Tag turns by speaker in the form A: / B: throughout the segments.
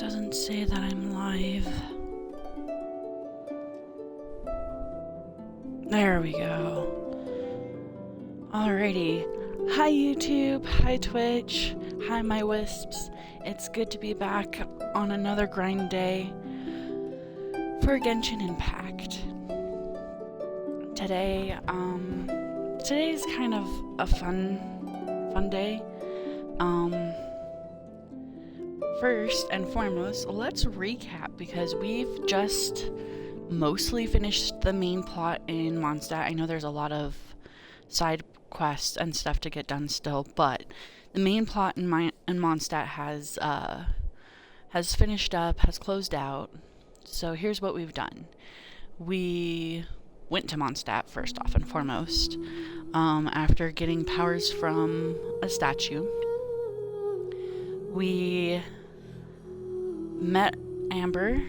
A: doesn't say that I'm live. There we go. Alrighty. Hi YouTube, hi Twitch, hi my wisps. It's good to be back on another grind day for Genshin Impact. Today's kind of a fun day. First and foremost, let's recap because we've just mostly finished the main plot in Monstat. I know there's a lot of side quests and stuff to get done still, but the main plot in Monstat has finished up, has closed out. So here's what we've done. We went to Monstat first off and foremost, after getting powers from a statue. We met Amber,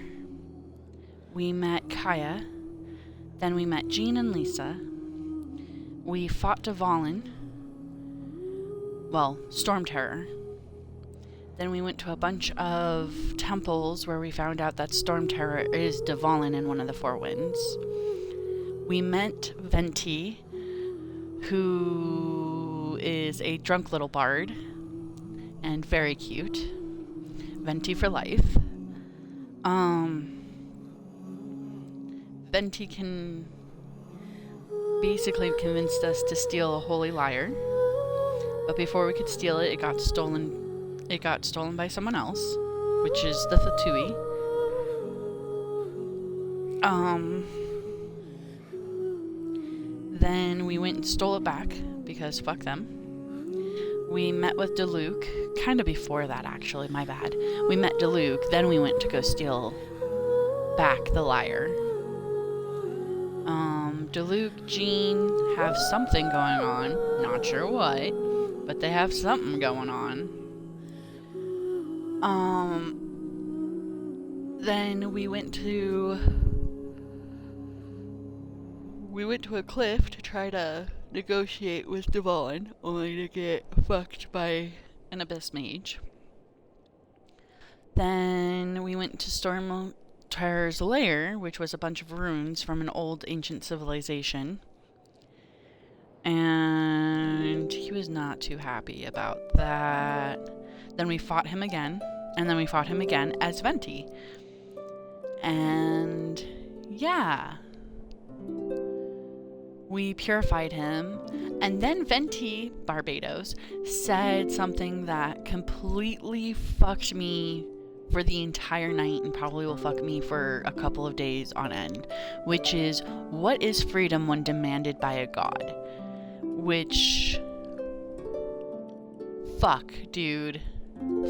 A: we met Kaya, then we met Jean and Lisa, we fought Dvalin, well, Storm Terror. Then we went to a bunch of temples where we found out that Storm Terror is Dvalin in one of the Four Winds. We met Venti, who is a drunk little bard, and very cute. Venti for life. Venti basically convinced us to steal a holy lyre, but before we could steal it, it got stolen. It got stolen by someone else, which is the Fatui. Then we went and stole it back because fuck them. We met with Diluc, kind of before that actually, my bad. We met Diluc, then we went to go steal back the lyre. Diluc, Jean have something going on, not sure what, but they have something going on. Then we went to a cliff to try to negotiate with Dvalin, only to get fucked by an abyss mage. Then we went to Storm Terror's lair, which was a bunch of ruins from an old ancient civilization. And he was not too happy about that. Then we fought him again, and then we fought him again as Venti. And yeah. We purified him, and then Venti, Barbados, said something that completely fucked me for the entire night and probably will fuck me for a couple of days on end, which is, what is freedom when demanded by a god? Which, fuck, dude.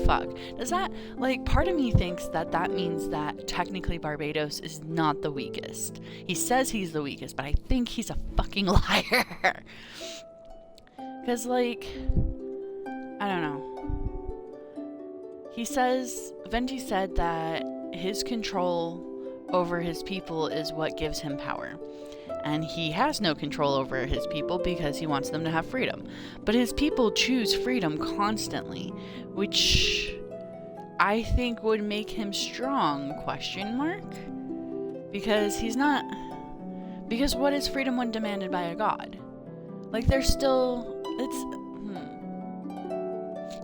A: Fuck. Does that, like, part of me thinks that that means that technically Barbados is not the weakest. He says he's the weakest, but I think he's a fucking liar. Because, like, I don't know. Venti said that his control over his people is what gives him power. And he has no control over his people because he wants them to have freedom. But his people choose freedom constantly, which I think would make him strong, ? Because he's not... Because what is freedom when demanded by a god? Like, there's still...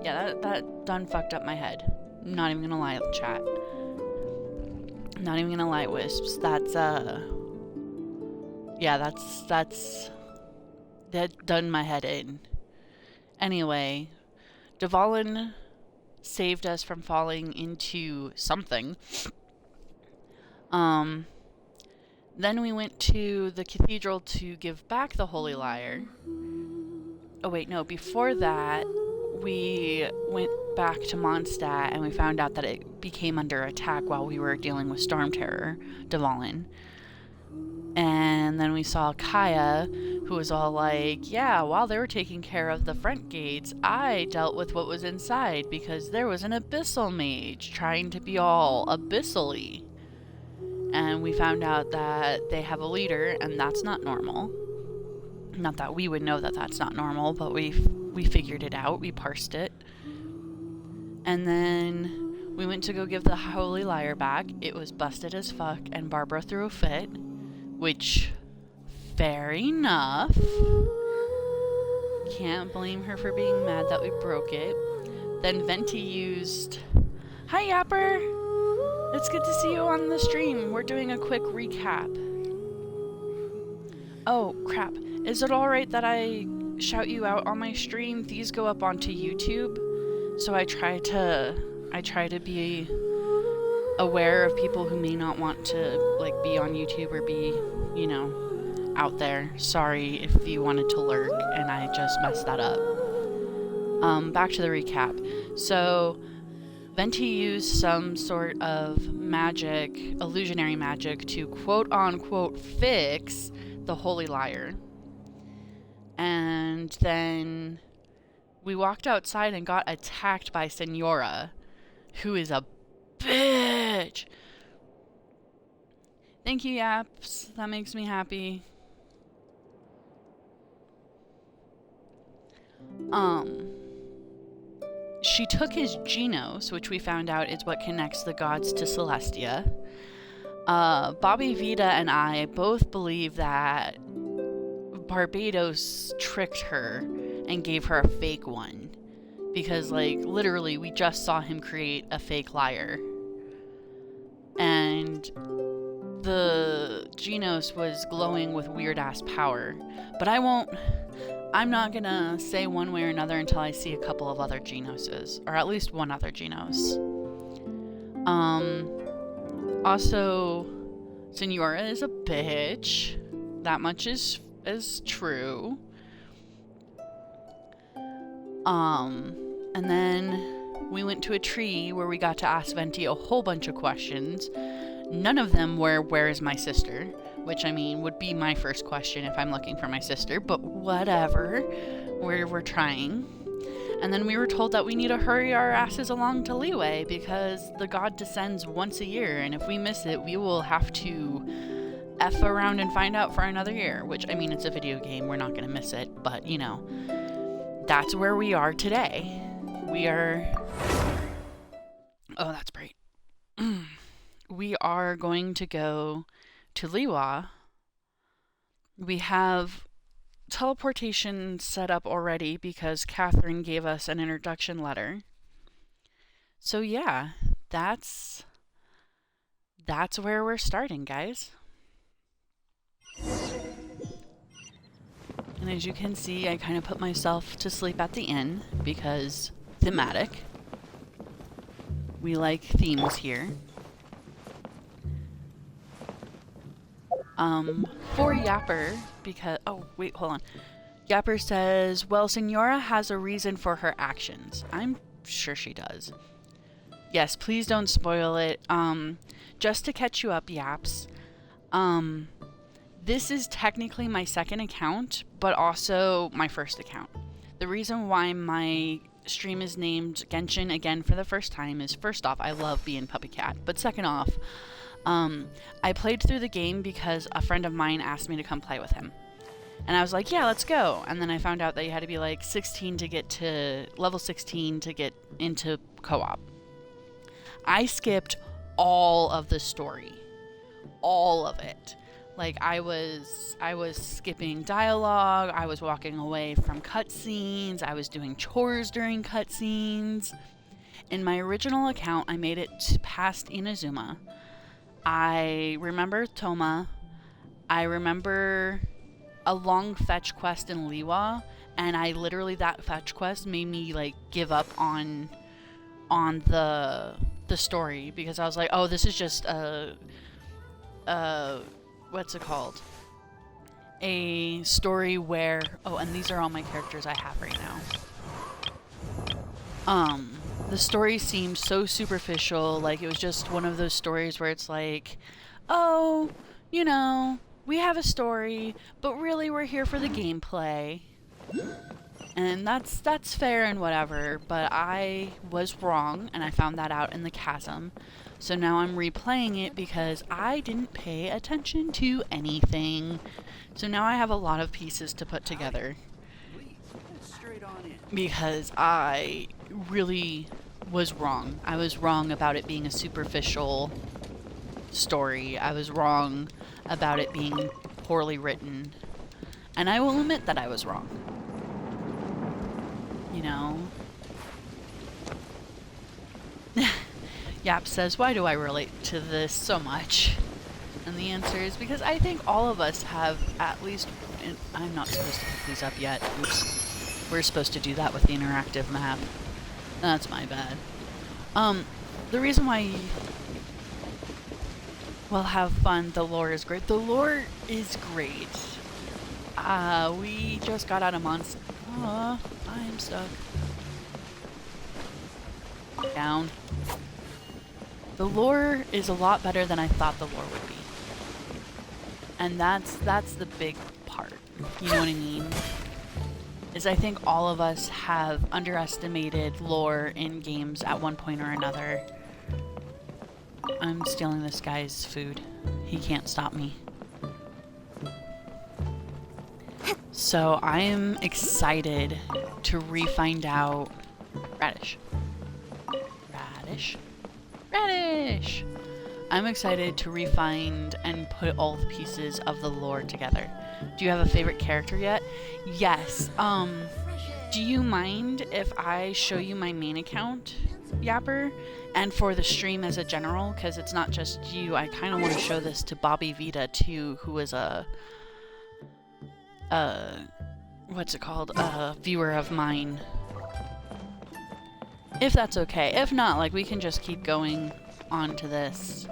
A: Yeah, that done fucked up my head. I'm not even gonna lie, chat. I'm not even gonna lie, wisps. Yeah, that done my head in. Anyway, Dvalin saved us from falling into something. Then we went to the cathedral to give back the holy lyre. Oh wait, no, before that, we went back to Mondstadt and we found out that it became under attack while we were dealing with Storm Terror, Dvalin. And then we saw Kaya, who was all like, yeah, while they were taking care of the front gates, I dealt with what was inside because there was an abyssal mage trying to be all abyssally. And we found out that they have a leader, and that's not normal. Not that we would know that that's not normal, but we figured it out. We parsed it. And then We went to go give the Holy Lyre back. It was busted as fuck, and Barbara threw a fit, which, fair enough. Can't blame her for being mad that we broke it. Then Venti used... Hi, Yapper! It's good to see you on the stream. We're doing a quick recap. Oh, crap. Is it alright that I shout you out on my stream? These go up onto YouTube, so I try to be aware of people who may not want to, like, be on YouTube or be, you know, out there. Sorry if you wanted to lurk and I just messed that up. Back to the recap. So, Venti used some sort of magic, illusionary magic, to quote-unquote fix the Holy Lyre. And then we walked outside and got attacked by Senora, who is a bitch. Thank you, Yaps. That makes me happy. She took his Genos, which we found out is what connects the gods to Celestia. Bobby Vita and I both believe that Barbados tricked her and gave her a fake one. Because, like, literally, we just saw him create a fake lyre. And the Genos was glowing with weird-ass power. But I'm not gonna say one way or another until I see a couple of other Genoses. Or at least one other Genos. Also, Senora is a bitch. That much is true. And then we went to a tree where we got to ask Venti a whole bunch of questions. None of them were, where is my sister? Which, I mean, would be my first question if I'm looking for my sister, but whatever. We're trying. And then we were told that we need to hurry our asses along to Leeway because the god descends once a year, and if we miss it, we will have to F around and find out for another year. Which, I mean, it's a video game, we're not gonna miss it, but, you know, that's where we are today. We are... Oh, that's bright. We are going to go to Liwa. We have teleportation set up already because Catherine gave us an introduction letter. So yeah, that's where we're starting, guys. And as you can see, I kind of put myself to sleep at the inn because thematic. We like themes here. For Yapper, because... Oh, wait, hold on. Yapper says, well, Senora has a reason for her actions. I'm sure she does. Yes, please don't spoil it. Just to catch you up, Yaps. This is technically my second account, but also my first account. The reason why my stream is named Genshin again for the first time is, first off, I love being Puppy Cat, but second off, I played through the game because a friend of mine asked me to come play with him. And I was like, yeah, let's go. And then I found out that you had to be like 16 to get to level 16 to get into co-op. I skipped all of the story. All of it. Like, I was skipping dialogue, I was walking away from cutscenes, I was doing chores during cutscenes. In my original account, I made it past Inazuma. I remember Toma. I remember a long fetch quest in Liwa, and I literally, that fetch quest made me, like, give up on the story, because I was like, oh, this is just what's it called? A story where... Oh, and these are all my characters I have right now. The story seemed so superficial, like it was just one of those stories where it's like, oh, you know, we have a story, but really we're here for the gameplay. And that's fair and whatever, but I was wrong, and I found that out in the chasm. So now I'm replaying it because I didn't pay attention to anything. So now I have a lot of pieces to put together. Because I really was wrong. I was wrong about it being a superficial story. I was wrong about it being poorly written. And I will admit that I was wrong. You know? Yap says, why do I relate to this so much? And the answer is because I think all of us have at least... I'm not supposed to pick these up yet. Oops. We're supposed to do that with the interactive map. That's my bad. The reason why... Well, have fun. The lore is great. The lore is great. We just got out of monstat. I'm stuck. Down. The lore is a lot better than I thought the lore would be. And that's the big part. You know what I mean? Is I think all of us have underestimated lore in games at one point or another. I'm stealing this guy's food. He can't stop me. So I am excited to re-find out... Radish. Radish? Radish! I'm excited to re-find and put all the pieces of the lore together. Do you have a favorite character yet? Yes. Do you mind if I show you my main account, Yapper? And for the stream as a general, because it's not just you. I kind of want to show this to Bobby Vita too, who is a what's it called? A viewer of mine. If that's okay. If not, like, we can just keep going on to this,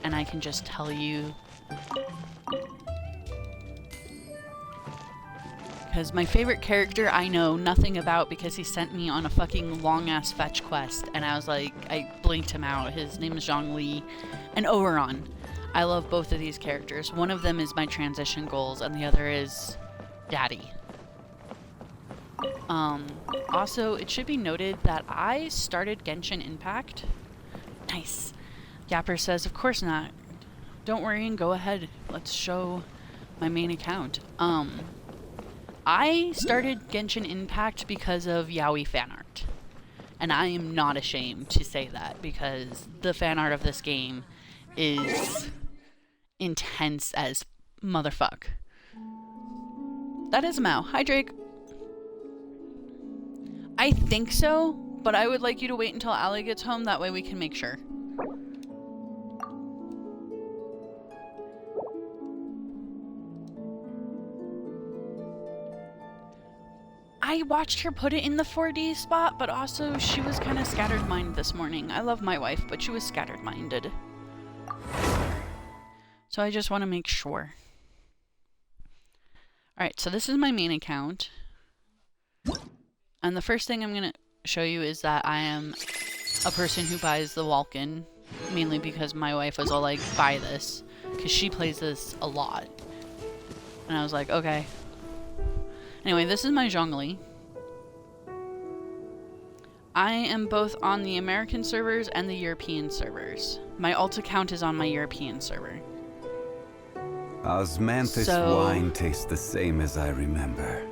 A: and I can just tell you. Because my favorite character I know nothing about because he sent me on a fucking long-ass fetch quest, and I was like, I blinked him out. His name is Zhongli and Oberon. I love both of these characters. One of them is my transition goals, and the other is Daddy. Also, it should be noted that I started Genshin Impact. Nice. Yapper says, of course not. Don't worry and go ahead. Let's show my main account. I started Genshin Impact because of yaoi fan art. And I am not ashamed to say that, because the fan art of this game is intense as motherfuck. That is a Mao. Hi, Drake. I think so, but I would like you to wait until Allie gets home. That way we can make sure. I watched her put it in the 4D spot, but also she was kind of scattered-minded this morning. I love my wife, but she was scattered-minded. So I just want to make sure. Alright, so this is my main account. And the first thing I'm going to show you is that I am a person who buys the Walken, mainly because my wife was all like, buy this, because she plays this a lot. And I was like, okay. Anyway, this is my Zhongli. I am both on the American servers and the European servers. My alt account is on my European server.
B: Osmanthus wine tastes the same as I remember.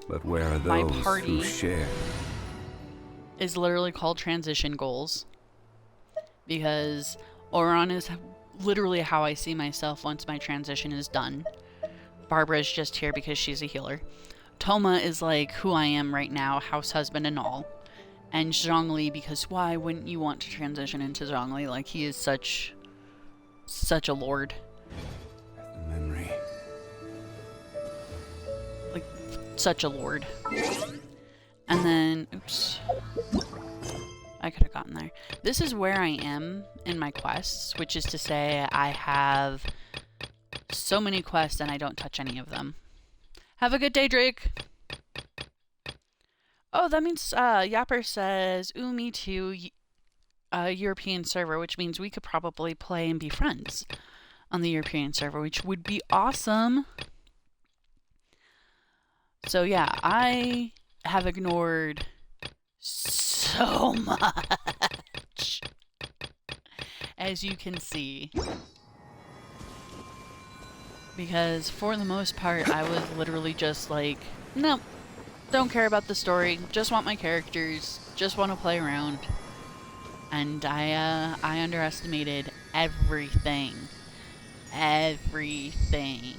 B: But where are those who share?
A: Is literally called transition goals. Because Oron is literally how I see myself once my transition is done. Barbara's just here because she's a healer. Toma is like who I am right now, house husband and all. And Zhongli, because why wouldn't you want to transition into Zhongli? Like, he is such a lord.
B: Memory.
A: Like, such a lord. And then, oops. I could have gotten there. This is where I am in my quests, which is to say I have so many quests and I don't touch any of them. Have a good day, Drake. Oh, that means Yapper says, ooh, me too, European server, which means we could probably play and be friends on the European server, which would be awesome. So yeah, I have ignored so much, as you can see. Because for the most part, I was literally just like, nope, Don't care about the story. Just want my characters. Just want to play around. And I underestimated everything. Everything.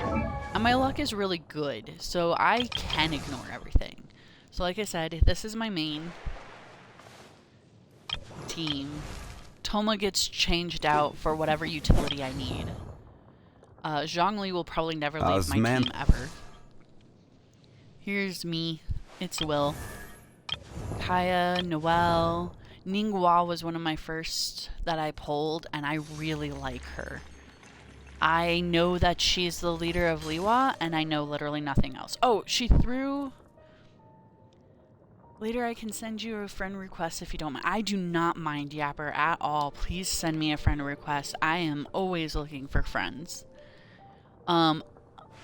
A: And my luck is really good, so I can ignore everything. So like I said, this is my main team. Toma gets changed out for whatever utility I need. Zhongli will probably never leave my team ever. Here's me. It's Will. Kaya, Noelle. Ningguo was one of my first that I pulled, and I really like her. I know that she's the leader of Liwa, and I know literally nothing else. Oh, she threw... Later I can send you a friend request if you don't mind. I do not mind Yapper at all. Please send me a friend request. I am always looking for friends.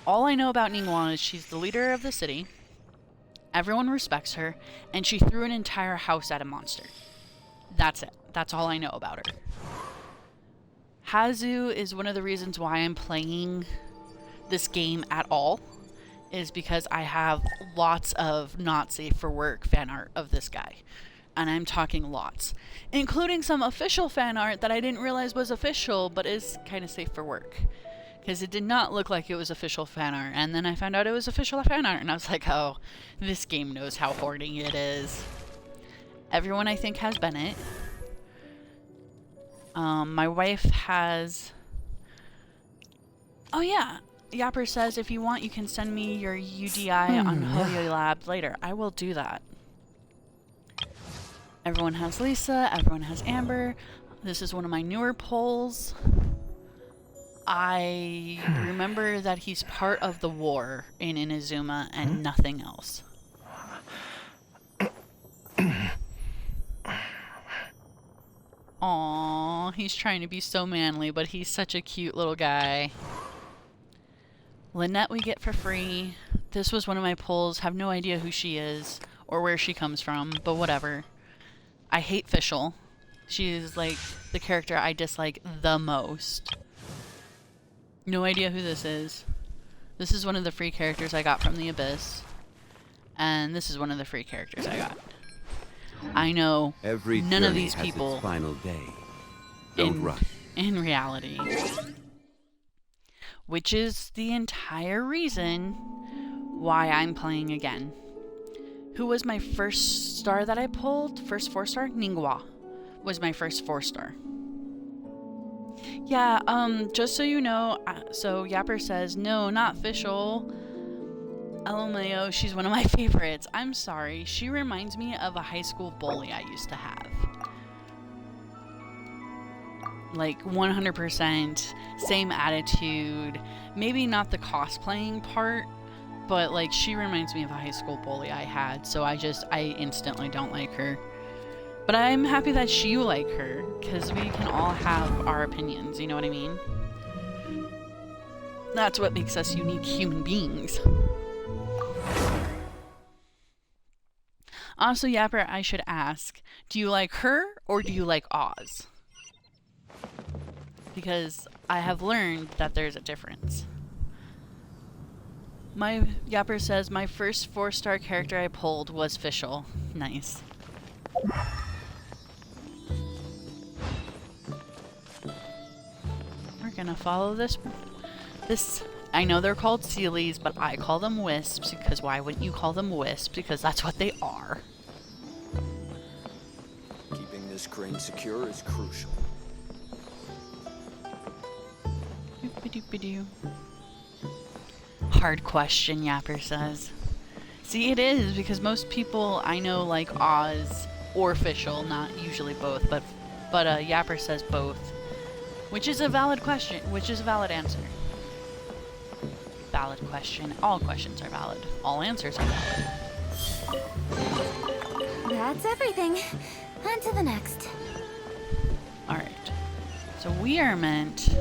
A: All I know about Ningguo is she's the leader of the city. Everyone respects her, and she threw an entire house at a monster. That's it. That's all I know about her. Hazu is one of the reasons why I'm playing this game at all, is because I have lots of not safe for work fan art of this guy. And I'm talking lots. Including some official fan art that I didn't realize was official, but is kind of safe for work. Because it did not look like it was official fan art. And then I found out it was official fan art, and I was like, oh, this game knows how hoarding it is. Everyone, I think, has Bennett. My wife has... Oh, yeah. Yapper says, if you want, you can send me your UDI on Hoyo Lab later. I will do that. Everyone has Lisa. Everyone has Amber. This is one of my newer polls. I remember that he's part of the war in Inazuma and nothing else. Aww, he's trying to be so manly, but he's such a cute little guy. Lynette we get for free. This was one of my pulls. Have no idea who she is or where she comes from, but whatever. I hate Fischl. She is like the character I dislike the most. No idea who this is. This is one of the free characters I got from the Abyss. And this is one of the free characters I got. I know none of these people
B: final day. Don't rush.
A: In reality. Which is the entire reason why I'm playing again. Who was my first star that I pulled? First 4-star? Ningguo was my first 4-star. Yeah, just so you know, so Yapper says, no, not Fischl. LMAO, she's one of my favorites. I'm sorry, she reminds me of a high school bully I used to have. Like, 100%, same attitude. Maybe not the cosplaying part, but, like, she reminds me of a high school bully I had, so I instantly don't like her. But I'm happy that you like her, because we can all have our opinions, you know what I mean? That's what makes us unique human beings. Also, Yapper, I should ask, do you like her, or do you like Oz? Because I have learned that there's a difference. My Yapper says, my first 4-star character I pulled was Fischl. Nice. We're gonna follow this. I know they're called Sealies, but I call them Wisps, because why wouldn't you call them Wisps? Because that's what they are.
C: Keeping this crane secure is crucial.
A: Doop-a-doop-a-doo. Hard question, Yapper says. See, it is, because most people I know like Oz or Fischl, not usually both, but Yapper says both. Which is a valid question, which is a valid answer. Valid question. All questions are valid. All answers are valid.
D: That's everything. On to the next.
A: Alright. So we are meant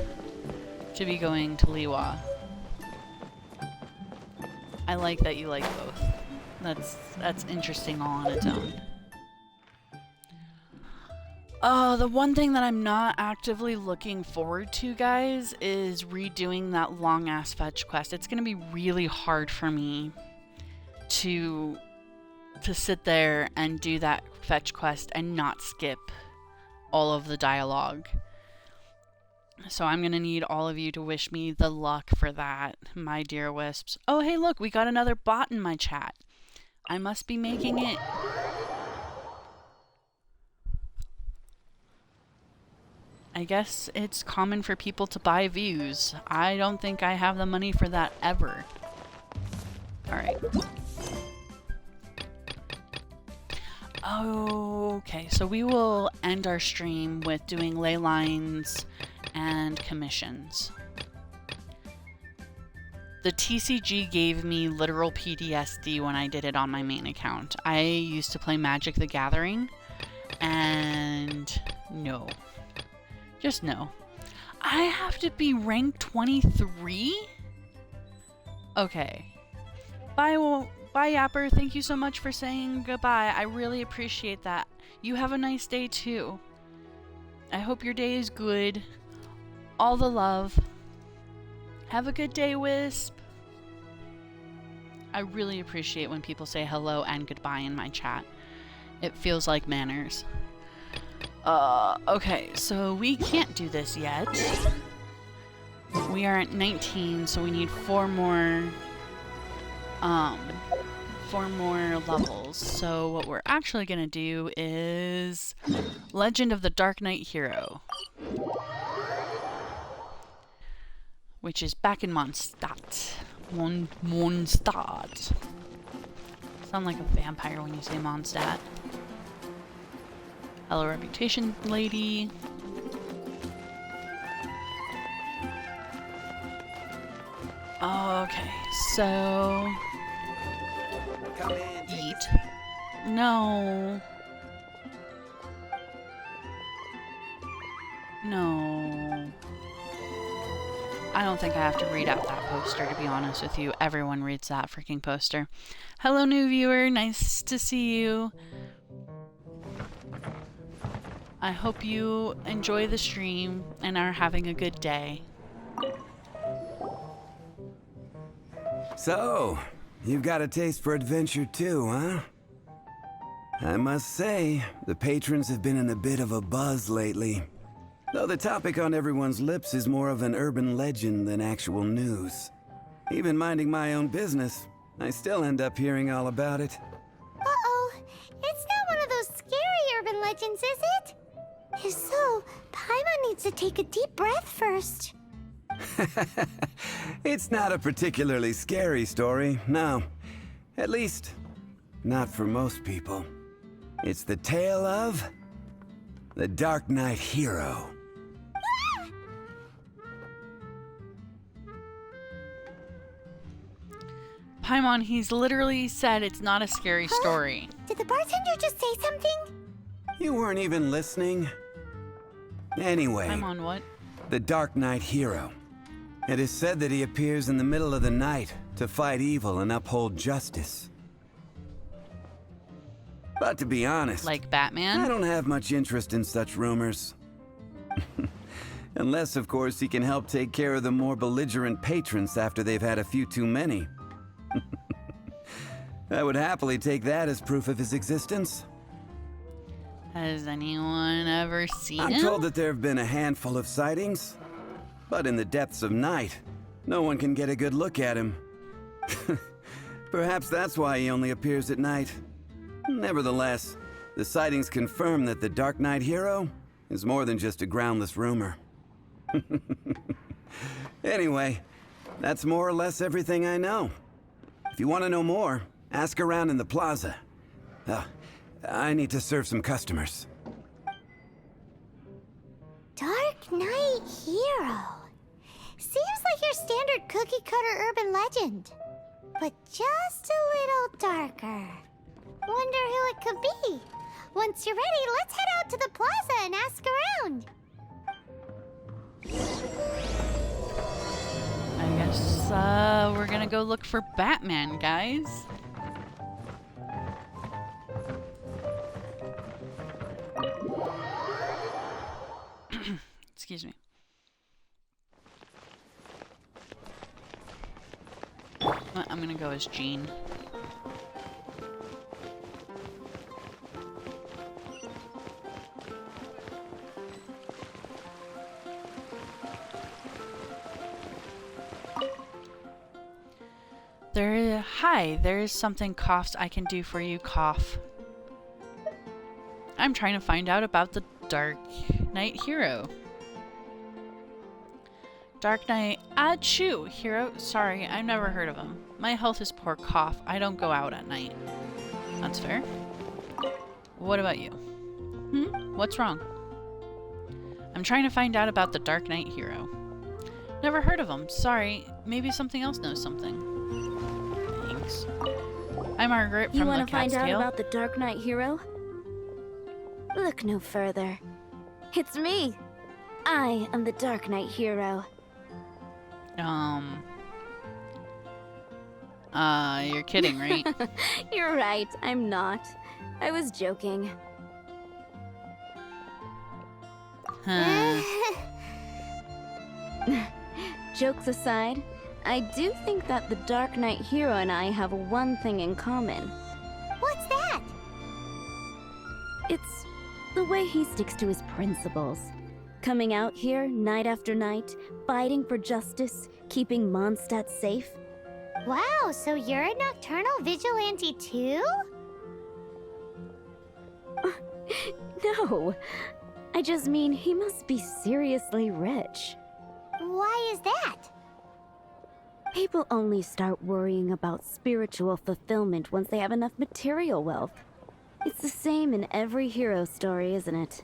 A: to be going to Liwa. I like that you like both. That's interesting all on its own. The one thing that I'm not actively looking forward to, guys, is redoing that long-ass fetch quest. It's gonna be really hard for me to sit there and do that fetch quest and not skip all of the dialogue. So I'm gonna need all of you to wish me the luck for that, my dear wisps. Oh, hey, look, we got another bot in my chat. I must be making it. I guess it's common for people to buy views. I don't think I have the money for that ever. Alright. Okay, so we will end our stream with doing ley lines and commissions. The TCG gave me literal PTSD when I did it on my main account. I used to play Magic the Gathering, and no. Just no. I have to be rank 23? Okay. Bye, Yapper. Thank you so much for saying goodbye. I really appreciate that. You have a nice day, too. I hope your day is good. All the love. Have a good day, Wisp. I really appreciate when people say hello and goodbye in my chat. It feels like manners. Okay, so we can't do this yet. We are at 19, so we need 4 more levels. So what we're actually gonna do is Legend of the Dark Knight Hero, which is back in Monstat. Monstat. Sound like a vampire when you say Monstat. Hello, reputation lady. Okay, so eat. No. No. I don't think I have to read out that poster, to be honest with you. Everyone reads that freaking poster. Hello, new viewer. Nice to see you. I hope you enjoy the stream and are having a good day.
B: So, you've got a taste for adventure too, huh? I must say, the patrons have been in a bit of a buzz lately. Though the topic on everyone's lips is more of an urban legend than actual news. Even minding my own business, I still end up hearing all about it.
D: Uh-oh. It's not one of those scary urban legends, is it? If so, Paimon needs to take a deep breath first.
B: It's not a particularly scary story, no. At least, not for most people. It's the tale of the Dark Knight Hero.
A: Paimon, he's literally said it's not a scary story.
D: Did the bartender just say something?
B: You weren't even listening. Anyway,
A: Paimon, what?
B: the Dark Knight Hero. It is said that he appears in the middle of the night to fight evil and uphold justice. But to be honest,
A: Like Batman?
B: I don't have much interest in such rumors. Unless, of course, he can help take care of the more belligerent patrons after they've had a few too many. I would happily take that as proof of his existence.
A: Has anyone ever seen
B: I'm
A: him?
B: told that there have been a handful of sightings, but in the depths of night, no one can get a good look at him. Perhaps that's why he only appears at night. Nevertheless, the sightings confirm that the Dark Knight Hero is more than just a groundless rumor. Anyway, that's more or less everything I know. If you want to know more, ask around in the plaza. I need to serve some customers.
D: Dark Knight Hero. Seems like your standard cookie-cutter urban legend. But just a little darker. Wonder who it could be. Once you're ready, let's head out to the plaza and ask around.
A: I guess we're gonna go look for Batman, guys. Excuse me. I'm gonna go as Jean. Hi, there's something coughs I can do for you, cough. I'm trying to find out about the Dark Knight hero. Dark Knight, achoo, hero. Sorry, I've never heard of him. My health is poor, cough. I don't go out at night. That's fair. What about you? What's wrong? I'm trying to find out about the Dark Knight hero. Never heard of him. Sorry, maybe something else knows something. Thanks. I'm Margaret from
E: You
A: the
E: want to find
A: Cat's
E: out
A: Tail.
E: about the Dark Knight hero? Look no further. It's me. I am the Dark Knight hero.
A: You're kidding, right?
E: You're right, I'm not. I was joking.
A: Huh.
E: Jokes aside, I do think that the Dark Knight hero and I have one thing in common.
D: What's that?
E: It's the way he sticks to his principles. Coming out here night after night, fighting for justice, keeping Mondstadt safe.
D: Wow, so you're a nocturnal vigilante too?
E: No, I just mean he must be seriously rich.
D: Why is that?
E: People only start worrying about spiritual fulfillment once they have enough material wealth. It's the same in every hero story, isn't it?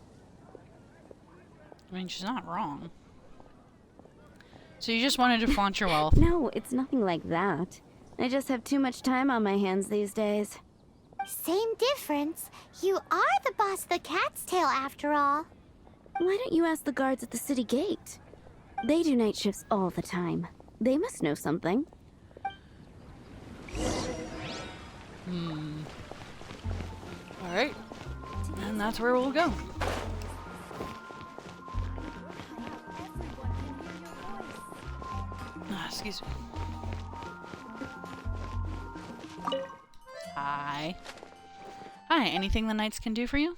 A: I mean, she's not wrong. So you just wanted to flaunt your wealth.
E: No, it's nothing like that. I just have too much time on my hands these days.
D: Same difference. You are the boss of the Cat's Tail after all.
E: Why don't you ask the guards at the city gate? They do night shifts all the time. They must know something.
A: Alright. And that's where we'll go. Excuse me. Hi. Hi, anything the knights can do for you?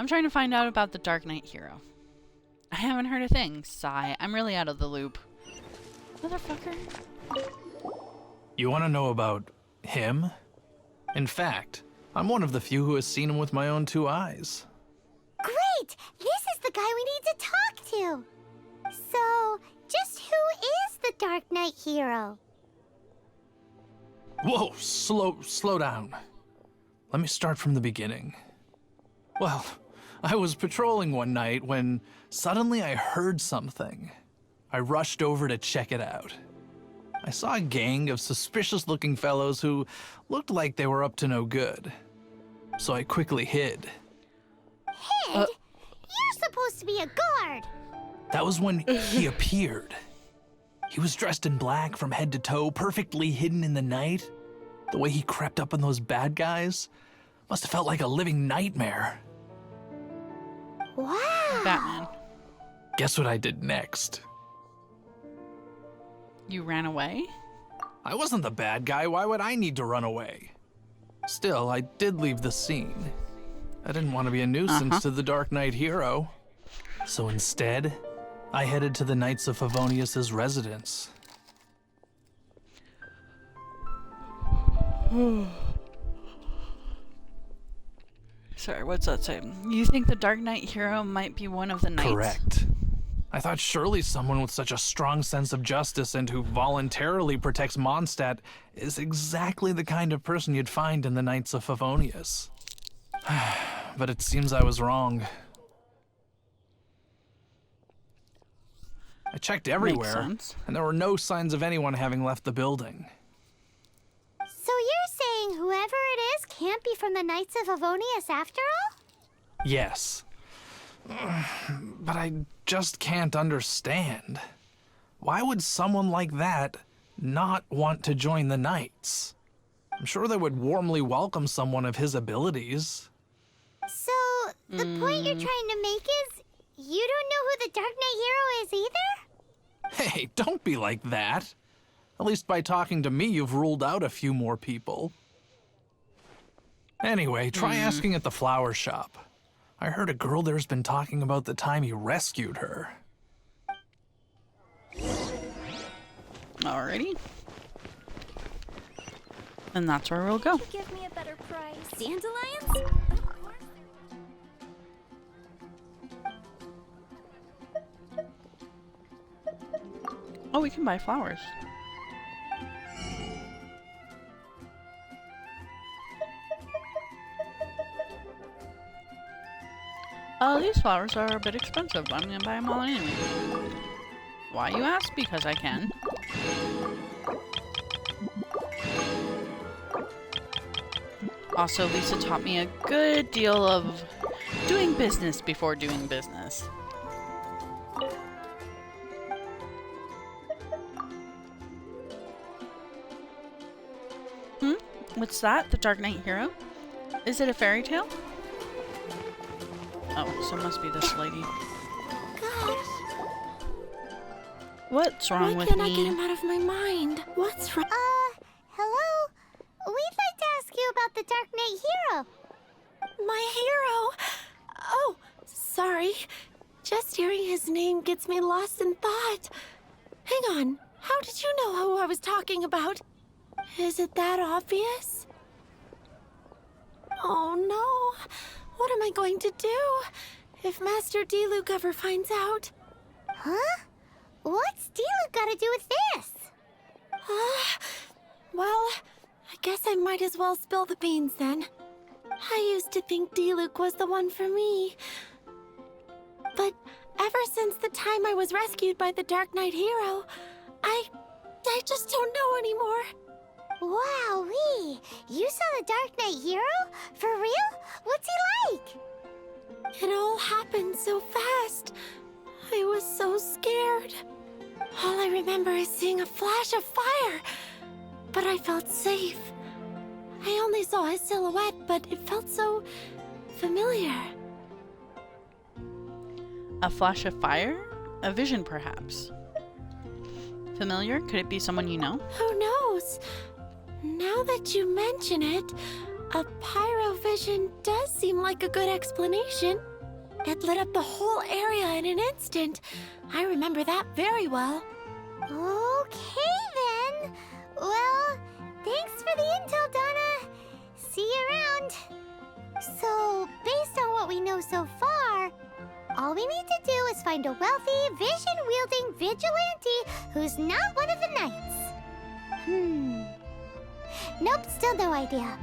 A: I'm trying to find out about the Dark Knight hero. I haven't heard a thing. Sigh. I'm really out of the loop. Motherfucker.
F: You want to know about him? In fact, I'm one of the few who has seen him with my own two eyes.
D: Great! This is the guy we need to talk to. So, just who is the Dark Knight hero?
F: Whoa, slow down. Let me start from the beginning. Well, I was patrolling one night when suddenly I heard something. I rushed over to check it out. I saw a gang of suspicious-looking fellows who looked like they were up to no good. So I quickly hid.
D: Hid? You're supposed to be a guard.
F: That was when he appeared. He was dressed in black from head to toe, perfectly hidden in the night. The way he crept up on those bad guys must have felt like a living nightmare.
D: Wow.
A: Batman.
F: Guess what I did next?
A: You ran away?
F: I wasn't the bad guy. Why would I need to run away? Still, I did leave the scene. I didn't want to be a nuisance to the Dark Knight hero. So instead, I headed to the Knights of Favonius' residence.
A: Sorry, what's that say? You think the Dark Knight hero might be one of the knights?
F: Correct. I thought surely someone with such a strong sense of justice and who voluntarily protects Mondstadt is exactly the kind of person you'd find in the Knights of Favonius. But it seems I was wrong. I checked everywhere,
A: sense.
F: and there were no signs of anyone having left the building.
D: So you're saying whoever it is can't be from the Knights of Favonius after all?
F: Yes. But I just can't understand. Why would someone like that not want to join the Knights? I'm sure they would warmly welcome someone of his abilities.
D: So, the point you're trying to make is you don't know who the Dark Knight hero is either?
F: Hey, don't be like that. At least by talking to me, you've ruled out a few more people. Anyway, try asking at the flower shop. I heard a girl there's been talking about the time he rescued her.
A: Alrighty. And that's where we'll go.
E: Give me a better price. Dandelions?
A: Oh, we can buy flowers. These flowers are a bit expensive, but I'm gonna buy them all anyway. Why, you ask? Because I can. Also, Lisa taught me a good deal of doing business before doing business. What's that? The Dark Knight Hero? Is it a fairy tale? Oh, so it must be this lady.
E: Gosh.
A: What's wrong with
E: Why can't
A: me?
E: I get him out of my mind? What's wrong?
D: Hello? We'd like to ask you about the Dark Knight Hero.
E: My hero! Oh, sorry. Just hearing his name gets me lost in thought. Hang on. How did you know who I was talking about? Is it that obvious? Oh no. What am I going to do if Master D-Luke ever finds out?
D: Huh? What's D-Luke got to do with this?
E: Well, I guess I might as well spill the beans then. I used to think D-Luke was the one for me. But ever since the time I was rescued by the Dark Knight Hero, I just don't know anymore.
D: Wowee! You saw the Dark Knight Hero? For real? What's he like?
E: It all happened so fast. I was so scared. All I remember is seeing a flash of fire, but I felt safe. I only saw his silhouette, but it felt so familiar.
A: A flash of fire? A vision, perhaps? Familiar? Could it be someone you know?
E: Who knows? Now that you mention it, a pyrovision does seem like a good explanation. It lit up the whole area in an instant. I remember that very well.
D: Okay then. Well, thanks for the intel, Donna. See you around. So, based on what we know so far, all we need to do is find a wealthy, vision-wielding vigilante who's not one of the knights. Nope, still no idea.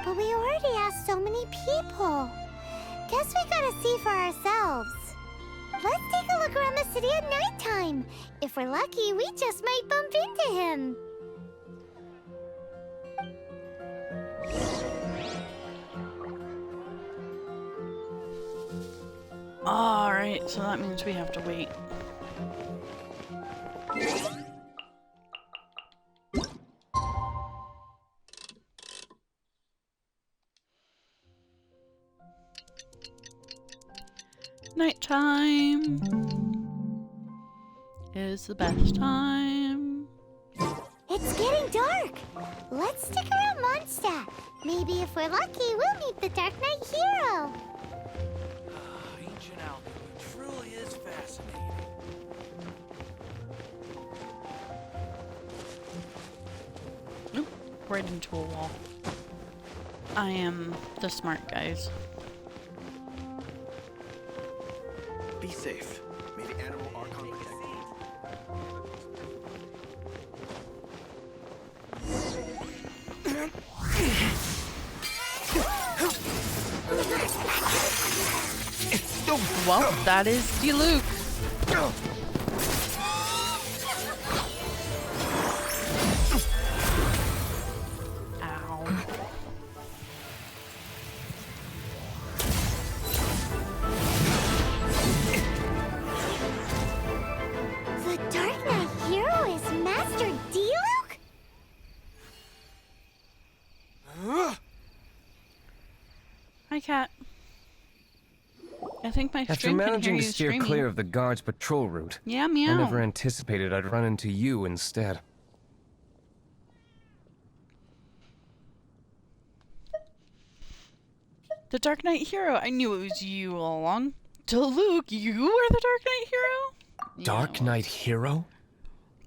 D: But we already asked so many people. Guess we gotta see for ourselves. Let's take a look around the city at nighttime. If we're lucky, we just might bump into him.
A: Alright, so that means we have to wait. Nighttime is the best time.
D: It's getting dark. Let's stick around Mondstadt. Maybe if we're lucky, we'll meet the Dark Knight Hero.
C: Ancient alchemy truly is fascinating.
A: Oop, right into a wall. I am the smart guys.
C: Be safe. May the animal archon protect you.
A: Well, that is D-Luke. Ow.
D: The Dark Knight Hero is Master D-Luke?
A: Hi, cat. I think my
G: After
A: stream can hear
G: managing
A: you
G: to steer
A: screaming.
G: clear of the guard's patrol route,
A: Yeah, meow.
G: I never anticipated I'd run into you instead.
A: The Dark Knight Hero. I knew it was you all along. D-Luke, you are the Dark Knight Hero?
G: Dark Knight Hero?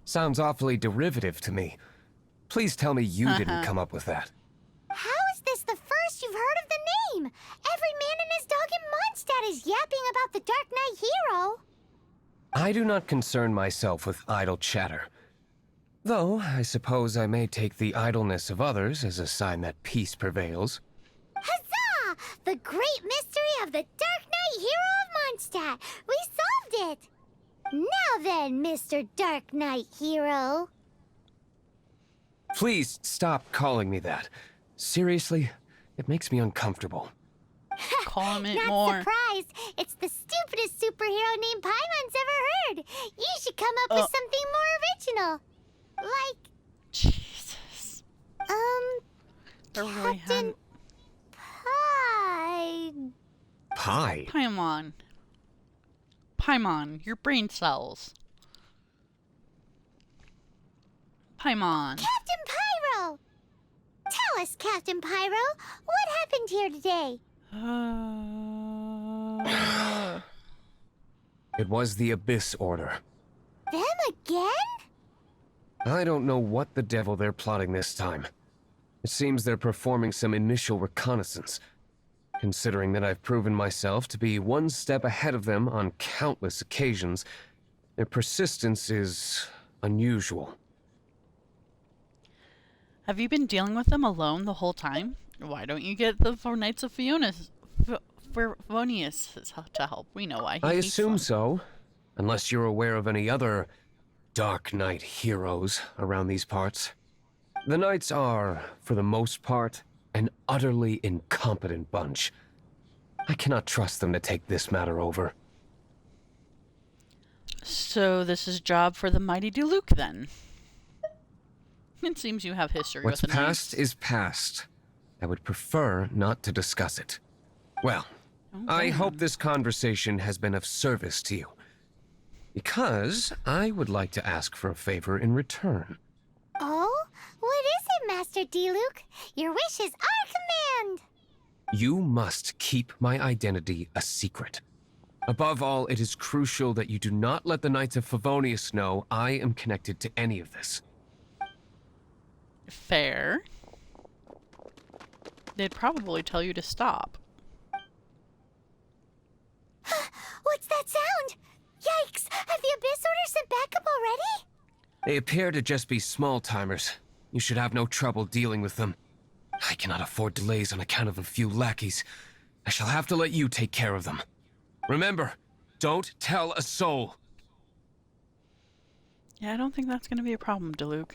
G: Sounds awfully derivative to me. Please tell me you didn't come up with that.
D: How is this the first you've heard of the name? Every man and his dog in Mondstadt is yapping about the Dark Knight hero.
G: I do not concern myself with idle chatter. Though, I suppose I may take the idleness of others as a sign that peace prevails.
D: Huzzah! The great mystery of the Dark Knight hero of Mondstadt. We solved it. Now then, Mr. Dark Knight hero.
G: Please stop calling me that. Seriously, it makes me uncomfortable.
A: Call him it
D: Not
A: more.
D: surprised. It's the stupidest superhero name Paimon's ever heard. You should come up with something more original. Like,
A: Jesus. They're really
D: Captain Pie.
G: Pie?
A: Paimon. Paimon, your brain cells. Paimon.
D: Captain Pyro! Tell us, Captain Pyro, what happened here today?
G: It was the Abyss Order.
D: Them again?
G: I don't know what the devil they're plotting this time. It seems they're performing some initial reconnaissance. Considering that I've proven myself to be one step ahead of them on countless occasions, their persistence is unusual.
A: Have you been dealing with them alone the whole time? Why don't you get the four Knights of Favonius to help? We know why.
G: I assume so. Unless you're aware of any other Dark Knight heroes around these parts. The Knights are, for the most part, an utterly incompetent bunch. I cannot trust them to take this matter over.
A: So this is a job for the mighty Diluc then. It seems you have history
G: What's
A: with the
G: past
A: Knights.
G: is past. I would prefer not to discuss it. Well, I hope this conversation has been of service to you. Because I would like to ask for a favor in return.
D: Oh? What is it, Master Diluc? Your wish is our command!
G: You must keep my identity a secret. Above all, it is crucial that you do not let the Knights of Favonius know I am connected to any of this.
A: Fair. They'd probably tell you to stop.
D: What's that sound? Yikes! Have the Abyss Order sent backup already?
G: They appear to just be small-timers. You should have no trouble dealing with them. I cannot afford delays on account of a few lackeys. I shall have to let you take care of them. Remember, don't tell a soul.
A: Yeah, I don't think that's going to be a problem, Diluc.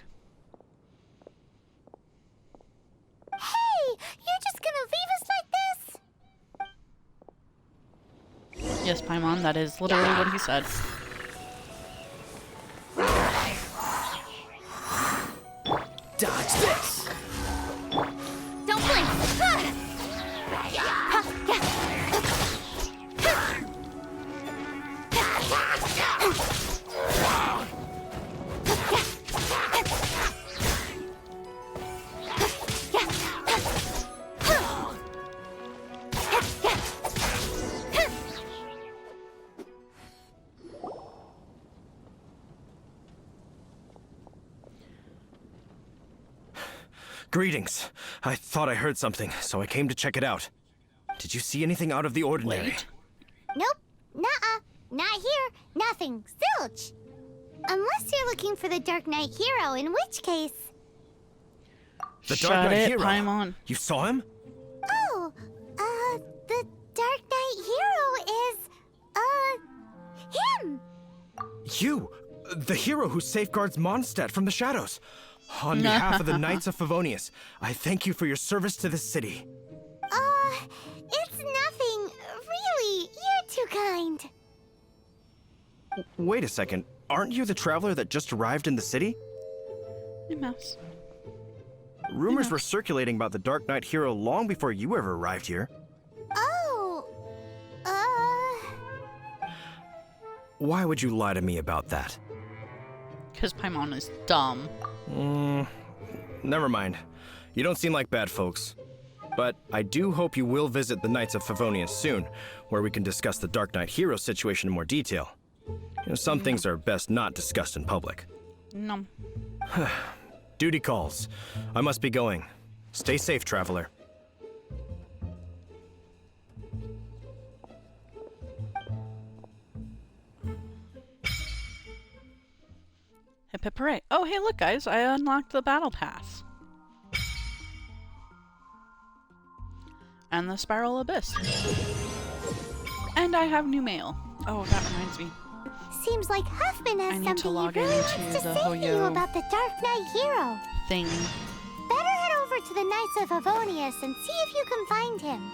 D: Hey! You're just gonna leave us like this?
A: Yes, Paimon, that is literally what he said.
C: Dodge this!
D: Don't blink!
C: Greetings. I thought I heard something, so I came to check it out. Did you see anything out of the ordinary?
A: Wait.
D: Nope. Nuh-uh. Not here. Nothing. Zilch. Unless you're looking for the Dark Knight hero, in which case...
C: The
A: Shut
C: Dark Knight
A: it,
C: hero.
A: Paimon.
C: You saw him?
D: Oh, the Dark Knight hero is, him!
C: You! The hero who safeguards Mondstadt from the shadows. On behalf of the Knights of Favonius, I thank you for your service to this city.
D: It's nothing. Really, you're too kind.
C: Wait a second. Aren't you the traveler that just arrived in the city?
A: Hey, mouse.
C: Rumors were circulating about the Dark Knight hero long before you ever arrived here.
D: Oh,
C: Why would you lie to me about that?
A: Because Paimon is dumb.
C: Never mind. You don't seem like bad folks. But I do hope you will visit the Knights of Favonius soon, where we can discuss the Dark Knight hero situation in more detail. You know, some things are best not discussed in public.
A: No.
C: Duty calls. I must be going. Stay safe, traveler.
A: Hip hip hooray. Oh, hey, look, guys. I unlocked the battle pass. And the Spiral Abyss. And I have new mail. Oh, that reminds me.
D: Seems like Huffman has
A: I need to
D: something he
A: log
D: really
A: into
D: wants to
A: the
D: say to you
A: Hoyo
D: about the Dark Knight hero.
A: Thing.
D: Better head over to the Knights of Favonius and see if you can find him.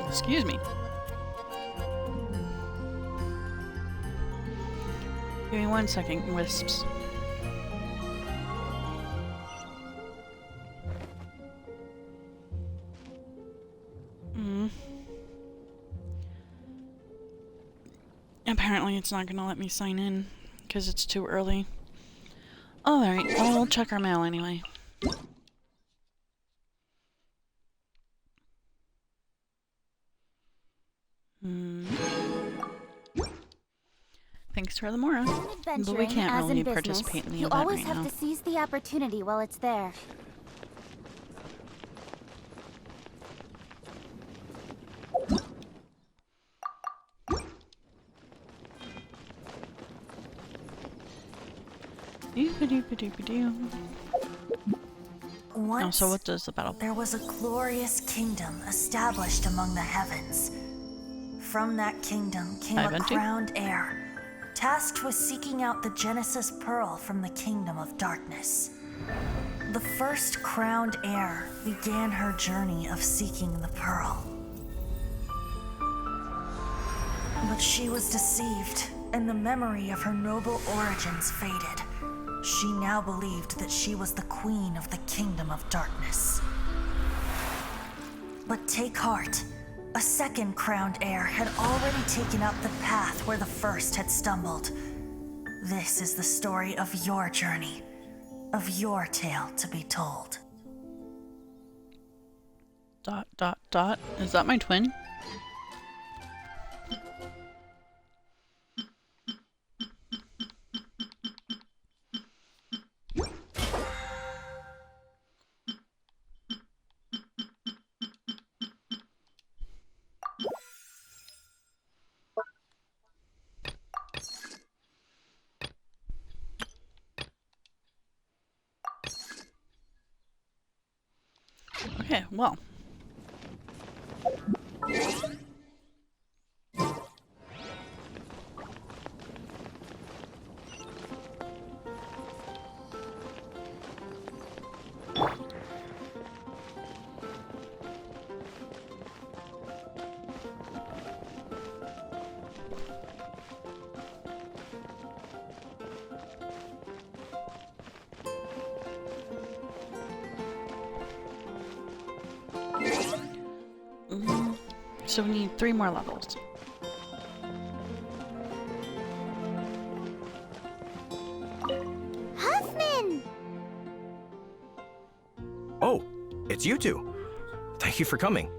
A: Excuse me. Give me 1 second, wisps. Apparently it's not gonna let me sign in because it's too early. Alright, well, we'll check our mail anyway. Thanks for the Mora. But we can't
H: as
A: really
H: in business,
A: participate in the
H: you
A: event
H: always
A: right
H: have
A: now.
H: to seize the opportunity while it's there.
A: Doop-a-doop-a-doop-a-doo. Oh,
I: Once
A: so what does the battle?
I: there was a glorious kingdom established among the heavens. From that kingdom came
A: Hi,
I: a
A: Venti.
I: crowned heir, tasked with seeking out the Genesis Pearl from the kingdom of darkness. The first crowned heir began her journey of seeking the pearl. But she was deceived, and the memory of her noble origins faded. She now believed that she was the queen of the kingdom of darkness. But take heart. A second crowned heir had already taken up the path where the first had stumbled. This is the story of your journey, of your tale to be told. ...
A: Is that my twin? Okay, well. So we need 3 more levels.
D: Huffman!
C: Oh, it's you two. Thank you for coming.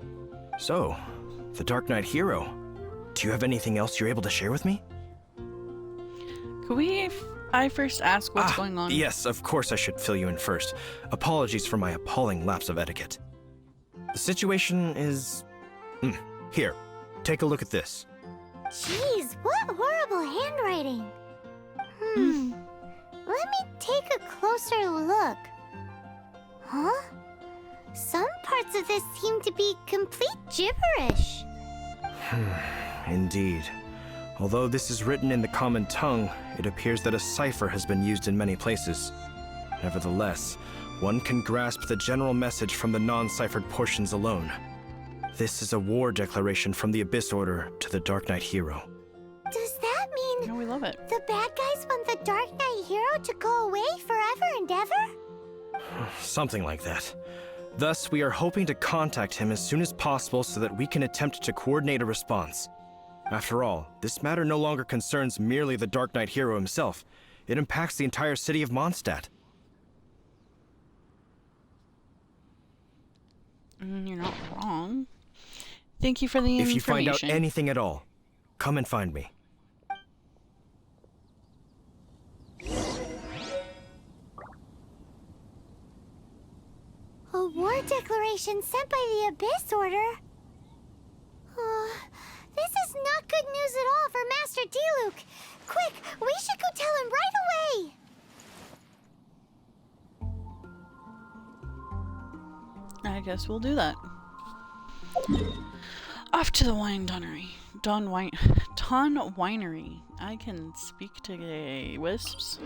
C: So, the Dark Knight hero. Do you have anything else you're able to share with me?
A: Could I first ask what's going on?
C: Yes, of course I should fill you in first. Apologies for my appalling lapse of etiquette. The situation is... Here, take a look at this.
D: Jeez, what horrible handwriting. Let me take a closer look. Huh? Some parts of this seem to be complete gibberish.
C: Indeed. Although this is written in the common tongue, it appears that a cipher has been used in many places. Nevertheless, one can grasp the general message from the non-ciphered portions alone. This is a war declaration from the Abyss Order to the Dark Knight hero.
D: Does that mean
A: No, we love it.
D: the bad guys want the Dark Knight hero to go away forever and ever?
C: Something like that. Thus, we are hoping to contact him as soon as possible so that we can attempt to coordinate a response. After all, this matter no longer concerns merely the Dark Knight hero himself. It impacts the entire city of Mondstadt.
A: You're not wrong. Thank you for the information.
C: If you find out anything at all, come and find me.
D: A war declaration sent by the Abyss Order? This is not good news at all for Master Diluc. Quick, we should go tell him right away!
A: I guess we'll do that. Off to the wine donnery. Don Winery. I can speak to gay wisps.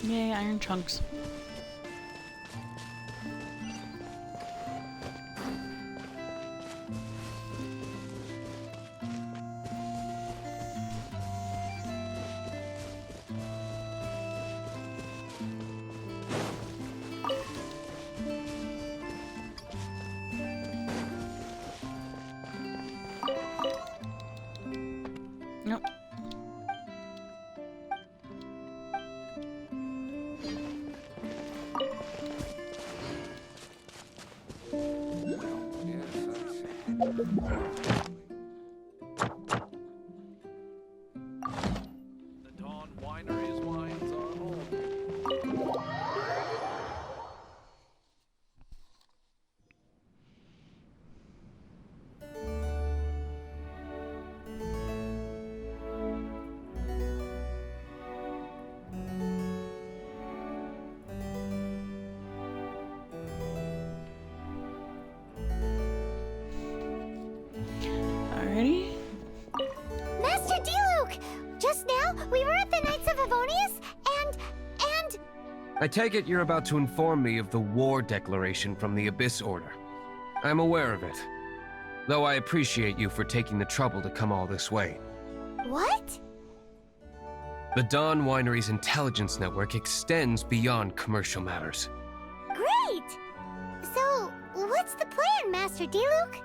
A: Yay, iron chunks. Nope.
F: The Dawn Winery's wines are home.
A: Alrighty.
D: Master Diluc! Just now, we were at the Knights of Avonius, and...
G: I take it you're about to inform me of the war declaration from the Abyss Order. I'm aware of it, though I appreciate you for taking the trouble to come all this way.
D: What?
G: The Dawn Winery's intelligence network extends beyond commercial matters.
D: Great! So, what's the plan, Master Diluc?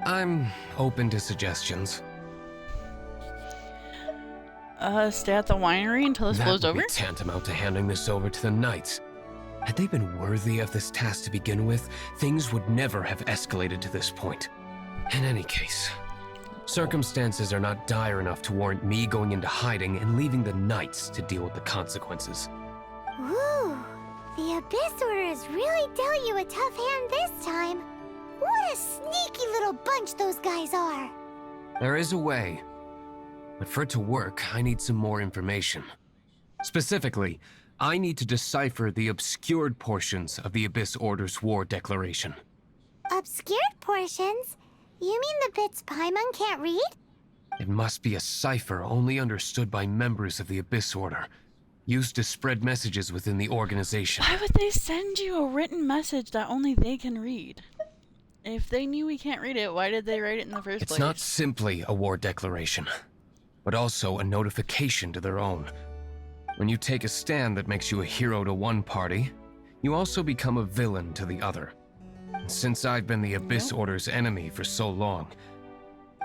G: I'm open to suggestions.
A: Stay at the winery until this blows
G: That
A: over?
G: would be tantamount to handing this over to the Knights. Had they been worthy of this task to begin with, things would never have escalated to this point. In any case, circumstances are not dire enough to warrant me going into hiding and leaving the Knights to deal with the consequences.
D: Ooh, the Abyss Order has really dealt you a tough hand this time. What a sneaky little bunch those guys are.
G: There is a way, but for it to work, I need some more information. Specifically, I need to decipher the obscured portions of the Abyss Order's war declaration.
D: Obscured portions? You mean the bits Paimon can't read?
G: It must be a cipher only understood by members of the Abyss Order, used to spread messages within the organization.
A: Why would they send you a written message that only they can read? If they knew we can't read it, why did they write it in the first place?
G: It's not simply a war declaration, but also a notification to their own. When you take a stand that makes you a hero to one party, you also become a villain to the other. And since I've been the Abyss Order's enemy for so long,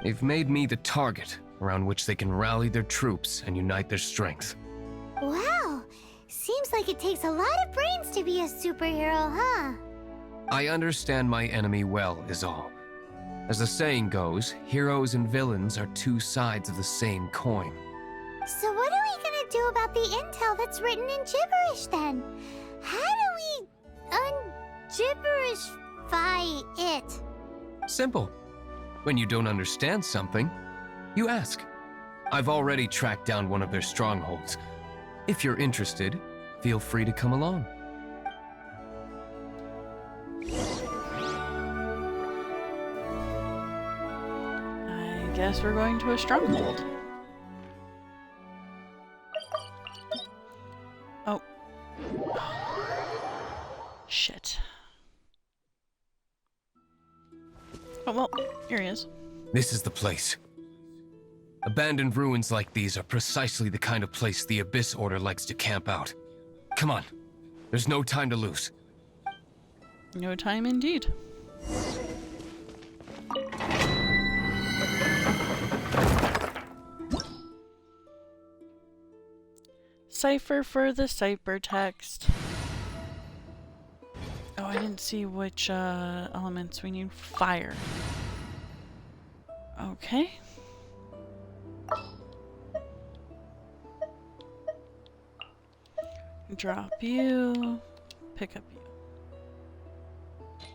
G: they've made me the target around which they can rally their troops and unite their strength.
D: Wow, seems like it takes a lot of brains to be a superhero, huh?
G: I understand my enemy well, is all. As the saying goes, heroes and villains are two sides of the same coin.
D: So what are we gonna do about the intel that's written in gibberish then? How do we un-gibberishify it?
G: Simple. When you don't understand something, you ask. I've already tracked down one of their strongholds. If you're interested, feel free to come along.
A: I guess we're going to a stronghold. Oh. Here he is.
G: This is the place. Abandoned ruins like these are precisely the kind of place the Abyss Order likes to camp out. Come on. There's no time to lose.
A: No time indeed. Cipher for the ciphertext. Oh, I didn't see which elements we need. Fire. Okay. Drop you. Pick up you.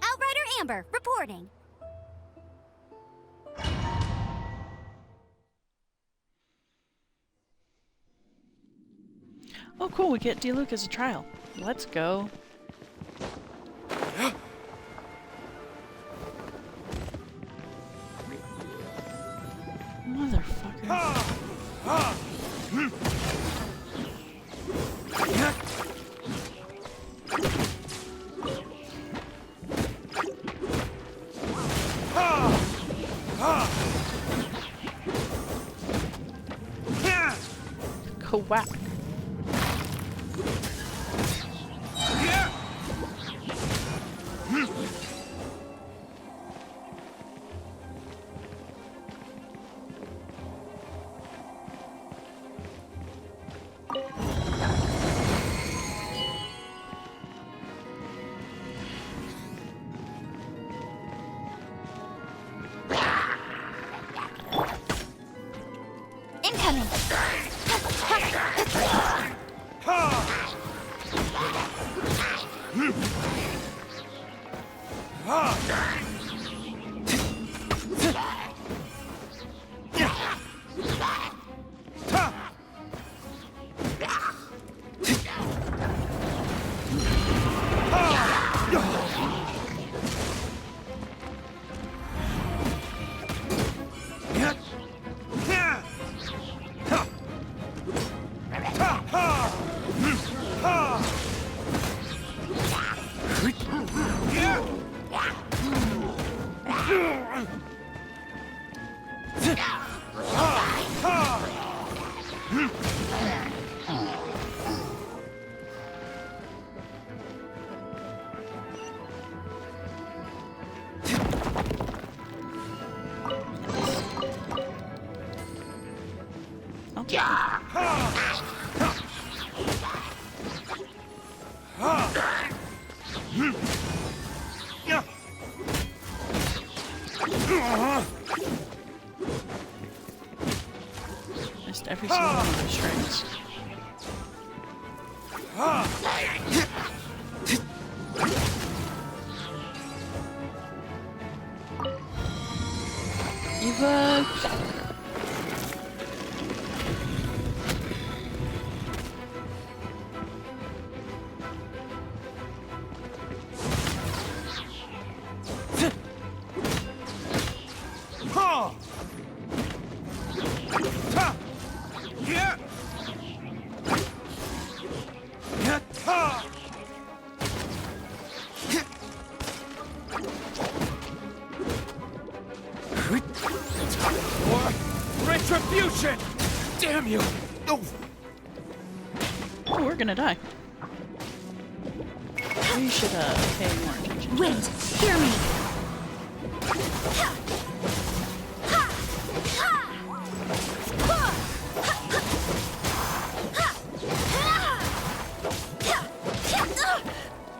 H: Outrider Amber, reporting.
A: Oh, cool. We get Diluc as a trial. Let's go. Motherfucker. Quack.
H: Incoming. Missed every single one of those strings. Evoke.
G: Retribution! Damn you! Oh.
A: Oh, we're gonna die. We should pay more attention.
H: Wait, hear me.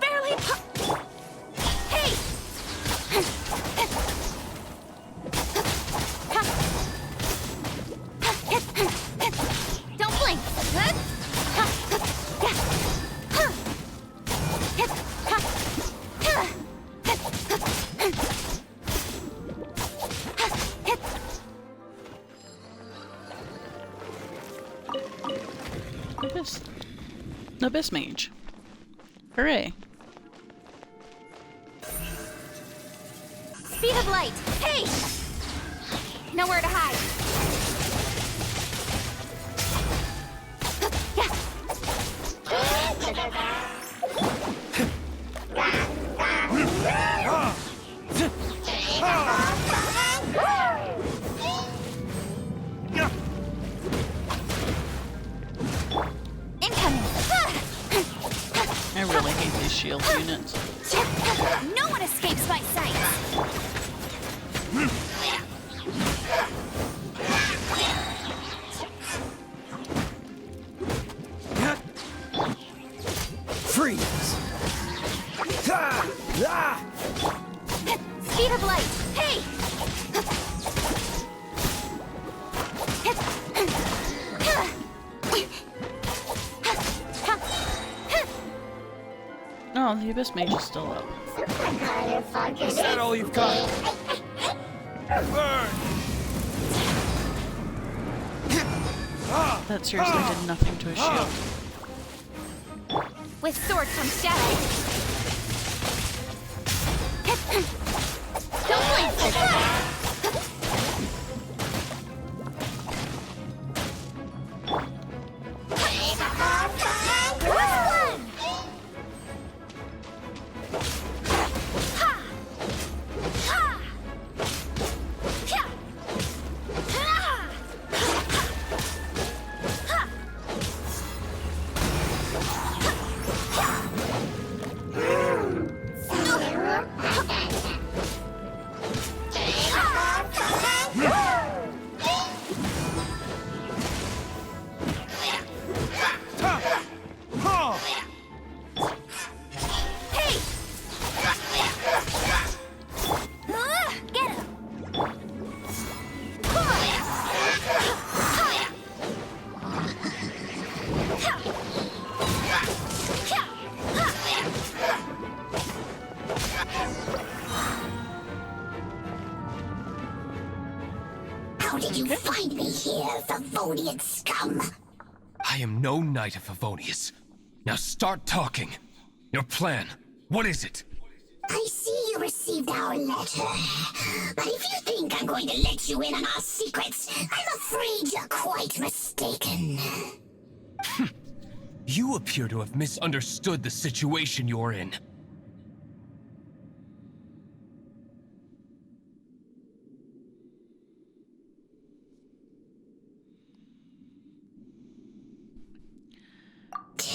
E: Barely.
H: Hey! Don't blink.
A: Abyss. Abyss Mage. Hooray.
H: Speed of light. Hey! Nowhere to hide.
A: shield units.
H: No one escapes my sight!
B: Freeze! Ha! Ah!
H: Speed of light! Hey!
A: Oh, the Abyss Mage is still up.
B: Is that all you've got? Burn!
A: That seriously did nothing to his shield.
H: With sword comes shadow. Don't blink!
D: How did you find me here, Favonian scum?
G: I am no knight of Favonius. Now start talking. Your plan, what is it?
D: I see you received our letter. But if you think I'm going to let you in on our secrets, I'm afraid you're quite mistaken.
G: You appear to have misunderstood the situation you're in.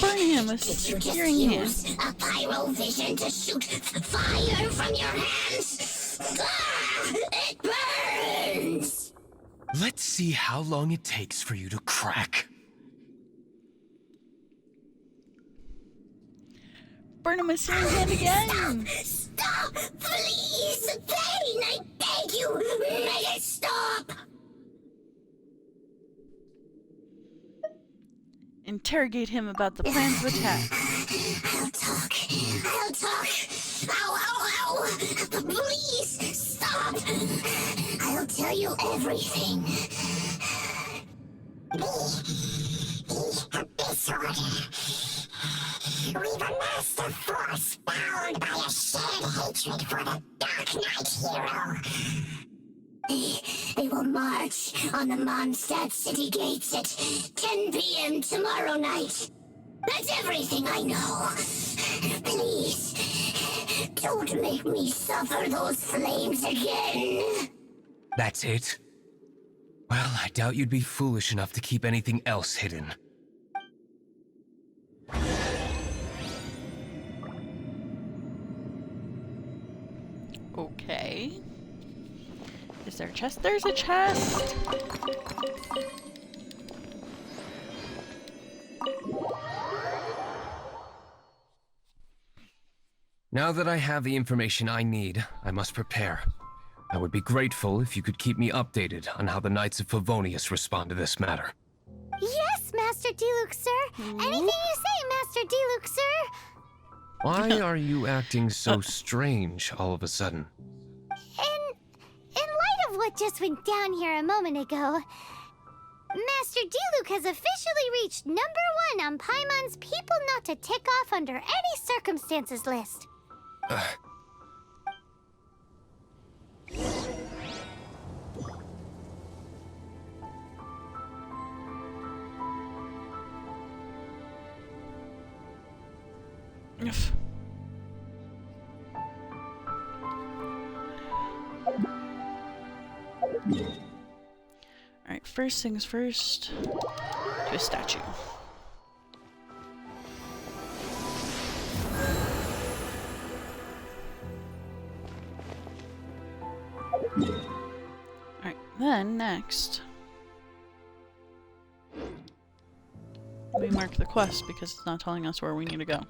A: Burn him with
D: Did you just
A: searing
D: use
A: hand.
D: a pyro vision to shoot fire from your hands? Ah, it burns!
G: Let's see how long it takes for you to crack.
A: Burn him with searing hand again.
D: Stop! Please! Pain! I beg you! Make it stop!
A: Interrogate him about the plans of attack.
D: I'll talk. I'll talk. Ow, ow, ow! Please, stop! I'll tell you everything. The Abyss Order. We've amassed a force bound by a shared hatred for the Dark Knight hero. They will march on the Monstat city gates at 10 p.m. tomorrow night. That's everything I know. Please, don't make me suffer those flames again.
G: That's it? Well, I doubt you'd be foolish enough to keep anything else hidden.
A: Okay. Is there a chest? There's a chest!
G: Now that I have the information I need, I must prepare. I would be grateful if you could keep me updated on how the Knights of Favonius respond to this matter.
D: Yes, Master Diluc, sir. Anything you say, Master Diluc, sir.
G: Why are you acting so strange all of a sudden?
D: In light of what just went down here a moment ago, Master Diluc has officially reached #1 on Paimon's people not to tick off under any circumstances list.
A: Alright, first things first. To a statue. Then, next, we mark the quest because it's not telling us where we need to go.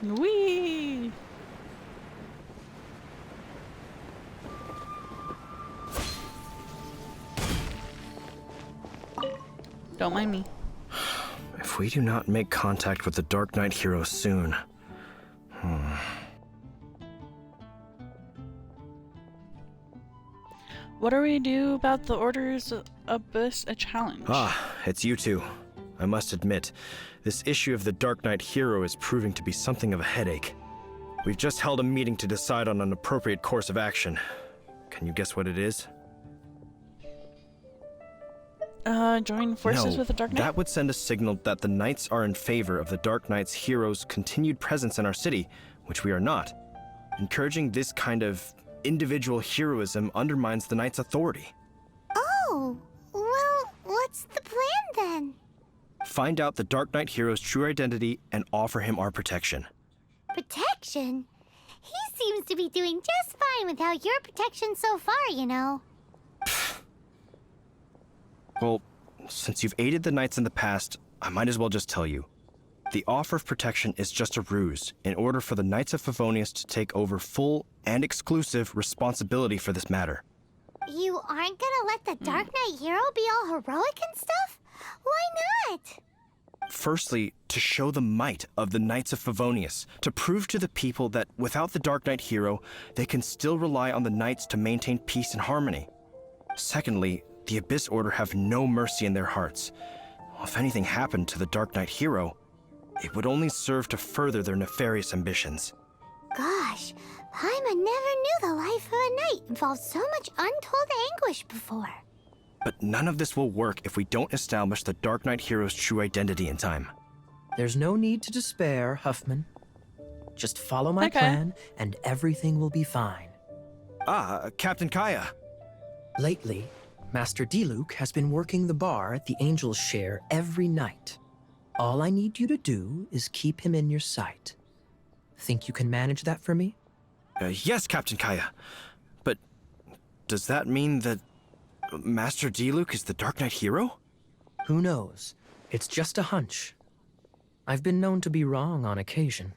A: Whee! Don't mind me.
C: If we do not make contact with the Dark Knight hero soon...
A: What do we do about the Order's Abyss a challenge?
C: Ah, it's you two. I must admit, this issue of the Dark Knight hero is proving to be something of a headache. We've just held a meeting to decide on an appropriate course of action. Can you guess what it is?
A: Join forces with the Dark Knight?
C: That would send a signal that the Knights are in favor of the Dark Knight's hero's continued presence in our city, which we are not. Encouraging this kind of individual heroism undermines the Knight's authority.
D: Oh, well, what's the plan then?
C: Find out the Dark Knight hero's true identity and offer him our protection.
D: Protection? He seems to be doing just fine without your protection so far, you know.
C: Well, since you've aided the Knights in the past, I might as well just tell you. The offer of protection is just a ruse in order for the Knights of Favonius to take over full and exclusive responsibility for this matter.
D: You aren't gonna let the Dark Knight hero be all heroic and stuff? Why not?
C: Firstly, to show the might of the Knights of Favonius, to prove to the people that without the Dark Knight hero, they can still rely on the Knights to maintain peace and harmony. Secondly, the Abyss Order have no mercy in their hearts. If anything happened to the Dark Knight hero, it would only serve to further their nefarious ambitions.
D: Gosh, Paimon never knew the life of a knight involved so much untold anguish before.
C: But none of this will work if we don't establish the Dark Knight hero's true identity in time.
J: There's no need to despair, Huffman. Just follow my plan, and everything will be fine.
C: Ah, Captain Kaya.
J: Lately, Master Diluc has been working the bar at the Angel's Share every night. All I need you to do is keep him in your sight. Think you can manage that for me?
C: Yes, Captain Kaya. But does that mean that Master Diluc is the Dark Knight hero?
J: Who knows? It's just a hunch. I've been known to be wrong on occasion.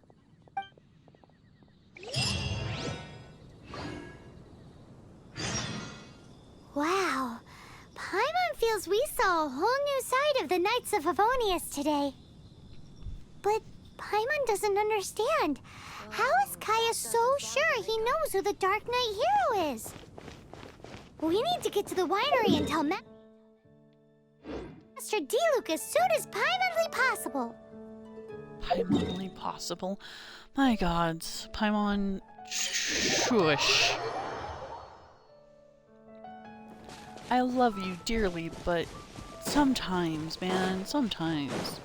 D: Wow. Paimon feels we saw a whole new side of the Knights of Favonius today. But Paimon doesn't understand. How is Kaya so sure he knows who the Dark Knight hero is? We need to get to the winery and tell Master Diluc as soon as Paimonly possible.
A: Paimonly possible? My gods. Paimon... Shush. I love you dearly, but sometimes, man, sometimes.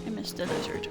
A: I missed the lizard.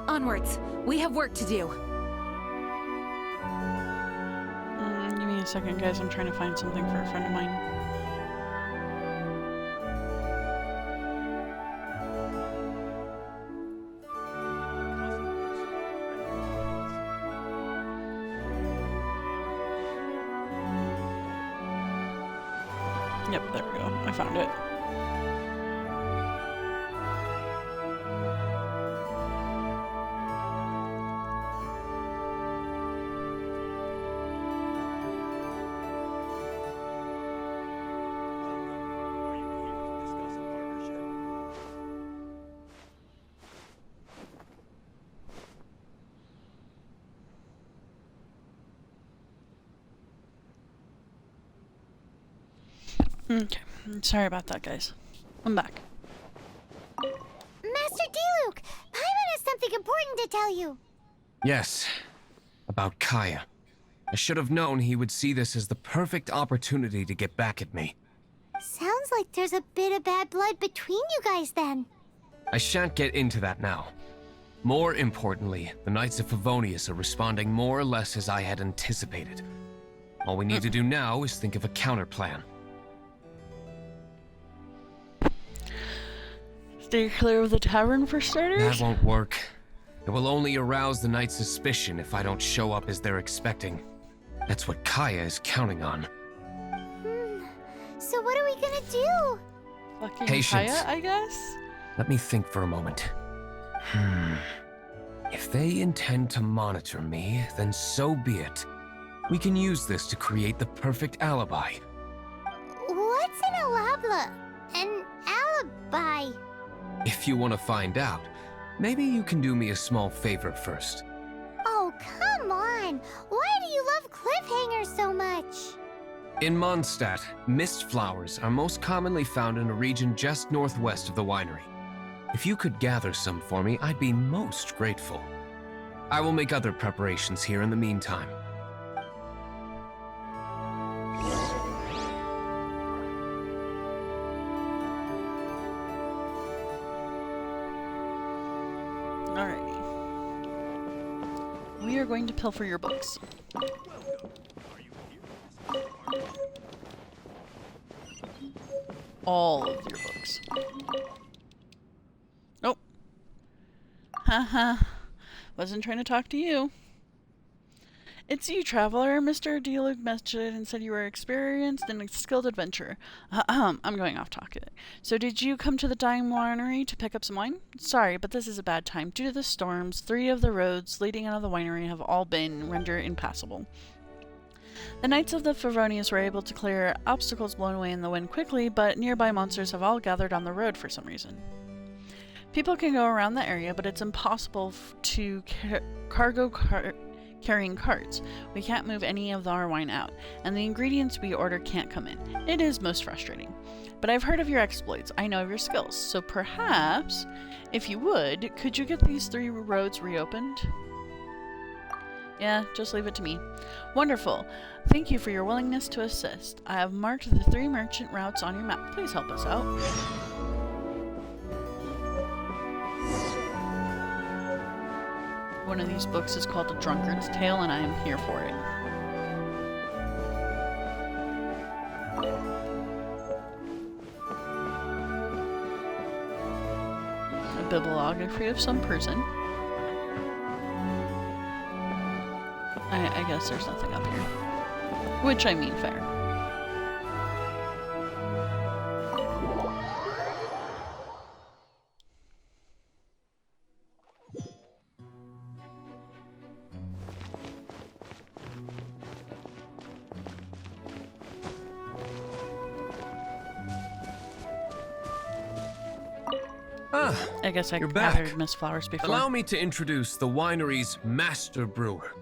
H: Onwards. We have work to do.
A: Give me a second, guys. I'm trying to find something for a friend of mine. Yep, there we go. I found it. Okay, sorry about that, guys. I'm back.
D: Master Diluc, Paimon has something important to tell you.
G: Yes, about Kaya. I should have known he would see this as the perfect opportunity to get back at me.
D: Sounds like there's a bit of bad blood between you guys then.
G: I shan't get into that now. More importantly, the Knights of Favonius are responding more or less as I had anticipated. All we need to do now is think of a counterplan.
A: Stay clear of the tavern for starters?
G: That won't work. It will only arouse the Knights' suspicion if I don't show up as they're expecting. That's what Kaya is counting on.
D: So what are we gonna do?
A: Fucking
G: Patience.
A: Kaya, I guess?
G: Let me think for a moment. If they intend to monitor me, then so be it. We can use this to create the perfect alibi.
D: What's an alabla? An alibi?
G: If you want to find out, maybe you can do me a small favor first.
D: Oh, come on! Why do you love cliffhangers so much?
G: In Monstat, mist flowers are most commonly found in a region just northwest of the winery. If you could gather some for me, I'd be most grateful. I will make other preparations here in the meantime.
A: Alrighty. We are going to pilfer your books. All of your books. Oh. Haha. Wasn't trying to talk to you. It's you, traveler. Mr. Diluc messaged and said you were experienced and a skilled adventurer. I'm going off topic. So did you come to the Dying Winery to pick up some wine? Sorry, but this is a bad time. Due to the storms, 3 of the roads leading out of the winery have all been rendered impassable. The Knights of the Favonius were able to clear obstacles blown away in the wind quickly, but nearby monsters have all gathered on the road for some reason. People can go around the area, but it's impossible to carrying carts. We can't move any of our wine out, and the ingredients we order can't come in. It is most frustrating. But I've heard of your exploits. I know of your skills. So perhaps, if you would, could you get these 3 roads reopened? Yeah, just leave it to me. Wonderful. Thank you for your willingness to assist. I have marked the 3 merchant routes on your map. Please help us out. One of these books is called A Drunkard's Tale, and I am here for it. A bibliography of some person. I guess there's nothing up here. Which, I mean, fair. I guess I
G: you're
A: gathered
G: back.
A: mist flowers before.
G: Allow me to introduce the winery's master brewer.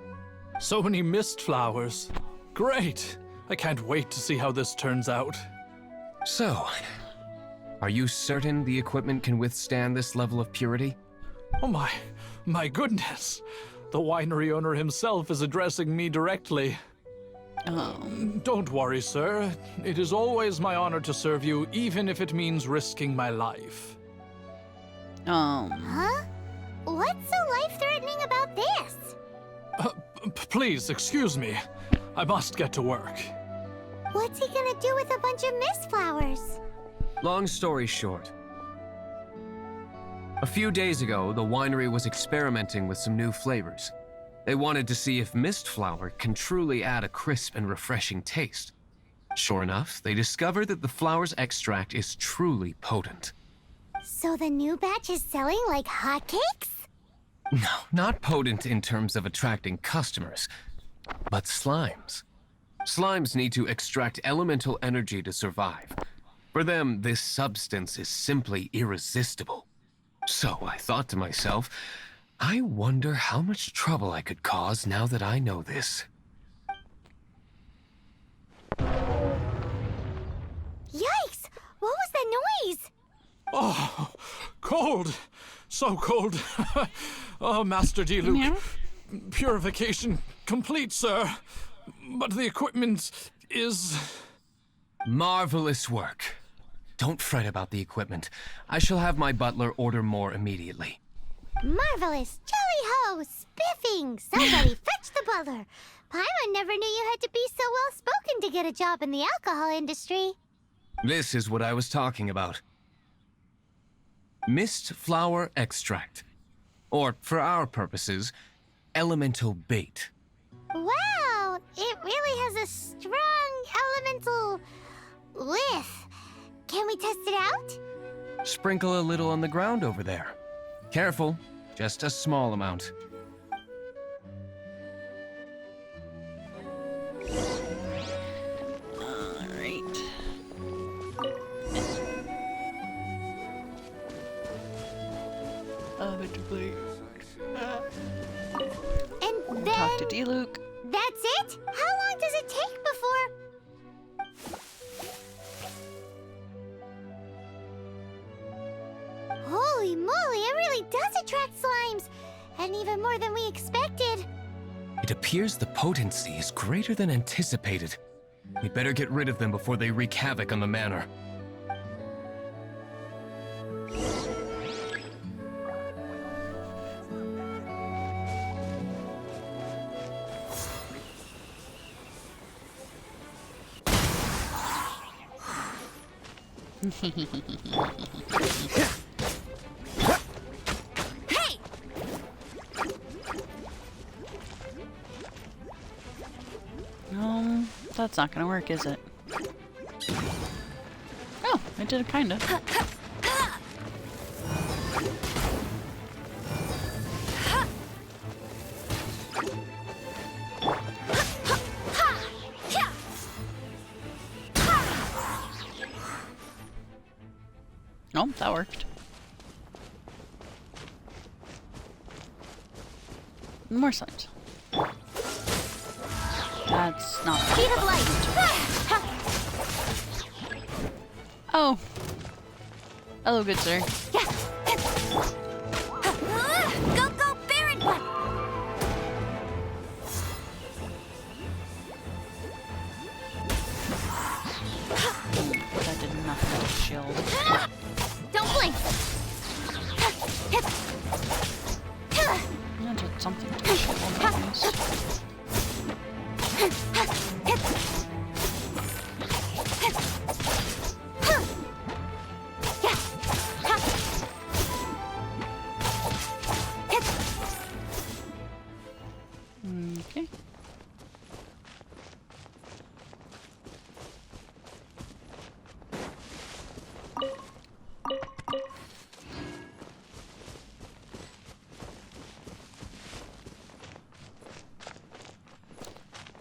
F: So many mist flowers. Great! I can't wait to see how this turns out.
G: So, are you certain the equipment can withstand this level of purity?
F: Oh my goodness. The winery owner himself is addressing me directly. Don't worry, sir. It is always my honor to serve you, even if it means risking my life.
D: Huh? What's so life-threatening about this?
F: Please, excuse me. I must get to work.
D: What's he gonna do with a bunch of mist flowers?
G: Long story short. A few days ago, the winery was experimenting with some new flavors. They wanted to see if mist flower can truly add a crisp and refreshing taste. Sure enough, they discovered that the flower's extract is truly potent.
D: So the new batch is selling like hotcakes?
G: No, not potent in terms of attracting customers, but slimes. Slimes need to extract elemental energy to survive. For them, this substance is simply irresistible. So I thought to myself, I wonder how much trouble I could cause now that I know this.
D: Yikes! What was that noise?
F: Oh, cold. So cold. Oh, Master Diluc.
A: Yeah?
F: Purification complete, sir. But the equipment is...
G: Marvelous work. Don't fret about the equipment. I shall have my butler order more immediately.
D: Marvelous! Jolly-ho! Spiffing! Somebody fetch the butler! Paimon never knew you had to be so well-spoken to get a job in the alcohol industry.
G: This is what I was talking about. Mist flower extract. Or, for our purposes, elemental bait.
D: Wow! It really has a strong elemental whiff. Can we test it out?
G: Sprinkle a little on the ground over there. Careful, just a small amount.
A: Alright.
D: And then...
A: Talk to Diluc.
D: That's it? How long does it take before... Holy moly, it really does attract slimes! And even more than we expected.
G: It appears the potency is greater than anticipated. We'd better get rid of them before they wreak havoc on the manor.
H: Hey!
A: No, that's not gonna work, is it? Oh, I did it kinda. Oh, that worked. More slimes. That's not.
H: Speed of light!
A: Oh. Hello, good sir.
H: Go, go, Baron!
A: That did nothing to shield.
H: Don't blink!
A: That did something to shield, at least. Okay.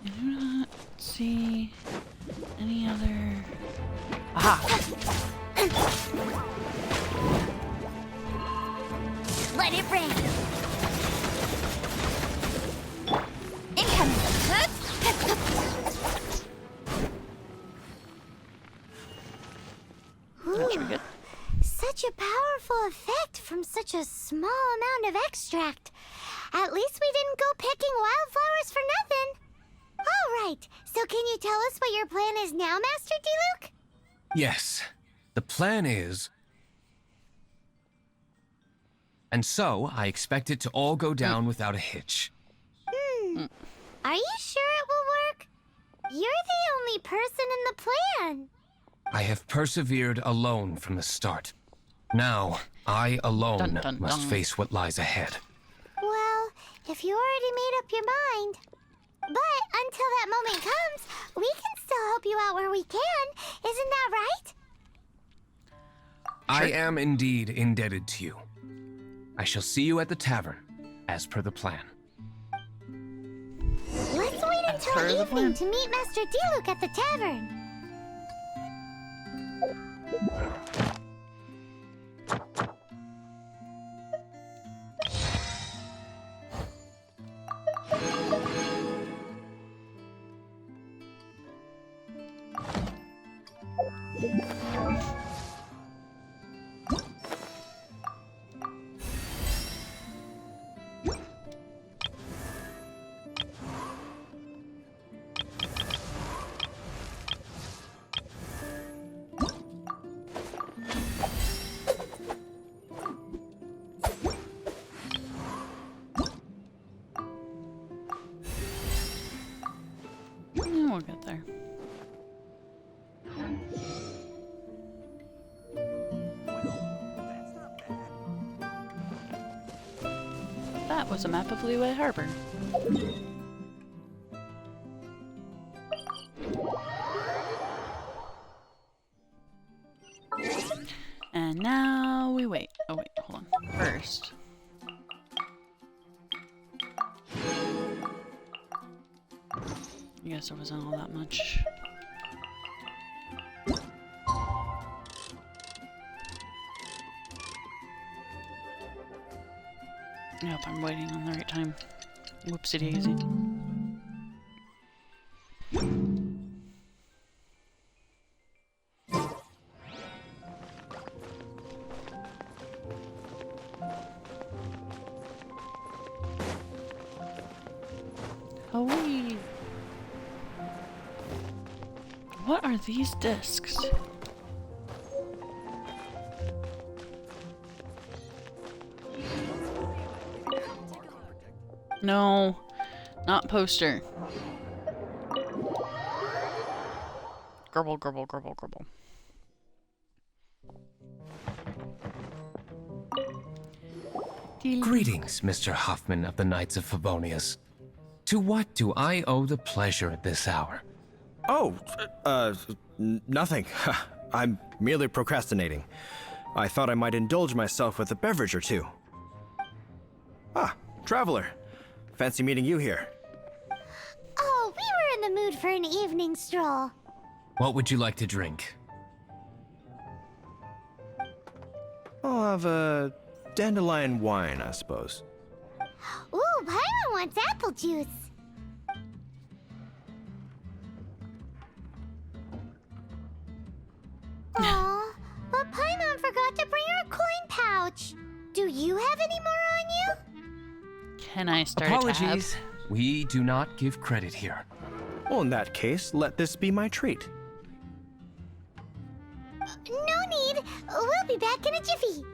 A: I do not see any other. Aha!
H: Let it rain! Incoming!
A: That should be good.
D: Such a powerful effect from such a small amount of extract. At least we didn't go picking wildflowers for nothing. All right, so can you tell us what your plan is now, Master Diluc?
G: Yes, the plan is... And so, I expect it to all go down without a hitch.
D: Are you sure it will work? You're the only person in the plan.
G: I have persevered alone from the start. Now, I alone
A: Dun, dun,
G: must
A: dun.
G: face what lies ahead.
D: Well, if you already made up your mind, But until that moment comes, we can still help you out where we can. Isn't that right?
G: I am indeed indebted to you. I shall see you at the tavern, as per the plan.
D: Let's wait until evening to meet Master Diluc at the tavern.
A: We'll get there. That was a map of Leeway Harbor. And now we wait. Oh wait, hold on. First. I guess it wasn't all that much. I hope I'm waiting on the right time. Whoopsie daisy. Oh, what are these discs? No, not poster. Grumble, grumble, grumble, grumble.
G: Greetings, Mr. Hoffman of the Knights of Favonius. To what do I owe the pleasure at this hour?
C: Oh, nothing. I'm merely procrastinating. I thought I might indulge myself with a beverage or two. Ah, traveler. Fancy meeting you here.
D: Oh, we were in the mood for an evening stroll.
G: What would you like to drink?
C: I'll have a dandelion wine, I suppose.
D: Ooh, Paimon wants apple juice. Aw, but Paimon forgot to bring her coin pouch. Do you have any more on you?
A: Can I start
G: Apologies.
A: a tab?
G: We do not give credit here.
C: Well, in that case, let this be my treat.
D: No need. We'll be back in a jiffy.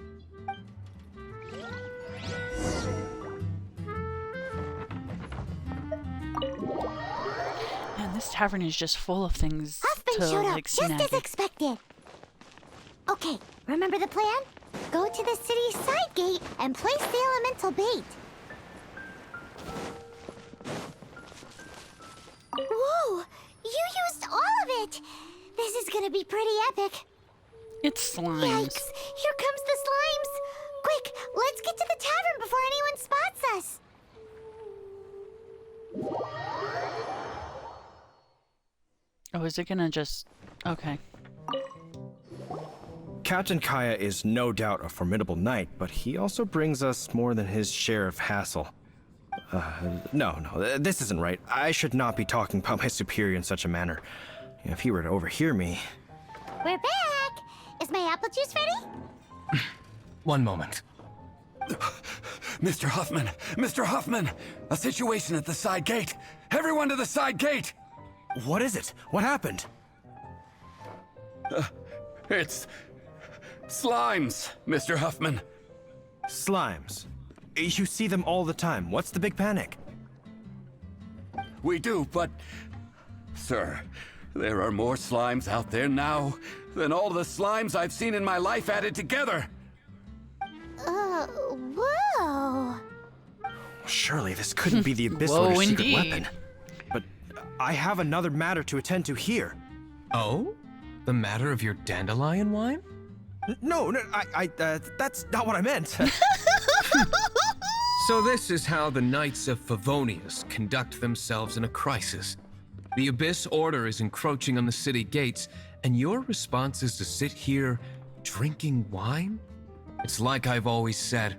A: Man, this tavern is just full of things
D: Huffman
A: to
D: showed up
A: like
D: just
A: snag.
D: as expected. Okay, remember the plan? Go to the city's side gate and place the elemental bait. Whoa! You used all of it! This is gonna be pretty epic.
A: It's slimes.
D: Yikes! Here comes the slimes! Quick, let's get to the tavern before anyone spots us!
A: Oh, is it gonna just... Okay.
C: Captain Kaya is no doubt a formidable knight, but he also brings us more than his share of hassle. No, this isn't right. I should not be talking about my superior in such a manner. If he were to overhear me...
D: We're back! Is my apple juice ready?
G: One moment.
B: Mr. Huffman! Mr. Huffman! A situation at the side gate! Everyone to the side gate!
C: What is it? What happened?
B: It's... slimes, Mr. Huffman.
C: Slimes. You see them all the time. What's the big panic?
B: We do, but... Sir, there are more slimes out there now than all the slimes I've seen in my life added together.
D: Whoa!
C: Surely this couldn't be the abyssal
A: Whoa,
C: or secret
A: indeed.
C: weapon. I have another matter to attend to here.
G: Oh? The matter of your dandelion wine?
C: No, that's not what I meant.
G: So this is how the Knights of Favonius conduct themselves in a crisis. The Abyss Order is encroaching on the city gates, and your response is to sit here drinking wine? It's like I've always said,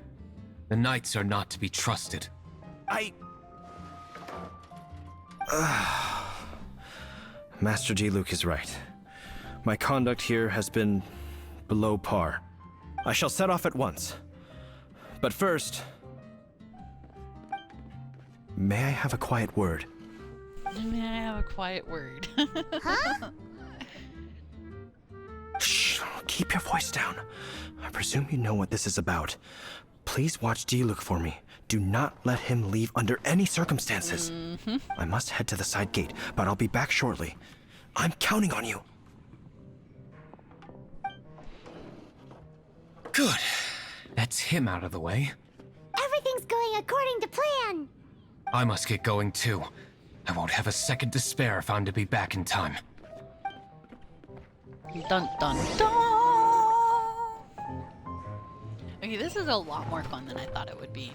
G: the Knights are not to be trusted.
C: Master Diluc is right. My conduct here has been below par. I shall set off at once. But first, may I have a quiet word?
A: May I have a quiet word?
D: Huh?
C: Shh, keep your voice down. I presume you know what this is about. Please watch Diluc for me. Do not let him leave under any circumstances. I must head to the side gate, but I'll be back shortly. I'm counting on you.
G: Good. That's him out of the way.
D: Everything's going according to plan.
G: I must get going too. I won't have a second to spare if I'm to be back in time.
A: Dun dun dun! Okay, this is a lot more fun than I thought it would be.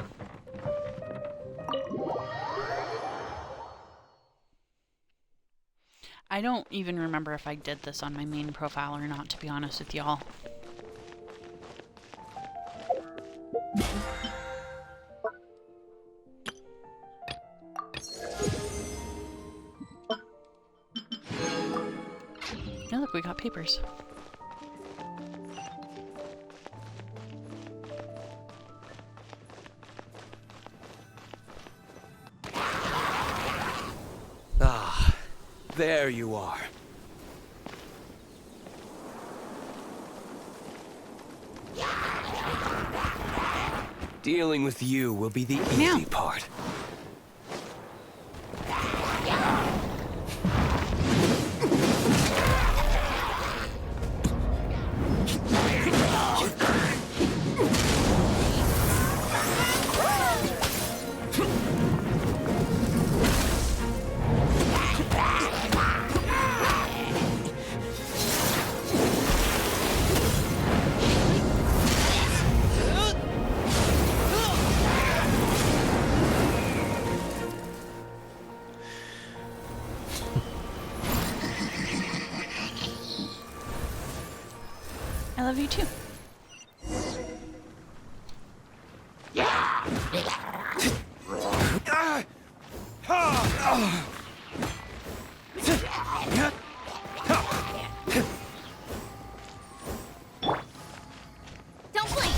A: I don't even remember if I did this on my main profile or not, to be honest with y'all. Oh, look, we got papers.
B: Ah, there you are. Dealing with you will be the easy part.
A: I love you too.
H: Don't blink!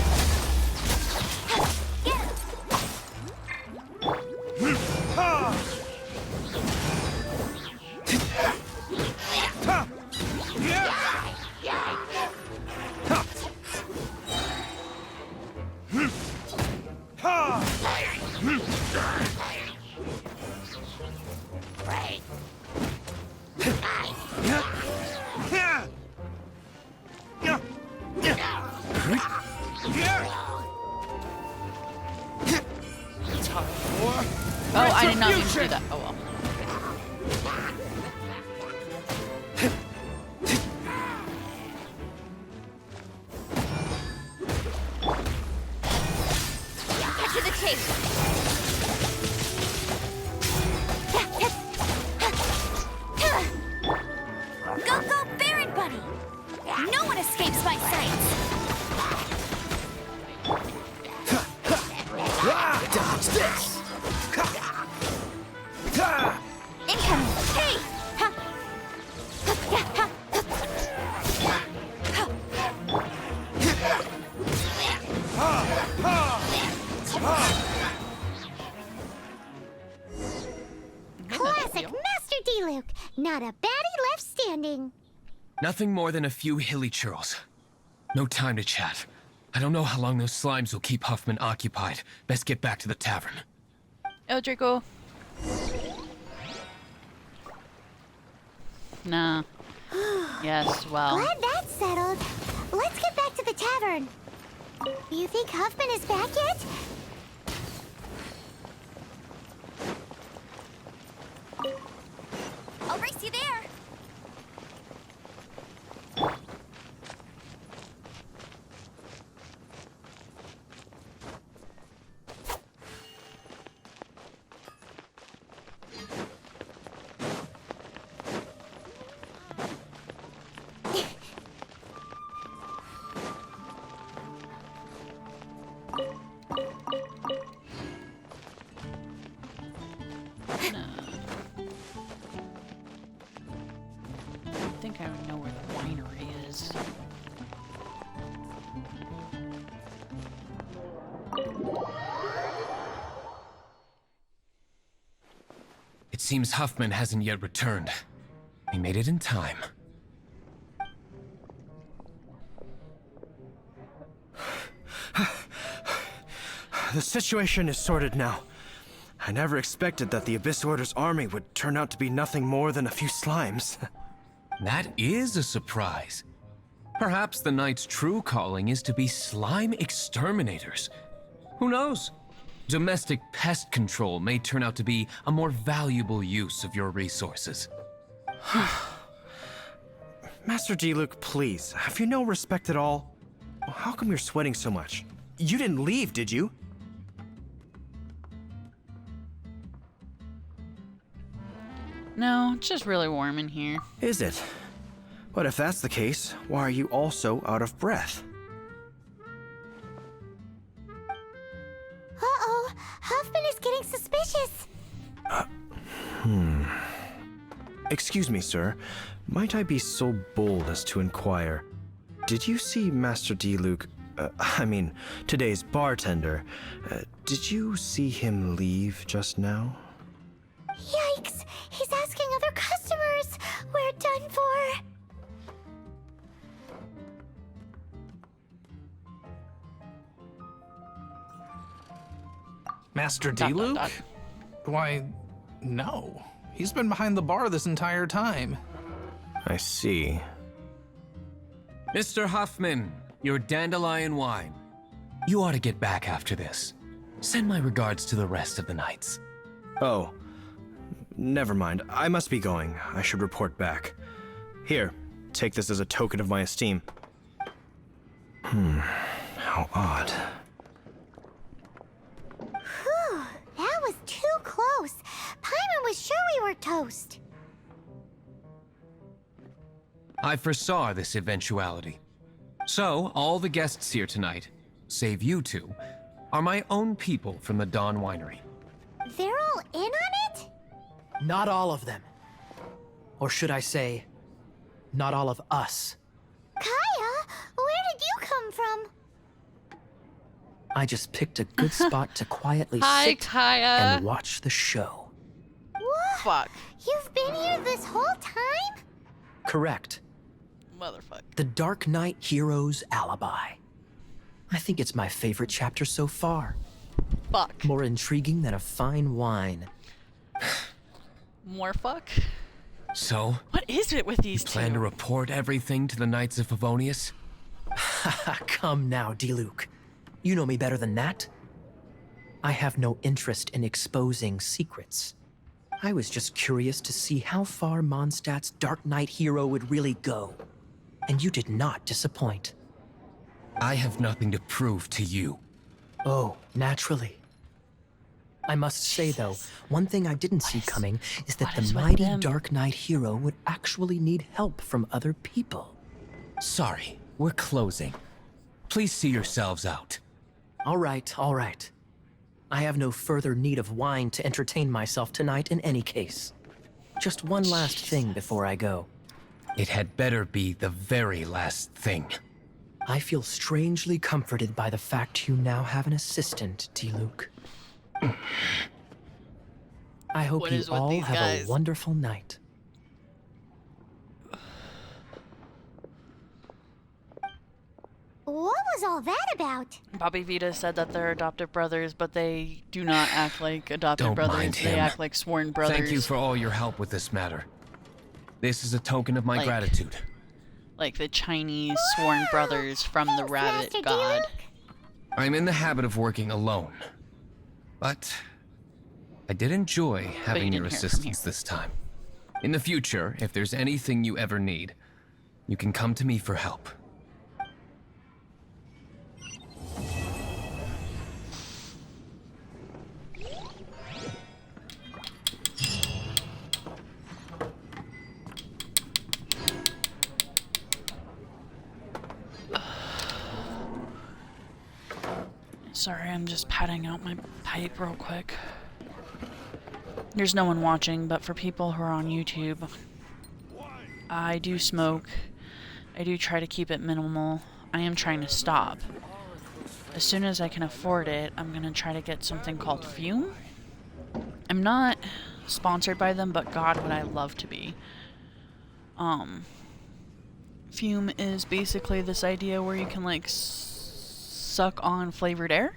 A: Oh, I did not mean to do that. Oh well.
H: Get to the chase! Go, go, Baron Buddy! No one escapes my sights!
B: Dodge this!
H: Incoming! Hey!
D: Classic Master Diluc. Not a baddie left standing.
G: Nothing more than a few hilly churls. No time to chat. I don't know how long those slimes will keep Huffman occupied. Best get back to the tavern.
A: Oh, Draco. Nah. Yes, well.
D: Glad that's settled. Let's get back to the tavern. You think Huffman is back yet?
G: It seems Huffman hasn't yet returned. He made it in time.
C: The situation is sorted now. I never expected that the Abyss Order's army would turn out to be nothing more than a few slimes.
G: That is a surprise. Perhaps the Knight's true calling is to be slime exterminators. Who knows? Domestic pest control may turn out to be a more valuable use of your resources.
C: Master Diluc, please, have you no respect at all? How come you're sweating so much? You didn't leave, did you?
A: No, it's just really warm in here.
C: Is it? But if that's the case, why are you also out of breath?
D: Uh-oh, Huffman is getting suspicious.
C: Excuse me, sir. Might I be so bold as to inquire? Did you see Master Diluc, today's bartender? Did you see him leave just now?
D: Yikes, he's asking other customers. We're done for.
F: Master
A: Dot, dot,
F: Diluc?
A: dot.
F: Why, no. He's been behind the bar this entire time.
C: I see.
G: Mr. Huffman, your dandelion wine. You ought to get back after this. Send my regards to the rest of the Knights.
C: Oh, never mind. I must be going. I should report back. Here, take this as a token of my esteem. How odd.
D: Whew, that was too close. Paimon was sure we were toast.
G: I foresaw this eventuality. So, all the guests here tonight, save you two, are my own people from the Dawn Winery.
D: They're all in on it?
J: Not all of them. Or should I say, not all of us.
D: Kaya, where did you come from?
J: I just picked a good spot to quietly
A: Hi,
J: sit
A: Kaya.
J: and watch the show.
D: What?
A: Fuck.
D: You've been here this whole time?
J: Correct.
A: Motherfuck.
J: The Dark Knight Hero's Alibi. I think it's my favorite chapter so far.
A: Fuck.
J: More intriguing than a fine wine.
A: More fuck?
G: So,
A: What is it with these
G: plan to
A: two?
G: report everything to the Knights of Favonius?
J: Come now, Diluc. You know me better than that. I have no interest in exposing secrets. I was just curious to see how far Mondstadt's Dark Knight hero would really go. And you did not disappoint.
G: I have nothing to prove to you.
J: Oh, naturally. I must say, though, one thing I didn't see coming is that
A: what
J: the
A: is with
J: mighty
A: them?
J: Dark Knight hero would actually need help from other people.
G: Sorry, we're closing. Please see yourselves out.
J: All right, all right. I have no further need of wine to entertain myself tonight in any case. Just one last thing before I go.
G: It had better be the very last thing.
J: I feel strangely comforted by the fact you now have an assistant, Diluc. I hope
A: What
J: you
A: is with
J: all
A: these
J: have
A: guys?
J: a wonderful night.
D: What was all that about?
A: Bobby Vita said that they're adopted brothers, but they do not act like adopted
G: Don't
A: brothers.
G: mind
A: They
G: him.
A: act like sworn brothers.
G: Thank you for all your help with this matter. This is a token of my
A: Like-
G: gratitude.
A: Like the Chinese sworn brothers from the
D: Thanks,
A: rabbit
D: Master
A: god.
D: Diluc.
G: I'm in the habit of working alone. But I did enjoy having your
A: didn't hear it from
G: assistance
A: here.
G: this time. In the future, if there's anything you ever need, you can come to me for help.
A: Sorry, I'm just patting out my pipe real quick. There's no one watching, but for people who are on YouTube, I do smoke. I do try to keep it minimal. I am trying to stop. As soon as I can afford it, I'm gonna try to get something called Fume. I'm not sponsored by them, but God, would I love to be. Fume is basically this idea where you can like suck on flavored air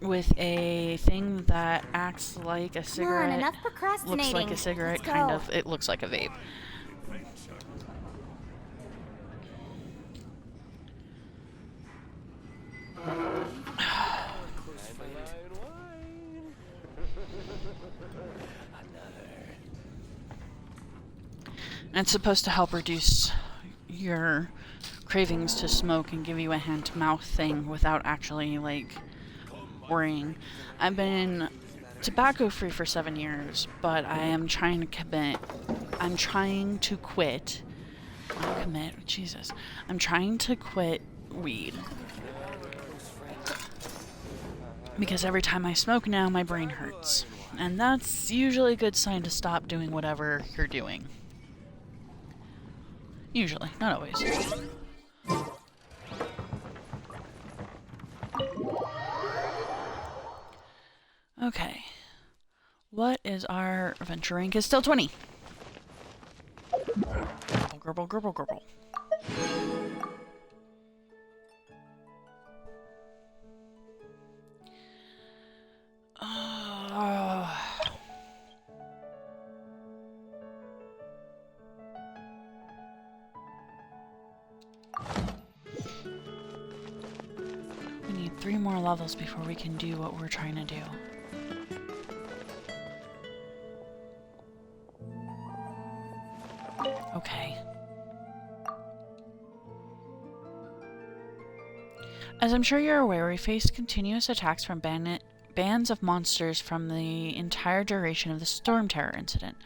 A: with a thing that acts like a cigarette.
D: Enough procrastinating.
A: Looks like a cigarette,
D: Let's
A: kind
D: go.
A: of. It looks like a vape. And it's supposed to help reduce your cravings to smoke and give you a hand-to-mouth thing without actually, like, worrying. I've been tobacco-free for 7 years, but I am trying to commit. I'm trying to quit. Not commit, Jesus. I'm trying to quit weed. Because every time I smoke now, my brain hurts. And that's usually a good sign to stop doing whatever you're doing. Usually, not always. Okay. What is our adventure rank? Is still 20. Grubble, grubble, grubble. We need 3 more levels before we can do what we're trying to do. Okay. As I'm sure you're aware, we faced continuous attacks from bands of monsters from the entire duration of the Storm Terror incident.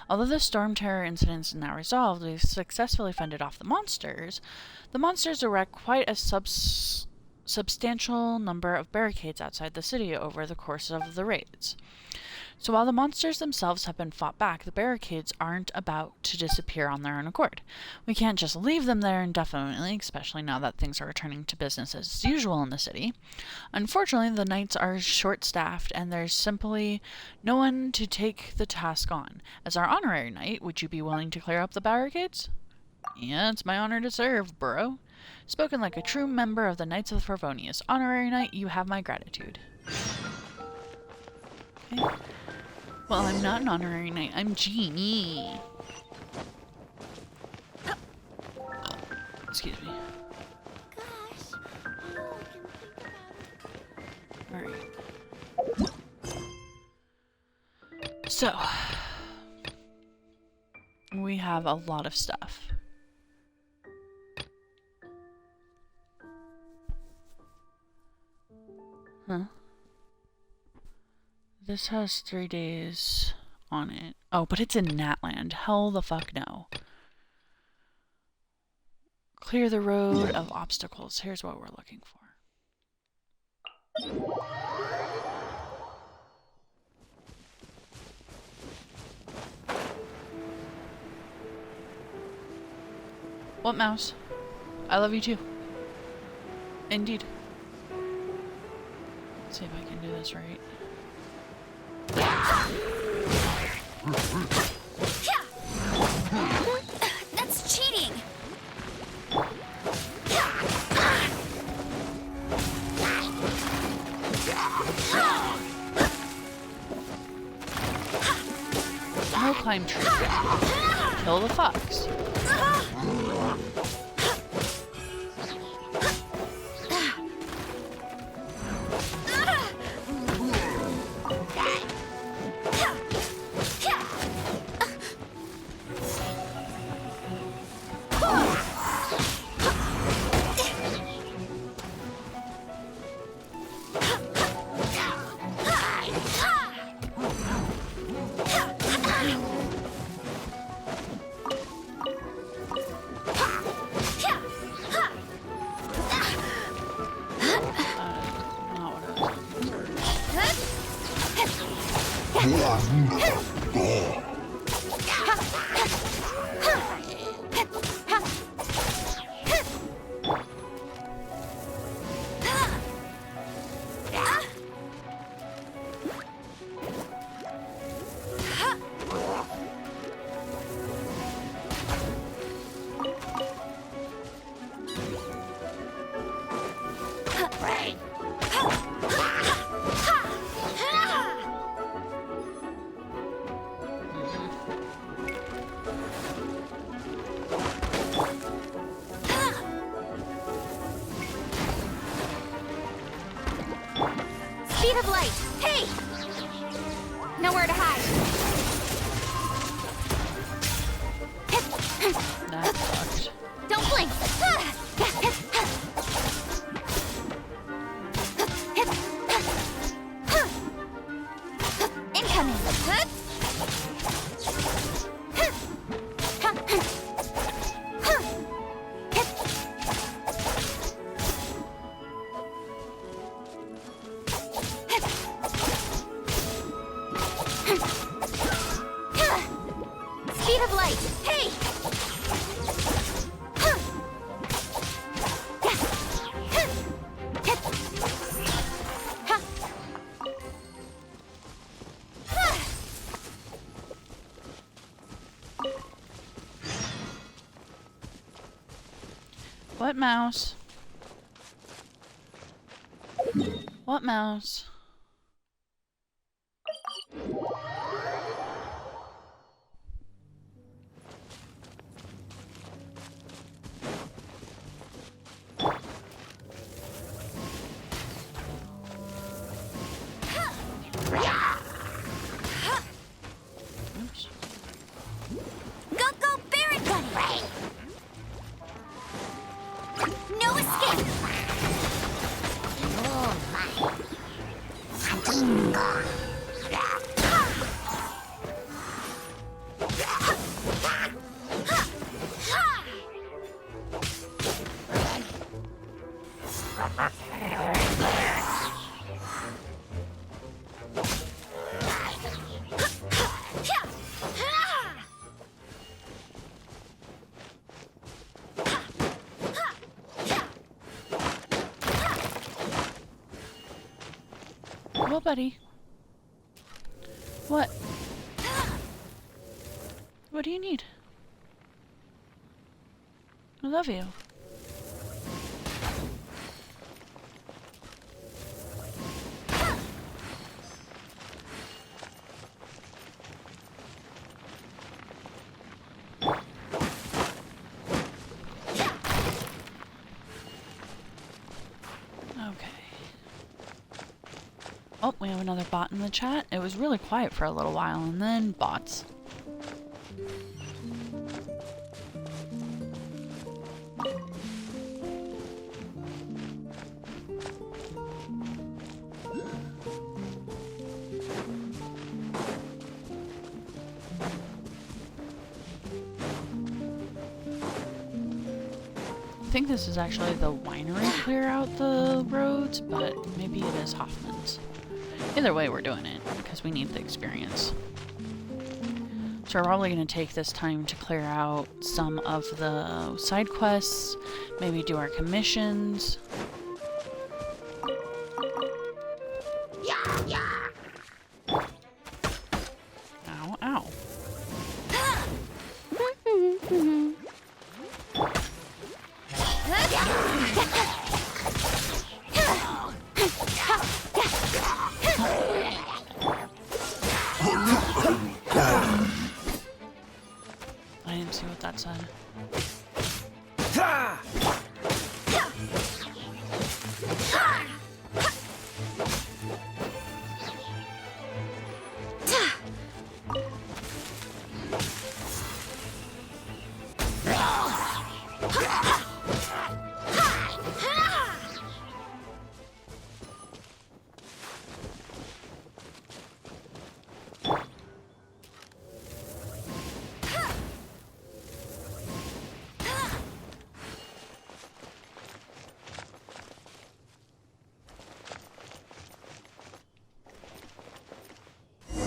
A: Although the Storm Terror incident is now resolved, we've successfully fended off the monsters. The monsters erect quite a substantial number of barricades outside the city over the course of the raids. So while the monsters themselves have been fought back, the barricades aren't about to disappear on their own accord. We can't just leave them there indefinitely, especially now that things are returning to business as usual in the city. Unfortunately, the knights are short-staffed, and there's simply no one to take the task on. As our honorary knight, would you be willing to clear up the barricades? Yeah, it's my honor to serve, bro. Spoken like a true member of the Knights of Favonius. Honorary knight, you have my gratitude. Okay. Well, I'm not an honorary knight. I'm Genie. Excuse me.
D: Gosh. Oh, I can think about it.
A: Alright. So, we have a lot of stuff. Huh? This has 3 days on it. Oh, but it's in Natland. Hell the fuck no. Clear the road of obstacles. Here's what we're looking for. What mouse? I love you too. Indeed. Let's see if I can do this right.
H: That's cheating!
A: No climb tree. Kill the fox.
H: Speed of light. Hey! Nowhere to hide.
A: That sucked.
H: Don't blink. Incoming. Speed of light. Hey!
A: What mouse? What mouse? Oops.
H: Go, Barret Bunny! No escape!
A: Well, buddy. What? What do you need? I love you. Okay. Oh, we have another bot in the chat. It was really quiet for a little while, and then bots. I think this is actually the winery clear out the roads, but maybe it is Hoffman's. Either way, we're doing it, because we need the experience. So we're probably going to take this time to clear out some of the side quests, maybe do our commissions. Ow, ow. I didn't see what that said.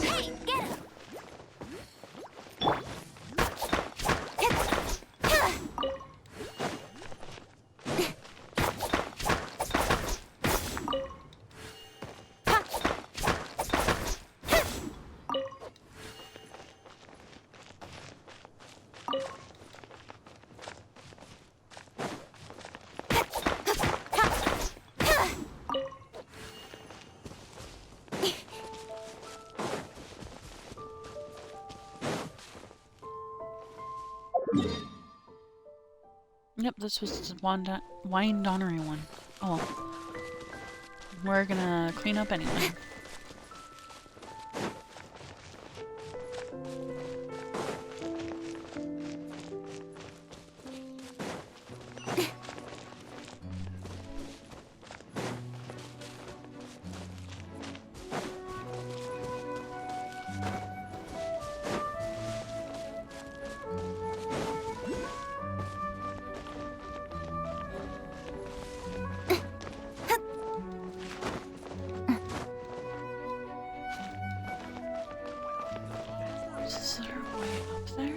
H: Hey, get him!
A: Yep, this was the wine donnery one. Oh. We're gonna clean up anyway. Is there a way up there?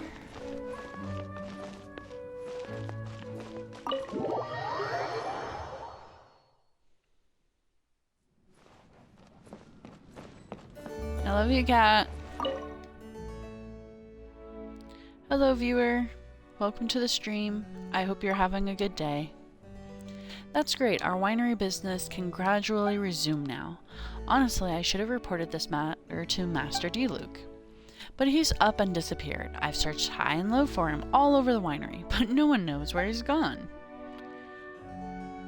A: I love you, cat. Hello, viewer. Welcome to the stream. I hope you're having a good day. That's great. Our winery business can gradually resume now. Honestly, I should have reported this matter to Master D-Luke. But he's up and disappeared. I've searched high and low for him all over the winery, but no one knows where he's gone.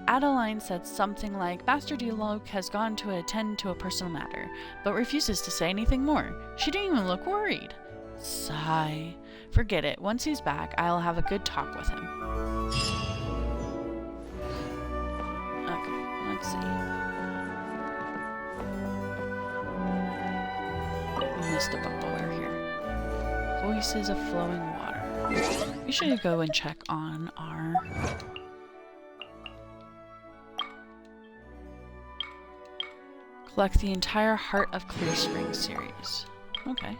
A: Adeline said something like, Master D-Luke has gone to attend to a personal matter, but refuses to say anything more. She didn't even look worried. Sigh. Forget it. Once he's back, I'll have a good talk with him. Okay, let's see. We missed a bump while we're here. Voices of flowing water. We should go and check on our... Collect the entire Heart of Clear Spring series. Okay.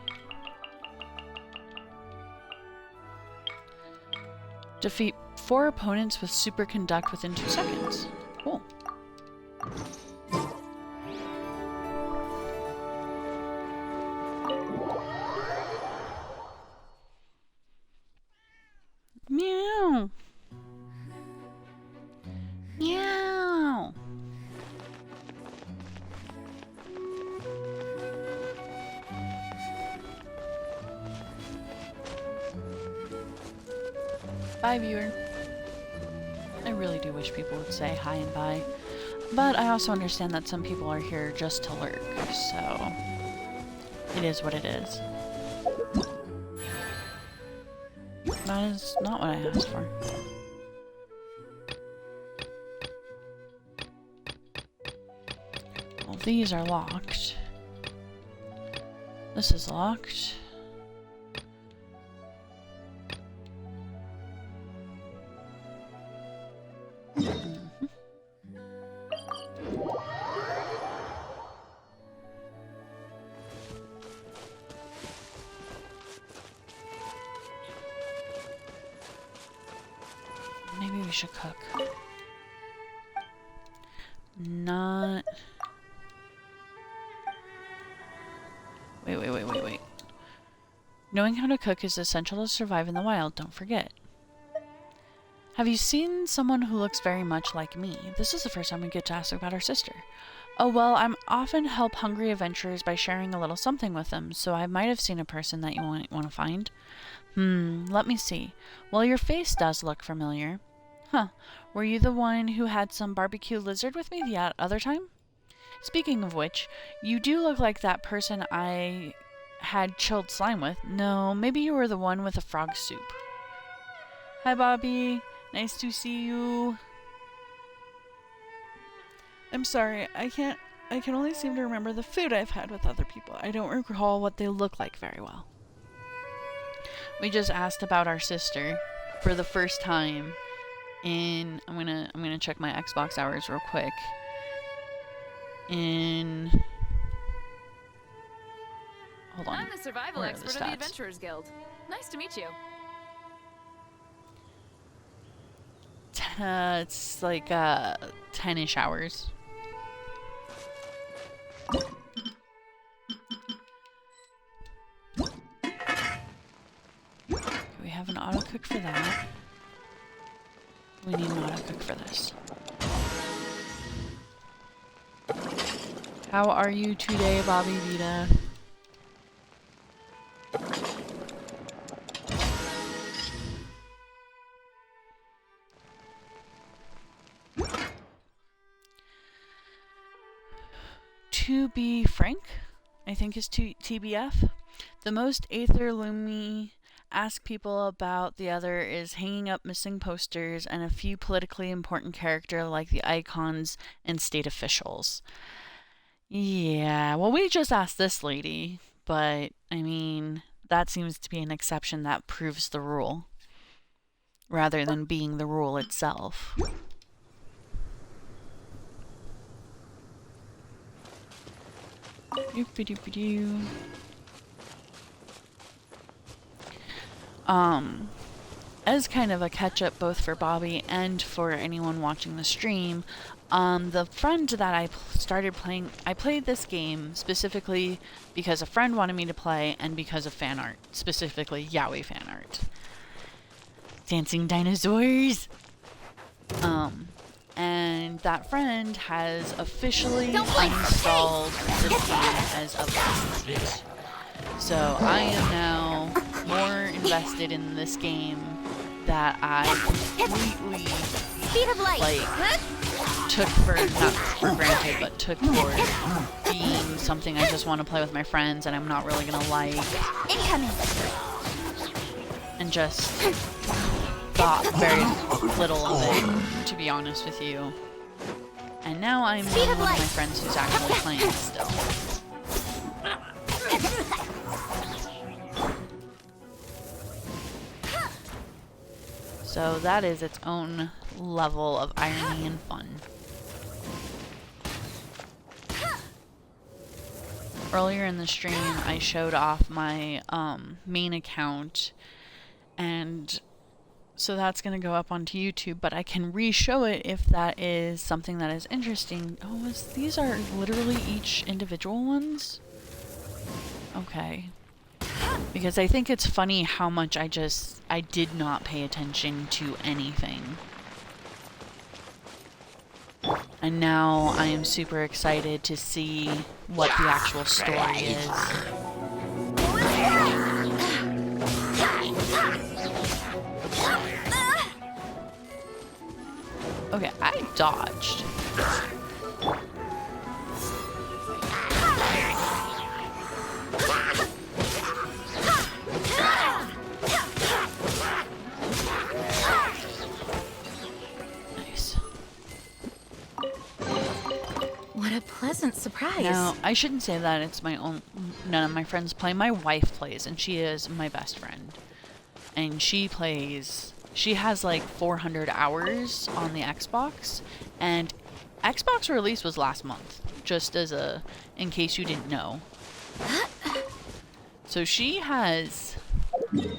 A: Defeat 4 opponents with Superconduct within 2 seconds. Cool. Meow. Meow. Bye, viewer. I really do wish people would say hi and bye. But I also understand that some people are here just to lurk, so it is what it is. That is not what I asked for. Well, these are locked. This is locked. Maybe we should cook. Not... Wait. Knowing how to cook is essential to survive in the wild, don't forget. Have you seen someone who looks very much like me? This is the first time we get to ask about our sister. Oh well, I'm often help hungry adventurers by sharing a little something with them, so I might have seen a person that you want to find. Let me see. Well, your face does look familiar. Huh, were you the one who had some barbecue lizard with me the other time? Speaking of which, you do look like that person I had chilled slime with. No, maybe you were the one with the frog soup. Hi, Bobby. Nice to see you. I'm sorry, I can only seem to remember the food I've had with other people. I don't recall what they look like very well. We just asked about our sister for the first time. And I'm gonna check my Xbox hours real quick. Hold on.
K: I'm the survival expert of the Adventurers Guild. Nice to meet you.
A: It's like 10-ish hours. We have an auto cook for that. We need an auto cook for this. How are you today, Bobby Vita? To be frank, I think is TBF. The most Aether Lumi ask people about the other is hanging up missing posters and a few politically important characters like the icons and state officials. Yeah, well, we just asked this lady, but I mean, that seems to be an exception that proves the rule rather than being the rule itself. Doop-a-doop-a-doo. As kind of a catch-up both for Bobby and for anyone watching the stream, the friend that I started playing, I played this game specifically because a friend wanted me to play and because of fan art, specifically yaoi fan art. Dancing dinosaurs! And that friend has officially uninstalled this game as of last night. So I am now more invested in this game that I completely took for, not for granted, but took for being something I just want to play with my friends and I'm not really gonna like.
H: Incoming.
A: And just thought very little of it, to be honest with you. And now I'm one of my friends who's actually playing still. So that is its own level of irony and fun. Earlier in the stream, I showed off my main account, and so that's going to go up onto YouTube, but I can re-show it if that is something that is interesting. Oh, these are literally each individual ones? Okay. Because I think it's funny how much I did not pay attention to anything. And now I am super excited to see what the actual story is. Okay, I dodged. Nice.
H: What a pleasant surprise.
A: Now, I shouldn't say that it's my own. None of my friends play. My wife plays, and she is my best friend. And she plays. She has like 400 hours on the Xbox, and Xbox release was last month, just as a, in case you didn't know. So she has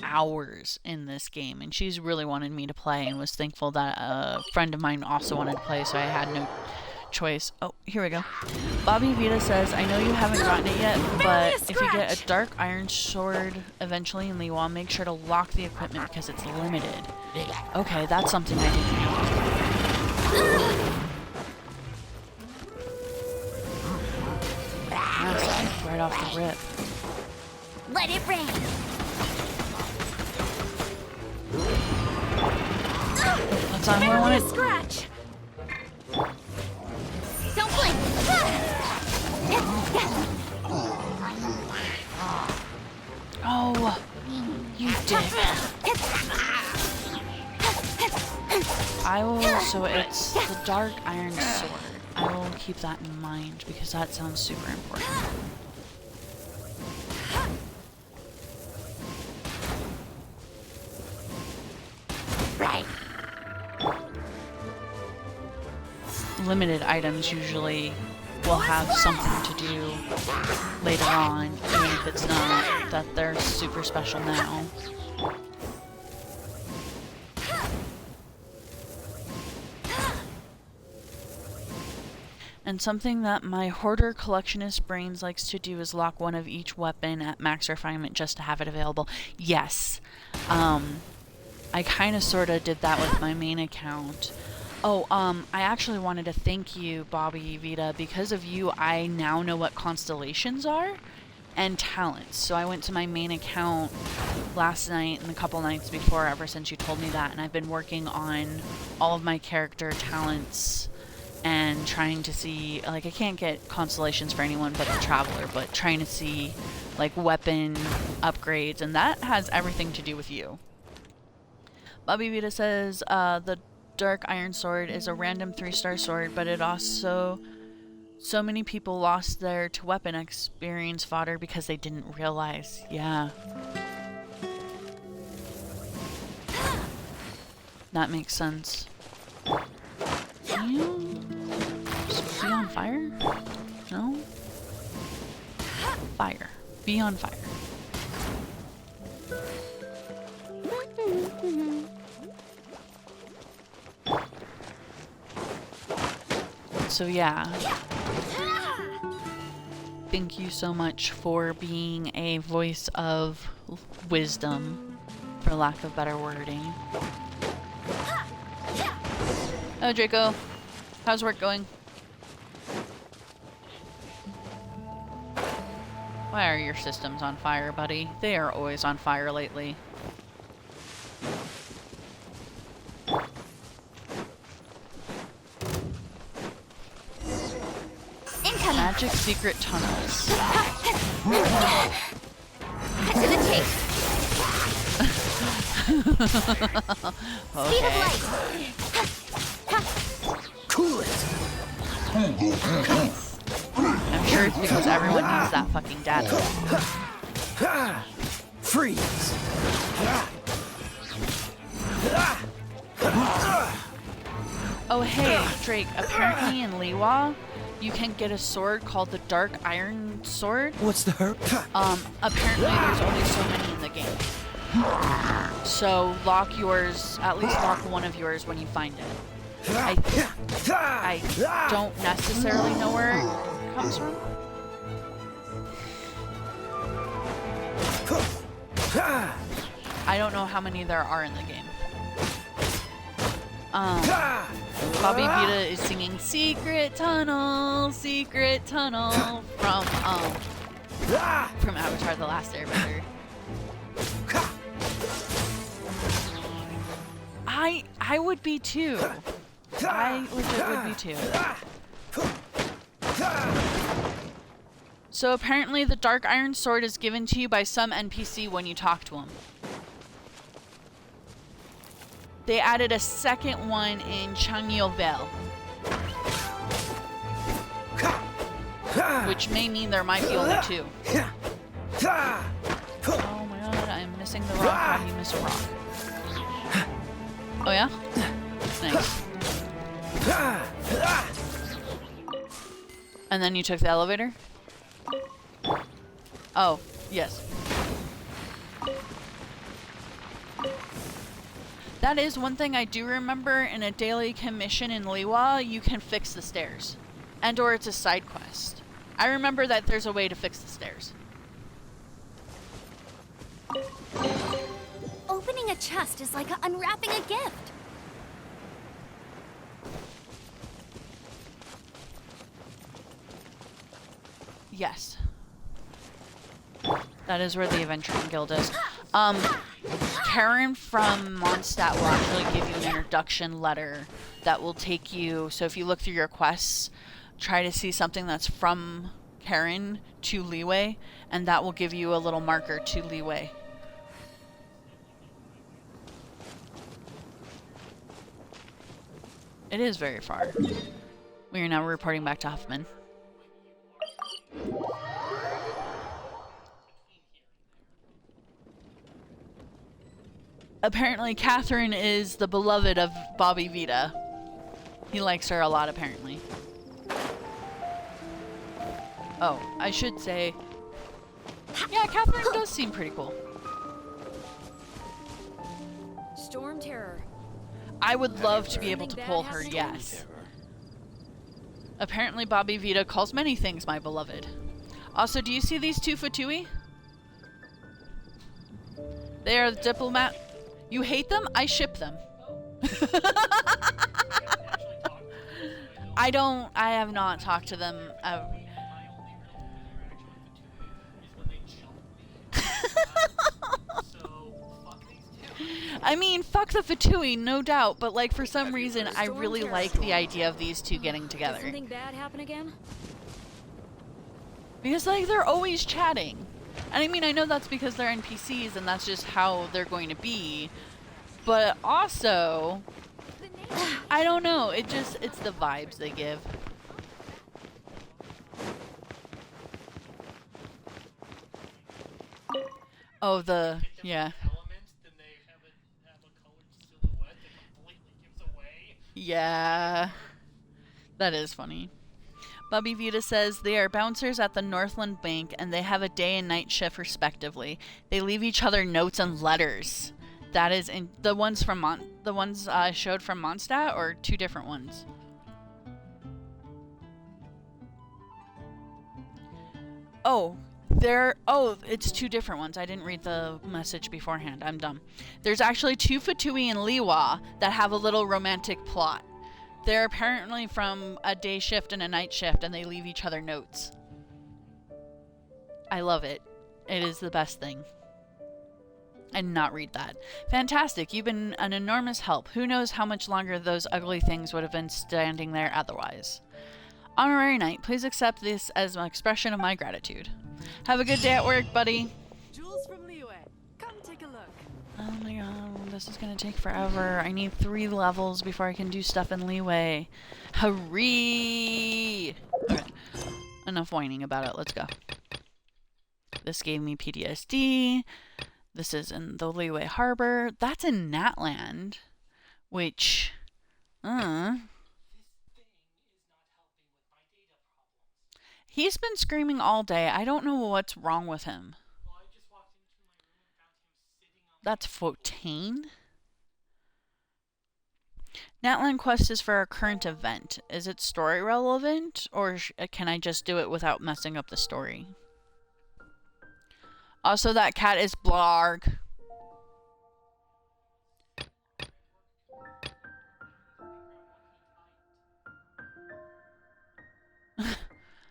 A: hours in this game, and she's really wanted me to play and was thankful that a friend of mine also wanted to play, so I had no choice. Oh, here we go. Bobby Vita says, I know you haven't gotten it yet, but if you get a dark iron sword eventually in Liwa, make sure to lock the equipment because it's limited. Okay, that's something I didn't know. Nice, right off the rip.
H: Let it rain.
A: That's not what I wanted.
H: Scratch. Don't blink.
A: Oh, you dick. I will, so it's the dark iron sword. I will keep that in mind because that sounds super important.
H: Right.
A: Limited items usually will have something to do later on, even if it's not that they're super special now. And something that my hoarder collectionist brains likes to do is lock one of each weapon at max refinement just to have it available. Yes. I kind of sort of did that with my main account. Oh, I actually wanted to thank you, Bobby Vita. Because of you, I now know what constellations are and talents. So I went to my main account last night and a couple nights before, ever since you told me that, and I've been working on all of my character talents and trying to see, like, I can't get constellations for anyone but the Traveler, but trying to see, like, weapon upgrades, and that has everything to do with you. Bobby Vita says, the Dark Iron Sword is a random 3-star sword, but it also... So many people lost their to weapon experience fodder because they didn't realize. Yeah. That makes sense. Can you just be on fire? No? Fire. Be on fire. So yeah. Thank you so much for being a voice of wisdom, for lack of better wording. Oh, Draco. How's work going? Why are your systems on fire, buddy? They are always on fire lately. Magic secret tunnels.
H: Cut to the chase. Speed of light.
G: Cool it.
A: I'm sure it's because everyone needs that fucking data.
G: Freeze.
A: Oh hey, Drake, apparently in Liwa, you can get a sword called the Dark Iron Sword.
G: What's the hurt?
A: Apparently there's only so many in the game. So lock yours, at least lock one of yours when you find it. I don't necessarily know where it comes from. I don't know how many there are in the game. Bobby Vita is singing Secret Tunnel from Avatar: The Last Airbender. I would be too. I legit would be too. So apparently the Dark Iron Sword is given to you by some NPC when you talk to him. They added a second one in Changyil Vale. Which may mean there might be only two. Oh my god, I'm missing the rock. How do you miss a rock? Oh yeah? Nice. And then you took the elevator? Oh, yes. That is one thing I do remember in a daily commission in Liwa, you can fix the stairs. And or it's a side quest. I remember that there's a way to fix the stairs.
H: Opening a chest is like unwrapping a gift.
A: Yes. That is where the Adventuring Guild is. Karen from Monstat will actually give you an introduction letter that will take you, so if you look through your quests, try to see something that's from Karen to Leeway, and that will give you a little marker to Leeway. It is very far. We are now reporting back to Huffman. Apparently, Catherine is the beloved of Bobby Vita. He likes her a lot, apparently. Oh, I should say... Yeah, Catherine does seem pretty cool.
K: Storm Terror.
A: I would love to be able to pull her, yes. Apparently, Bobby Vita calls many things my beloved. Also, do you see these two Fatui? They are the diplomat... You hate them? I ship them. I have not talked to them. I mean, fuck the Fatui, no doubt, but like for some reason, I really like the idea of these two getting
K: Did
A: together.
K: something bad happen again?
A: Because like they're always chatting. And I mean, I know that's because they're NPCs and that's just how they're going to be. But also, I don't know, it's the vibes they give. Oh, yeah. Yeah. That is funny. Bubby Vita says they are bouncers at the Northland Bank and they have a day and night shift respectively. They leave each other notes and letters. That is in the ones from I showed from Mondstadt, or two different ones? Oh, it's two different ones. I didn't read the message beforehand. I'm dumb. There's actually two Fatui and Liwa that have a little romantic plot. They're apparently from a day shift and a night shift, and they leave each other notes. I love it. It is the best thing. I did not read that. Fantastic. You've been an enormous help. Who knows how much longer those ugly things would have been standing there otherwise. Honorary Knight, please accept this as an expression of my gratitude. Have a good day at work, buddy.
K: Jules from Liyue. Come take a look.
A: Oh my god, this is gonna take forever. I need 3 levels before I can do stuff in Leeway. Hurry! Okay, enough whining about it. Let's go. This gave me PTSD. This is in the Leeway Harbor. That's in Natland, which, he's been screaming all day. I don't know what's wrong with him. That's Fontaine? Natland Quest is for a current event. Is it story relevant, or can I just do it without messing up the story? Also, that cat is Blarg.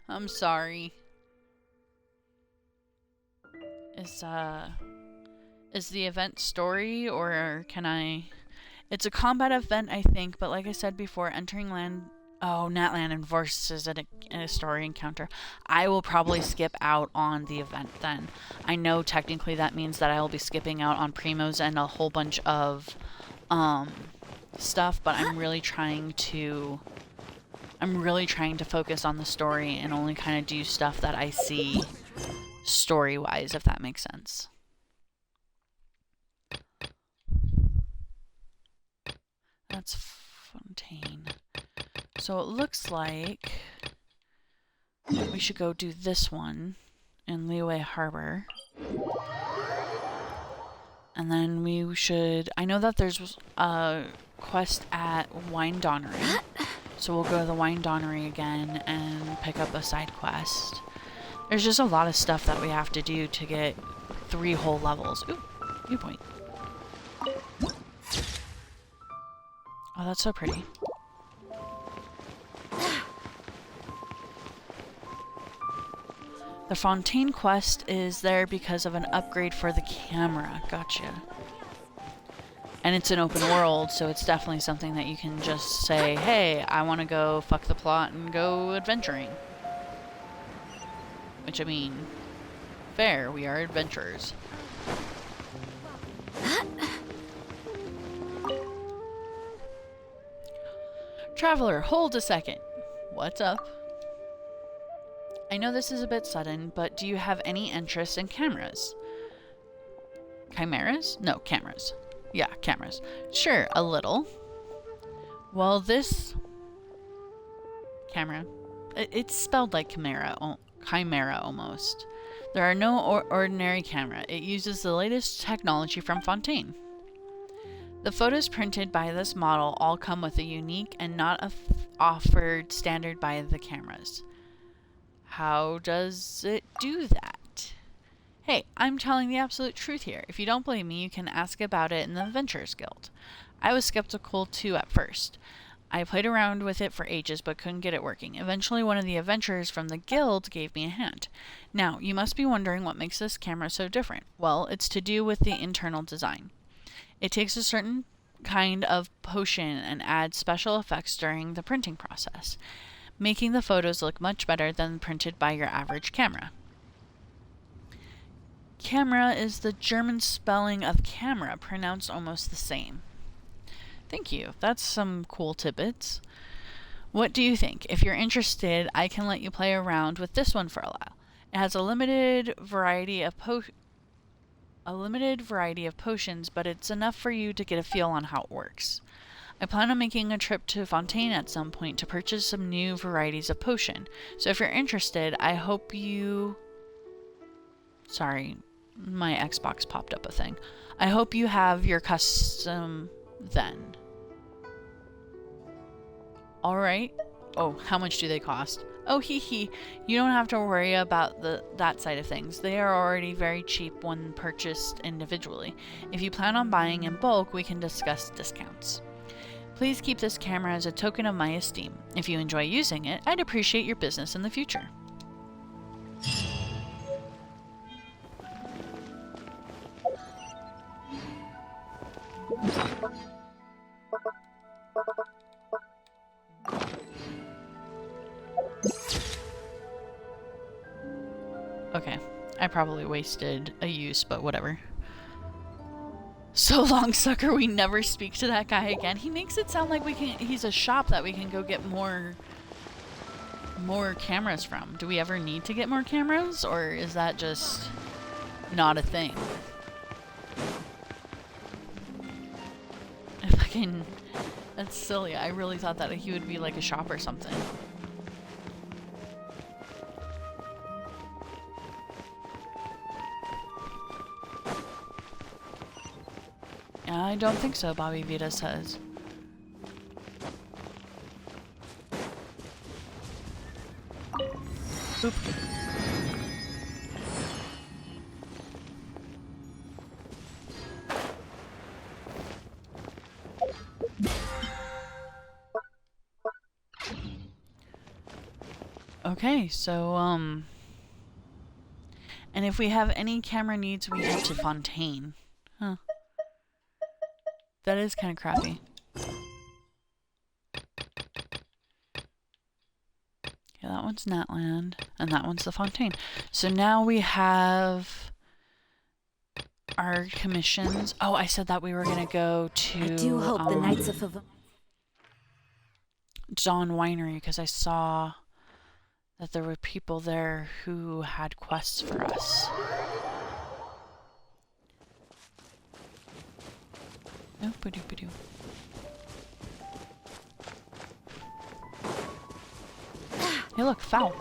A: I'm sorry. Is the event story, or can I... It's a combat event, I think, but like I said before, entering land... Oh, Natland enforces a story encounter. I will probably skip out on the event then. I know technically that means that I will be skipping out on Primos and a whole bunch of stuff, but I'm really trying to focus on the story and only kind of do stuff that I see story-wise, if that makes sense. That's Fontaine. So it looks like we should go do this one in Liyue Harbor. And then we should... I know that there's a quest at Wine Donnery. So we'll go to the Wine Donnery again and pick up a side quest. There's just a lot of stuff that we have to do to get 3 whole levels. Ooh, viewpoint. Oh, that's so pretty. The Fontaine quest is there because of an upgrade for the camera. Gotcha. And it's an open world, so it's definitely something that you can just say, hey, I want to go fuck the plot and go adventuring. Which, I mean, fair, we are adventurers. Traveler, hold a second. What's up? I know this is a bit sudden, but do you have any interest in cameras? Chimeras? No, cameras. Yeah, cameras. Sure, a little. Well, this camera, it's spelled like chimera almost. There are no ordinary camera. It uses the latest technology from Fontaine. The photos printed by this model all come with a unique and not offered standard by the cameras. How does it do that? Hey, I'm telling the absolute truth here. If you don't believe me, you can ask about it in the Adventurers Guild. I was skeptical too at first. I played around with it for ages but couldn't get it working. Eventually, one of the adventurers from the guild gave me a hand. Now, you must be wondering what makes this camera so different. Well, it's to do with the internal design. It takes a certain kind of potion and adds special effects during the printing process, making the photos look much better than printed by your average camera. Camera is the German spelling of camera, pronounced almost the same. Thank you. That's some cool tidbits. What do you think? If you're interested, I can let you play around with this one for a while. It has a limited variety of potions, but it's enough for you to get a feel on how it works. I plan on making a trip to Fontaine at some point to purchase some new varieties of potion. So if you're interested, I hope you... Sorry, my Xbox popped up a thing. I hope you have your custom then. Alright. Oh, how much do they cost? Oh, hee. You don't have to worry about that side of things. They are already very cheap when purchased individually. If you plan on buying in bulk, we can discuss discounts. Please keep this camera as a token of my esteem. If you enjoy using it, I'd appreciate your business in the future. Okay, I probably wasted a use, but whatever. So long, sucker, we never speak to that guy again. He makes it sound like he's a shop that we can go get more cameras from. Do we ever need to get more cameras, or is that just not a thing? That's silly. I really thought that he would be like a shop or something. I don't think so, Bobby Vita says. Boop. Okay, so, and if we have any camera needs, we head to Fontaine. Huh. That is kind of crappy. Yeah, that one's Natland, and that one's the Fontaine. So now we have our commissions. Oh, I said that we were gonna go to.
K: I do hope the Knights of
A: Dawn Winery, because I saw that there were people there who had quests for us. Oh, ba-doo. Hey, look, foul.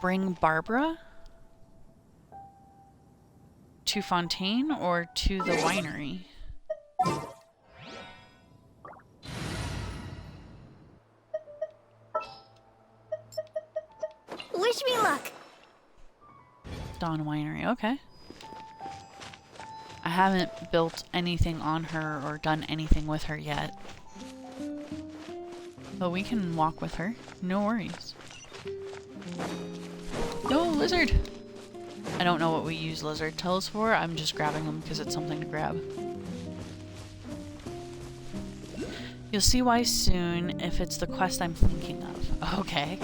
A: Bring Barbara to Fontaine or to the winery?
D: Wish me luck.
A: Dawn Winery, okay. I haven't built anything on her or done anything with her yet. But we can walk with her. No worries. No, lizard! I don't know what we use lizard tails for. I'm just grabbing them because it's something to grab. You'll see why soon if it's the quest I'm thinking of. Okay.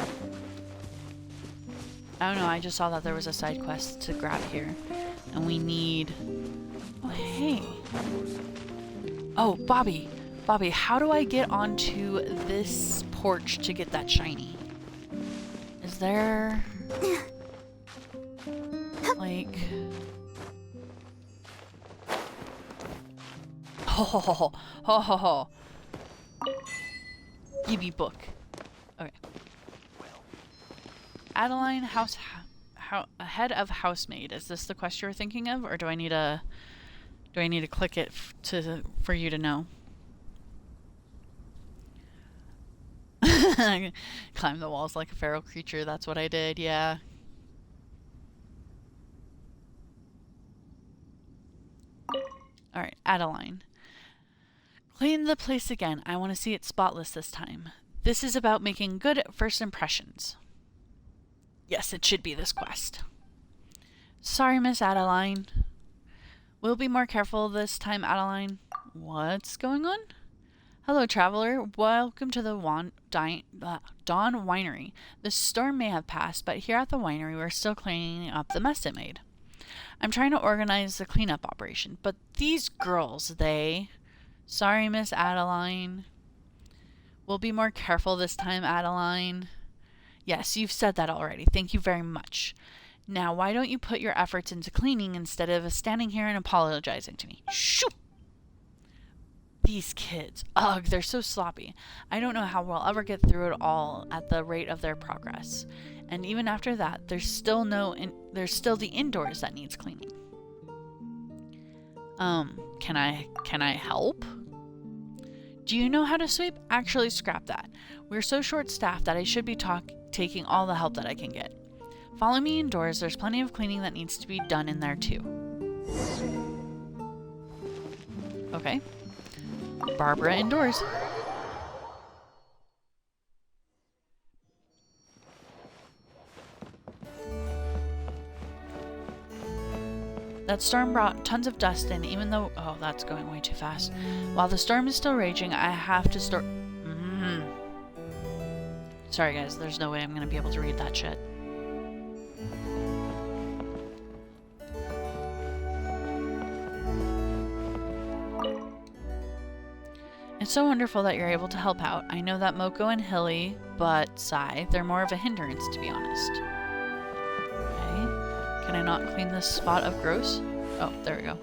A: I don't know, I just saw that there was a side quest to grab here. And we need... Oh, hey. Oh, Bobby. Bobby, how do I get onto this porch to get that shiny? Is there... like... Ho ho ho ho. Ho ho ho. EB book. Okay. Adeline, head of housemaid. Is this the quest you were thinking of, or do I need to click it for you to know? Climb the walls like a feral creature. That's what I did. Yeah. All right, Adeline. Clean the place again. I want to see it spotless this time. This is about making good first impressions. Yes, it should be this quest. Sorry, Miss Adeline. We'll be more careful this time, Adeline. What's going on? Hello, traveler. Welcome to the Dawn Winery. The storm may have passed, but here at the winery, we're still cleaning up the mess it made. I'm trying to organize the cleanup operation, but these girls, Sorry, Miss Adeline. We'll be more careful this time, Adeline. Yes, you've said that already. Thank you very much. Now, why don't you put your efforts into cleaning instead of standing here and apologizing to me? Shoo! These kids. Ugh, they're so sloppy. I don't know how we'll ever get through it all at the rate of their progress. And even after that, there's still the indoors that needs cleaning. Can I help? Do you know how to sweep? Actually, scrap that. We're so short-staffed that I should be taking all the help that I can get. Follow me indoors. There's plenty of cleaning that needs to be done in there, too. Okay. Barbara indoors. That storm brought tons of dust in, even though... Oh, that's going way too fast. While the storm is still raging, I have to store... Sorry, guys. There's no way I'm going to be able to read that shit. It's so wonderful that you're able to help out. I know that Moko and Hilly, but sigh, they're more of a hindrance, to be honest. Okay. Can I not clean this spot of gross? Oh, there we go.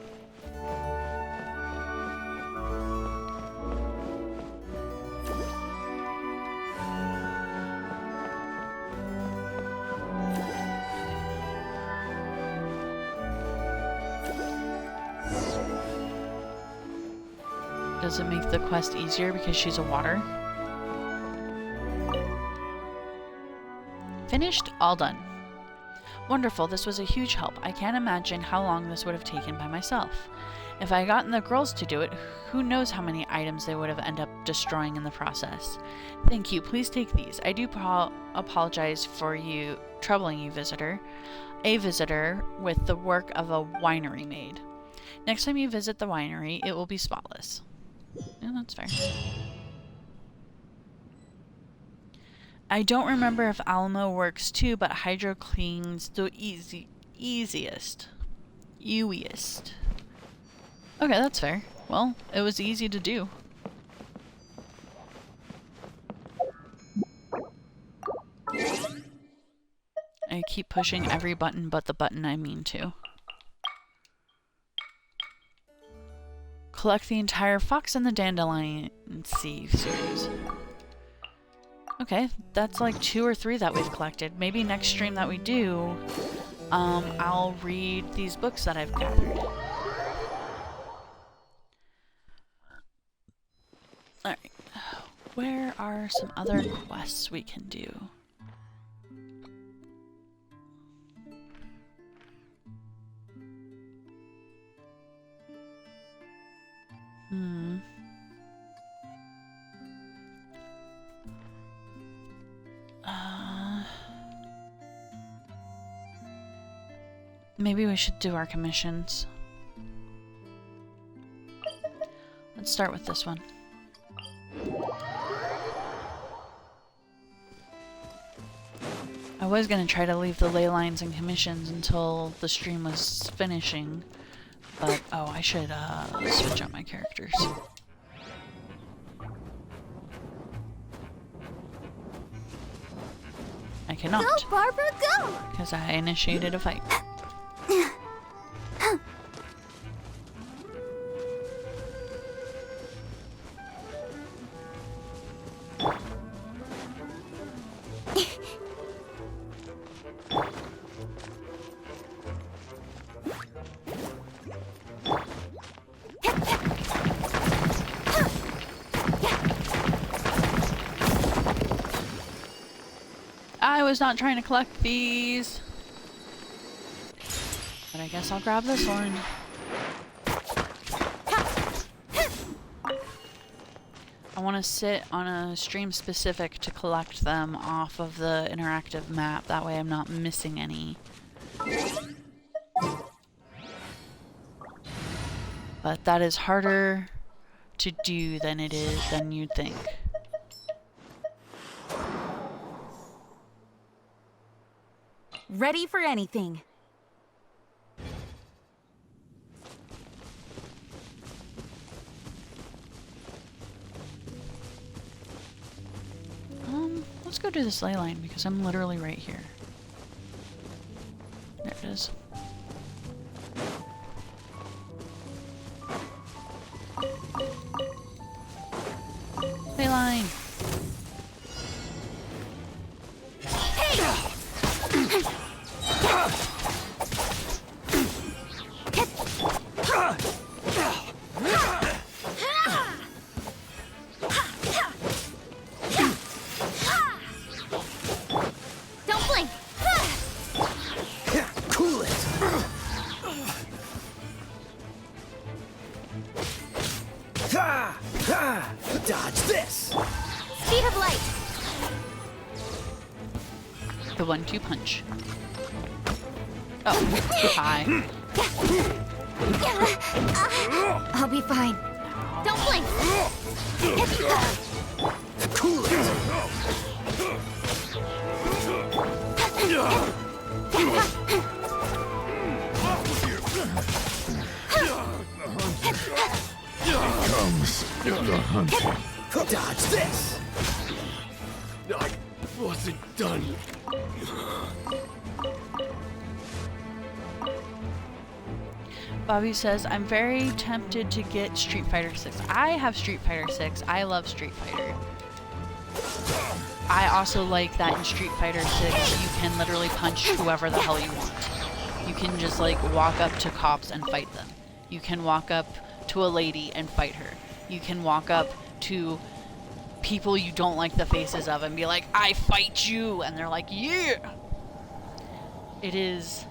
A: Does it make the quest easier because she's a water? Finished? All done. Wonderful, this was a huge help. I can't imagine how long this would have taken by myself. If I had gotten the girls to do it, who knows how many items they would have ended up destroying in the process. Thank you, please take these. I do apologize for troubling you, a visitor with the work of a winery maid. Next time you visit the winery, it will be spotless. Yeah, that's fair. I don't remember if Alamo works too, but Hydro cleans the easiest. Okay, that's fair. Well, it was easy to do. I keep pushing every button but the button I mean to. Collect the entire Fox and the Dandelion Sea series. Okay, that's like 2 or 3 that we've collected. Maybe next stream that we do, I'll read these books that I've gathered. Alright, where are some other quests we can do? Maybe we should do our commissions. Let's start with this one. I was gonna try to leave the ley lines and commissions until the stream was finishing, but oh, I should switch out my characters. I cannot.
D: Go, Barbara, go!
A: Because I initiated a fight. I was not trying to collect these. But I guess I'll grab this one. I want to sit on a stream specific to collect them off of the interactive map. That way I'm not missing any. But that is harder to do than you'd think.
H: Ready for anything.
A: Let's go do this ley line because I'm literally right here. There it is. Ley line.
H: Don't blink.
J: Cool it! Dodge this!
H: Speed of light.
A: The 1-2 punch. Oh, hi.
H: I'll be fine. Don't blink.
J: Cool it!
L: Comes the hunting.
J: Dodge this!
L: I wasn't done.
A: Bobby says, I'm very tempted to get Street Fighter 6. I have Street Fighter 6. I love Street Fighter. I also like that in Street Fighter 6 you can literally punch whoever the hell you want. You can just like walk up to cops and fight them. You can walk up to a lady and fight her. You can walk up to people you don't like the faces of and be like, I fight you! And they're like, yeah! It is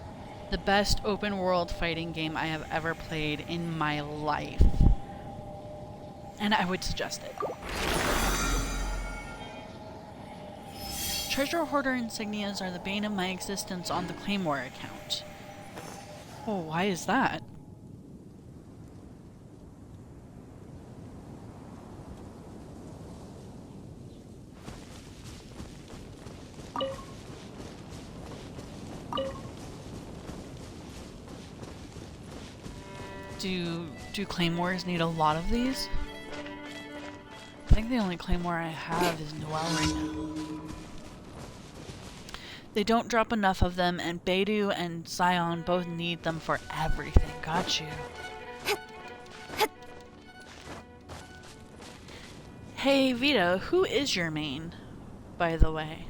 A: the best open world fighting game I have ever played in my life. And I would suggest it. Treasure hoarder insignias are the bane of my existence on the Claymore account. Oh, why is that? Do claymores need a lot of these? I think the only claymore I have is Noelle right now. They don't drop enough of them, and Beidou and Sion both need them for everything. Got you. Hey Vita, who is your main, by the way?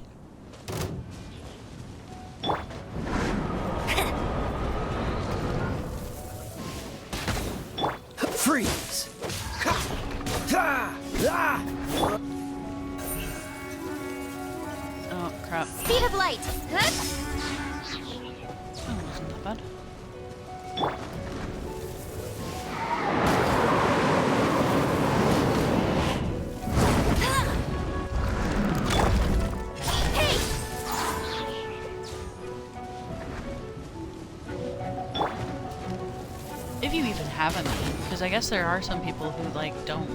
J: Freeze!
A: Oh crap.
H: Speed of light.
A: Oh, wasn't that bad. If you even have a main, because I guess there are some people who like don't.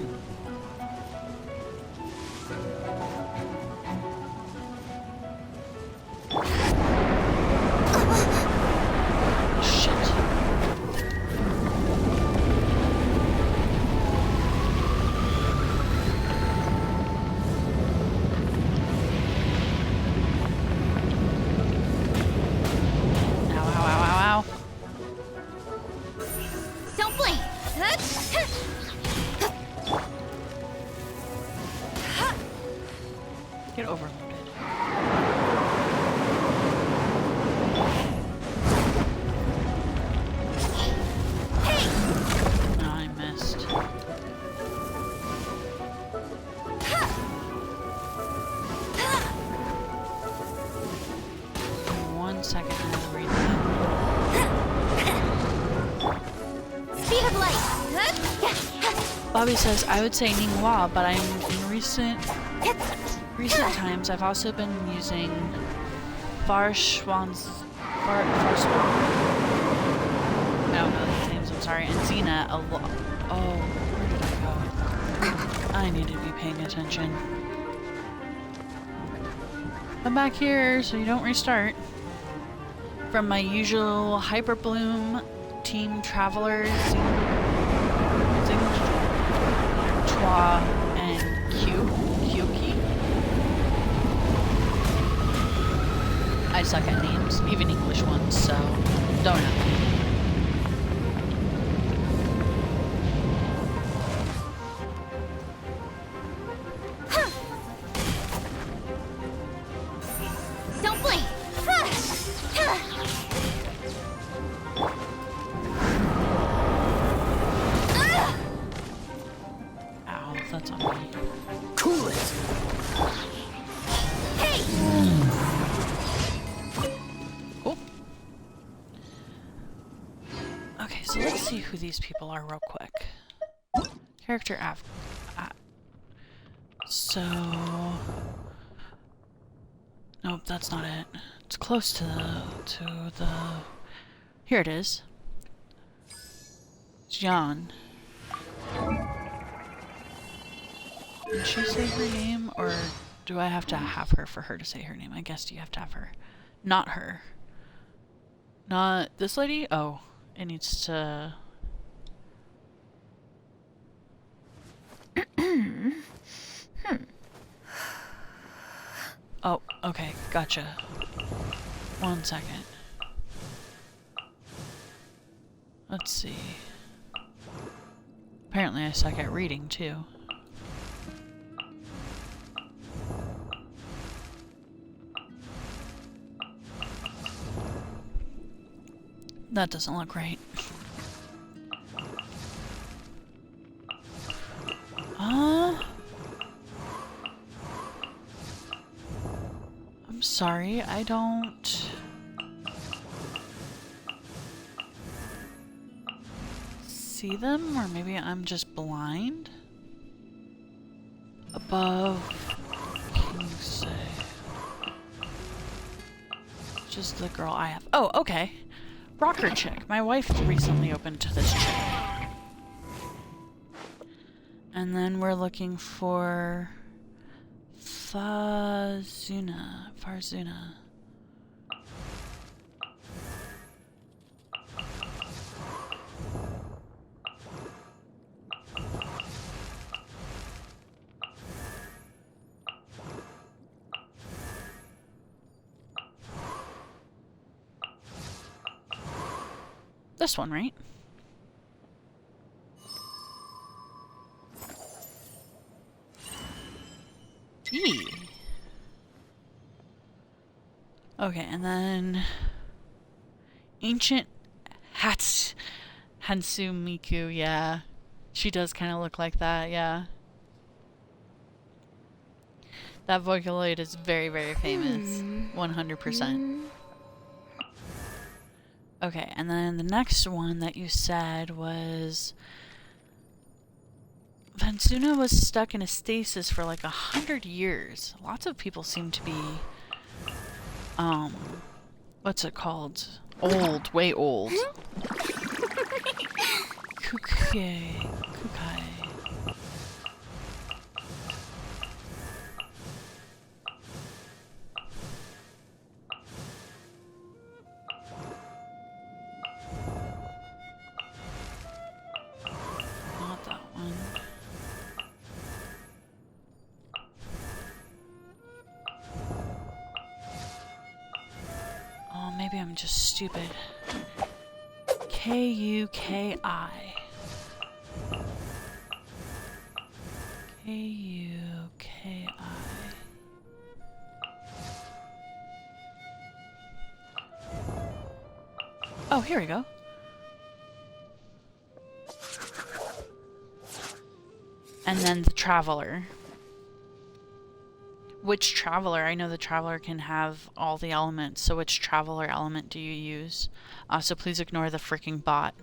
A: Shit. Ow, ow, ow, ow, ow.
H: Don't blink.
A: Get overloaded. No, I missed. 1 second, I will read that.
H: Speed of light.
A: Bobby says, I would say Ninghua, but I'm in recent times I've also been using Farshuan. I don't know these names. names, I'm sorry. And Xena, oh, where did I go? I need to be paying attention. Come back here so you don't restart. From my usual Hyper Bloom team travelers, Chua and Kyoki. I suck at names, even English ones, so don't know.
H: Don't blink!
A: Ow, that's on me.
J: Cool it!
H: Hey!
A: Cool. Okay, so let's see who these people are real quick. Character so... Nope, that's not it. It's close to the... Here it is. Jan. Did she say her name, or do I have to have her for her to say her name? I guess you have to have her. Not her. Not this lady? Oh, it needs to... Oh, okay, gotcha. 1 second. Let's see. Apparently I suck at reading, too. That doesn't look right. I'm sorry, I don't... see them, or maybe I'm just blind? Above... Kingsley. Just the girl I have. Oh, okay. Rocker chick. My wife recently opened to this chick. And then we're looking for Farzuna. This one, right? Gee. Okay, and then Ancient Hatsumiku, yeah. She does kind of look like that, yeah. That Vocaloid is very, very famous. 100%. Okay, and then the next one that you said was... Vansuna was stuck in a stasis for like 100 years. Lots of people seem to be... what's it called? Old, way old. Kukai. Not that one. Oh, maybe I'm just stupid. K-U-K-I. K-U-K-I. Oh, here we go. And then the Traveler. Which Traveler? I know the Traveler can have all the elements, so which Traveler element do you use? So please ignore the freaking bot.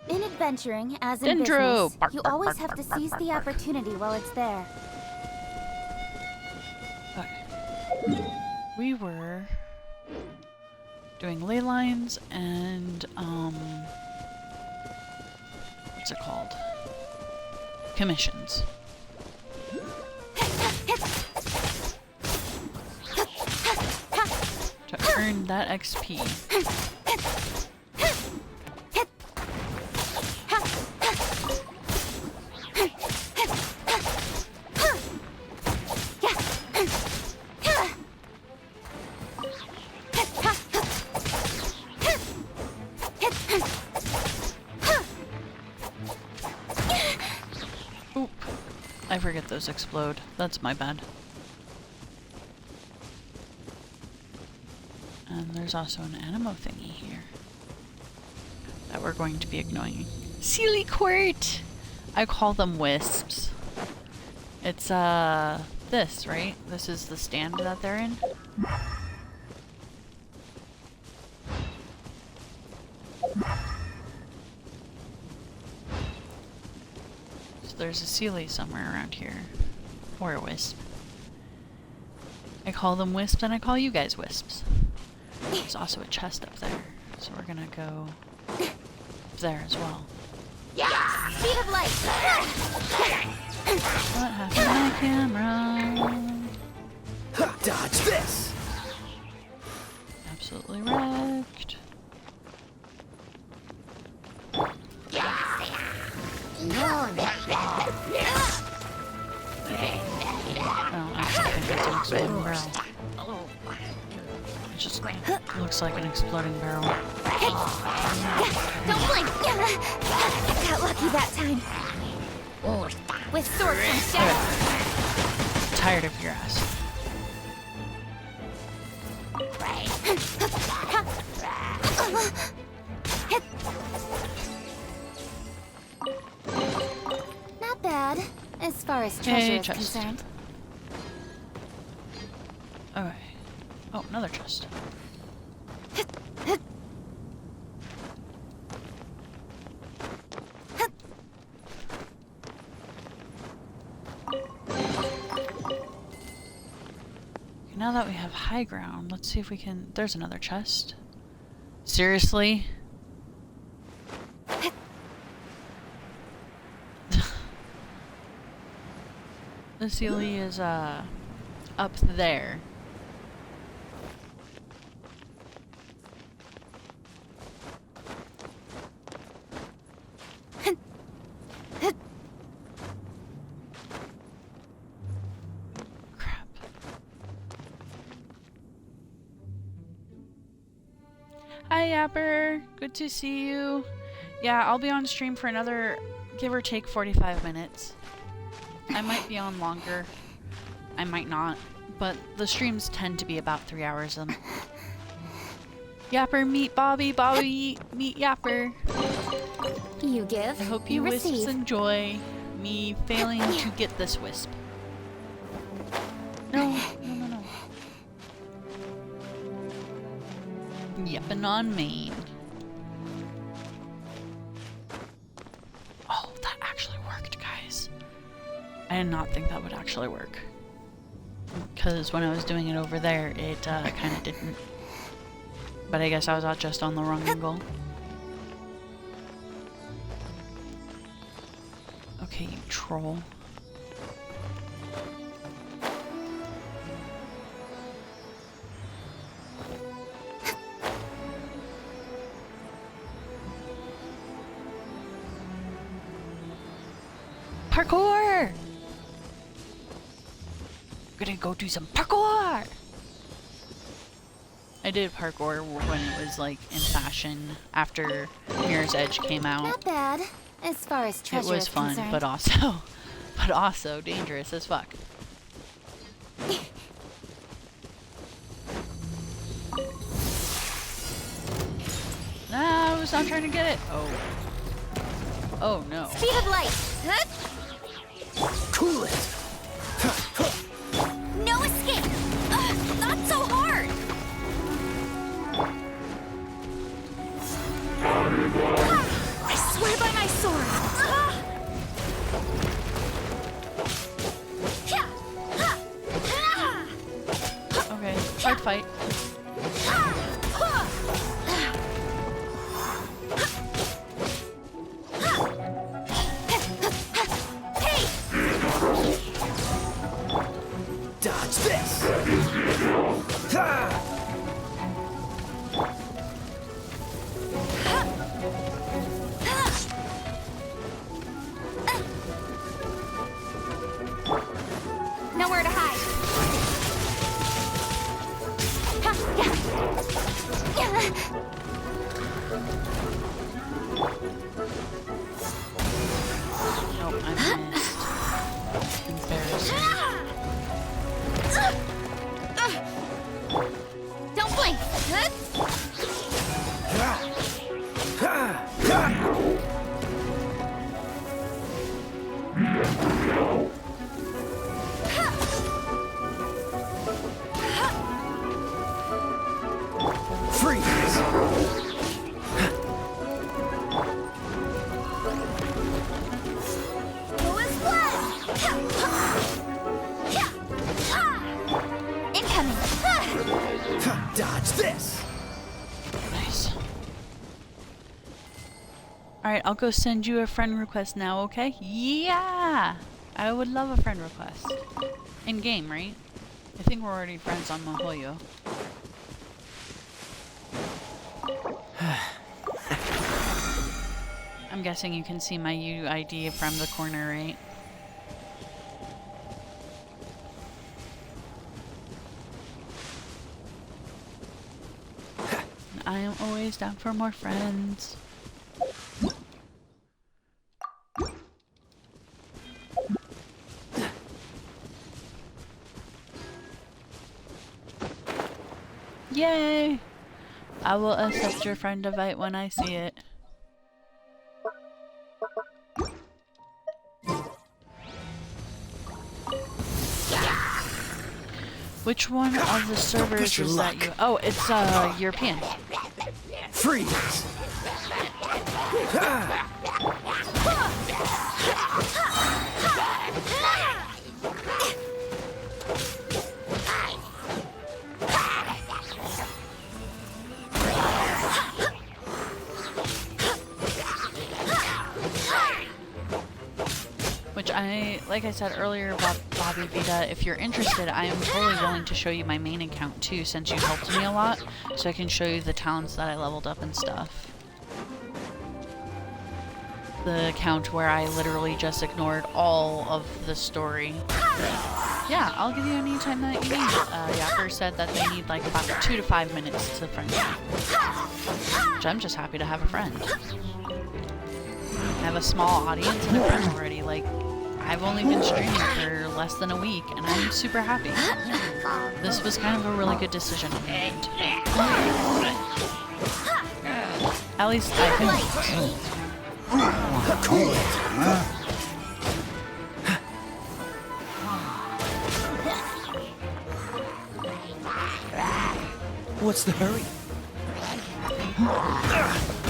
H: In adventuring, as in
A: Dendro!
H: business, you always have to seize the opportunity while it's there.
A: Okay. we were doing ley lines and what's it called? Commissions. To earn that XP. Oop. I forget those explode. That's my bad. And there's also an animo thingy here that we're going to be ignoring. Siliquart! I call them wisps. It's this, right? This is the stand that they're in. So there's a Sealy somewhere around here. Or a wisp. I call them wisps and I call you guys wisps. There's also a chest up there. So we're gonna go up there as well.
H: Yeah! Speed of light!
A: What happened to my camera?
L: Dodge this!
A: Absolutely wrecked. I don't actually think that's an exploding barrel. It just looks like an exploding barrel.
H: Don't blink! I got lucky that time. With sword from shadow.
A: Tired of your ass.
H: Not bad, as far as treasure
A: Hey,
H: is
A: chest.
H: concerned.
A: Okay. Oh, another chest. Now that we have high ground, let's see if we can... There's another chest. Seriously? The Sealy is, up there. Crap. Hi, Yapper. Good to see you. Yeah, I'll be on stream for another, give or take, 45 minutes. I might be on longer. I might not. But the streams tend to be about 3 hours. Yapper, meet Bobby. Bobby, meet Yapper.
H: You give,
A: I hope you wisps
H: receive.
A: enjoy me failing to get this wisp. No. Yapping on main. Oh, that actually worked, guys. I did not think that would actually work. Because when I was doing it over there, it kind of didn't. But I guess I was just on the wrong angle. Okay, you troll. Parkour! Gonna go do some parkour! I did parkour when it was like in fashion after Mirror's Edge came out.
H: Not bad, as far as
A: It
H: treasure
A: was
H: is
A: fun,
H: concerned.
A: but also dangerous as fuck. No, I was not trying to get it. Oh. Oh no.
H: Speed of light! Huh?
L: Cool it!
H: No escape! Not so hard! I swear by my sword!
A: Okay, hard fight.
L: Dodge this!
H: Nowhere to hide.
A: Nope, I missed. Embarrassing.
H: Don't blink.
L: Freeze!
H: Who is blood? Incoming.
L: Dodge this!
A: Nice. Alright, I'll go send you a friend request now, okay? Yeah! I would love a friend request. In game, right? I think we're already friends on Mahoyo. I'm guessing you can see my UID from the corner, right? I am always down for more friends. Yay! I will accept your friend invite when I see it. Which one of the servers is that you? Oh, it's European.
L: Freeze!
A: Which like I said earlier about Bobby Vita, if you're interested, I am totally willing to show you my main account too, since you helped me a lot, so I can show you the towns that I leveled up and stuff. The account where I literally just ignored all of the story. Yeah, I'll give you any time that you need. Yacker said that they need like about 2 to 5 minutes to friend me. Which I'm just happy to have a friend. I have a small audience and a friend already. Like, I've only been streaming for less than a week, and I'm super happy. This was kind of a really good decision on my end. At least I think.
L: What's the hurry?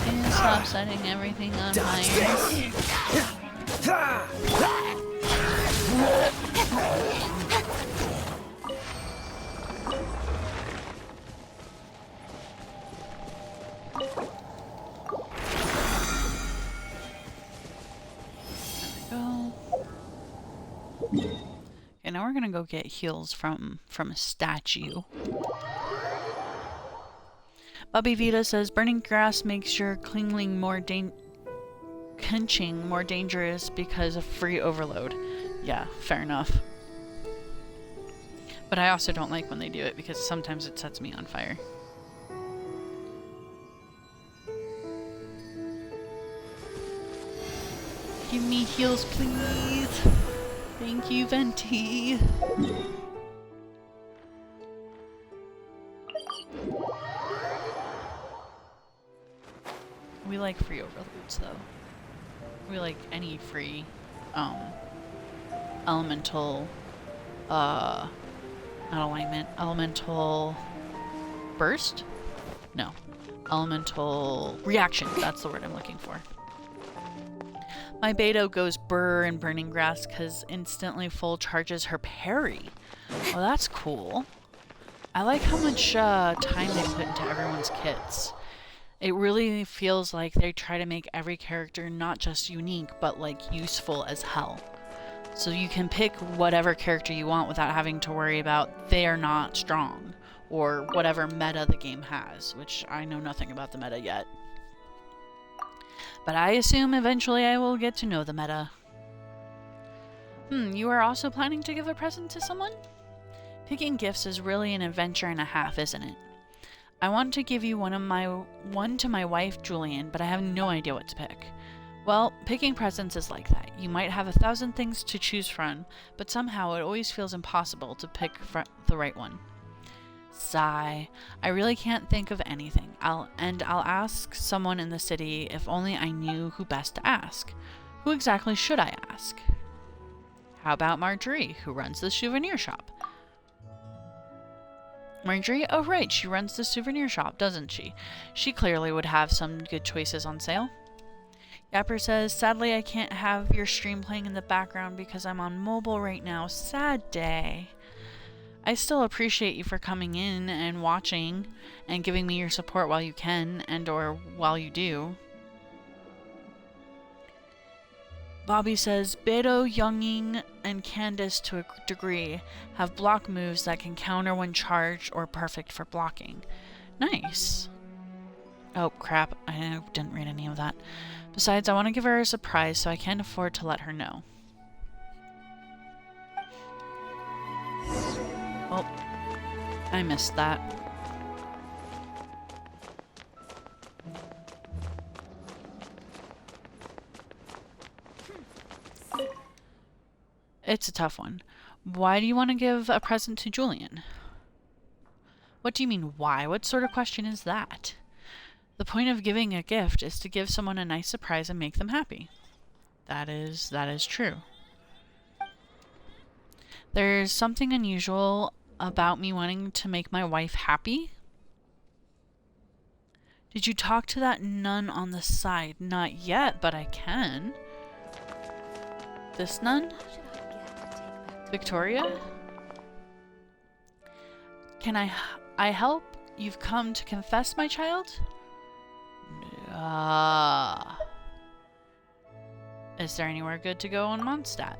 A: Can you stop setting everything on fire? Okay, now we're gonna go get heals from a statue. Bobby Vita says burning grass makes your clinging more pinching more dangerous because of free overload. Yeah, fair enough. But I also don't like when they do it because sometimes it sets me on fire. Give me heals, please. Thank you, Venti. We like free overloads, though. We like any free, elemental, not alignment, elemental burst? No. Elemental reaction, that's the word I'm looking for. My Beto goes burr in burning grass because instantly full charges her parry. Oh, that's cool. I like how much time they put into everyone's kits. It really feels like they try to make every character not just unique, but like useful as hell. So you can pick whatever character you want without having to worry about they are not strong, or whatever meta the game has, which I know nothing about the meta yet. But I assume eventually I will get to know the meta. You are also planning to give a present to someone? Picking gifts is really an adventure and a half, isn't it? I want to give you one to my wife, Julian, but I have no idea what to pick. Well, picking presents is like that. You might have 1,000 things to choose from, but somehow it always feels impossible to pick the right one. Sigh. I really can't think of anything. I'll ask someone in the city if only I knew who best to ask. Who exactly should I ask? How about Marjorie, who runs the souvenir shop? Marjorie? Oh right, she runs the souvenir shop, doesn't she? She clearly would have some good choices on sale. Yapper says, sadly I can't have your stream playing in the background because I'm on mobile right now. Sad day. I still appreciate you for coming in and watching and giving me your support while you can and or while you do. Bobby says, Beto, Younging, and Candace to a degree have block moves that can counter when charged or perfect for blocking. Nice. Oh crap, I didn't read any of that. Besides, I want to give her a surprise, so I can't afford to let her know. Oh, I missed that. It's a tough one. Why do you want to give a present to Julian? What do you mean, why? What sort of question is that? The point of giving a gift is to give someone a nice surprise and make them happy. That is true. There's something unusual about me wanting to make my wife happy. Did you talk to that nun on the side? Not yet, but I can. This nun? Victoria? Can I help? You've come to confess, my child? Is there anywhere good to go on Mondstadt?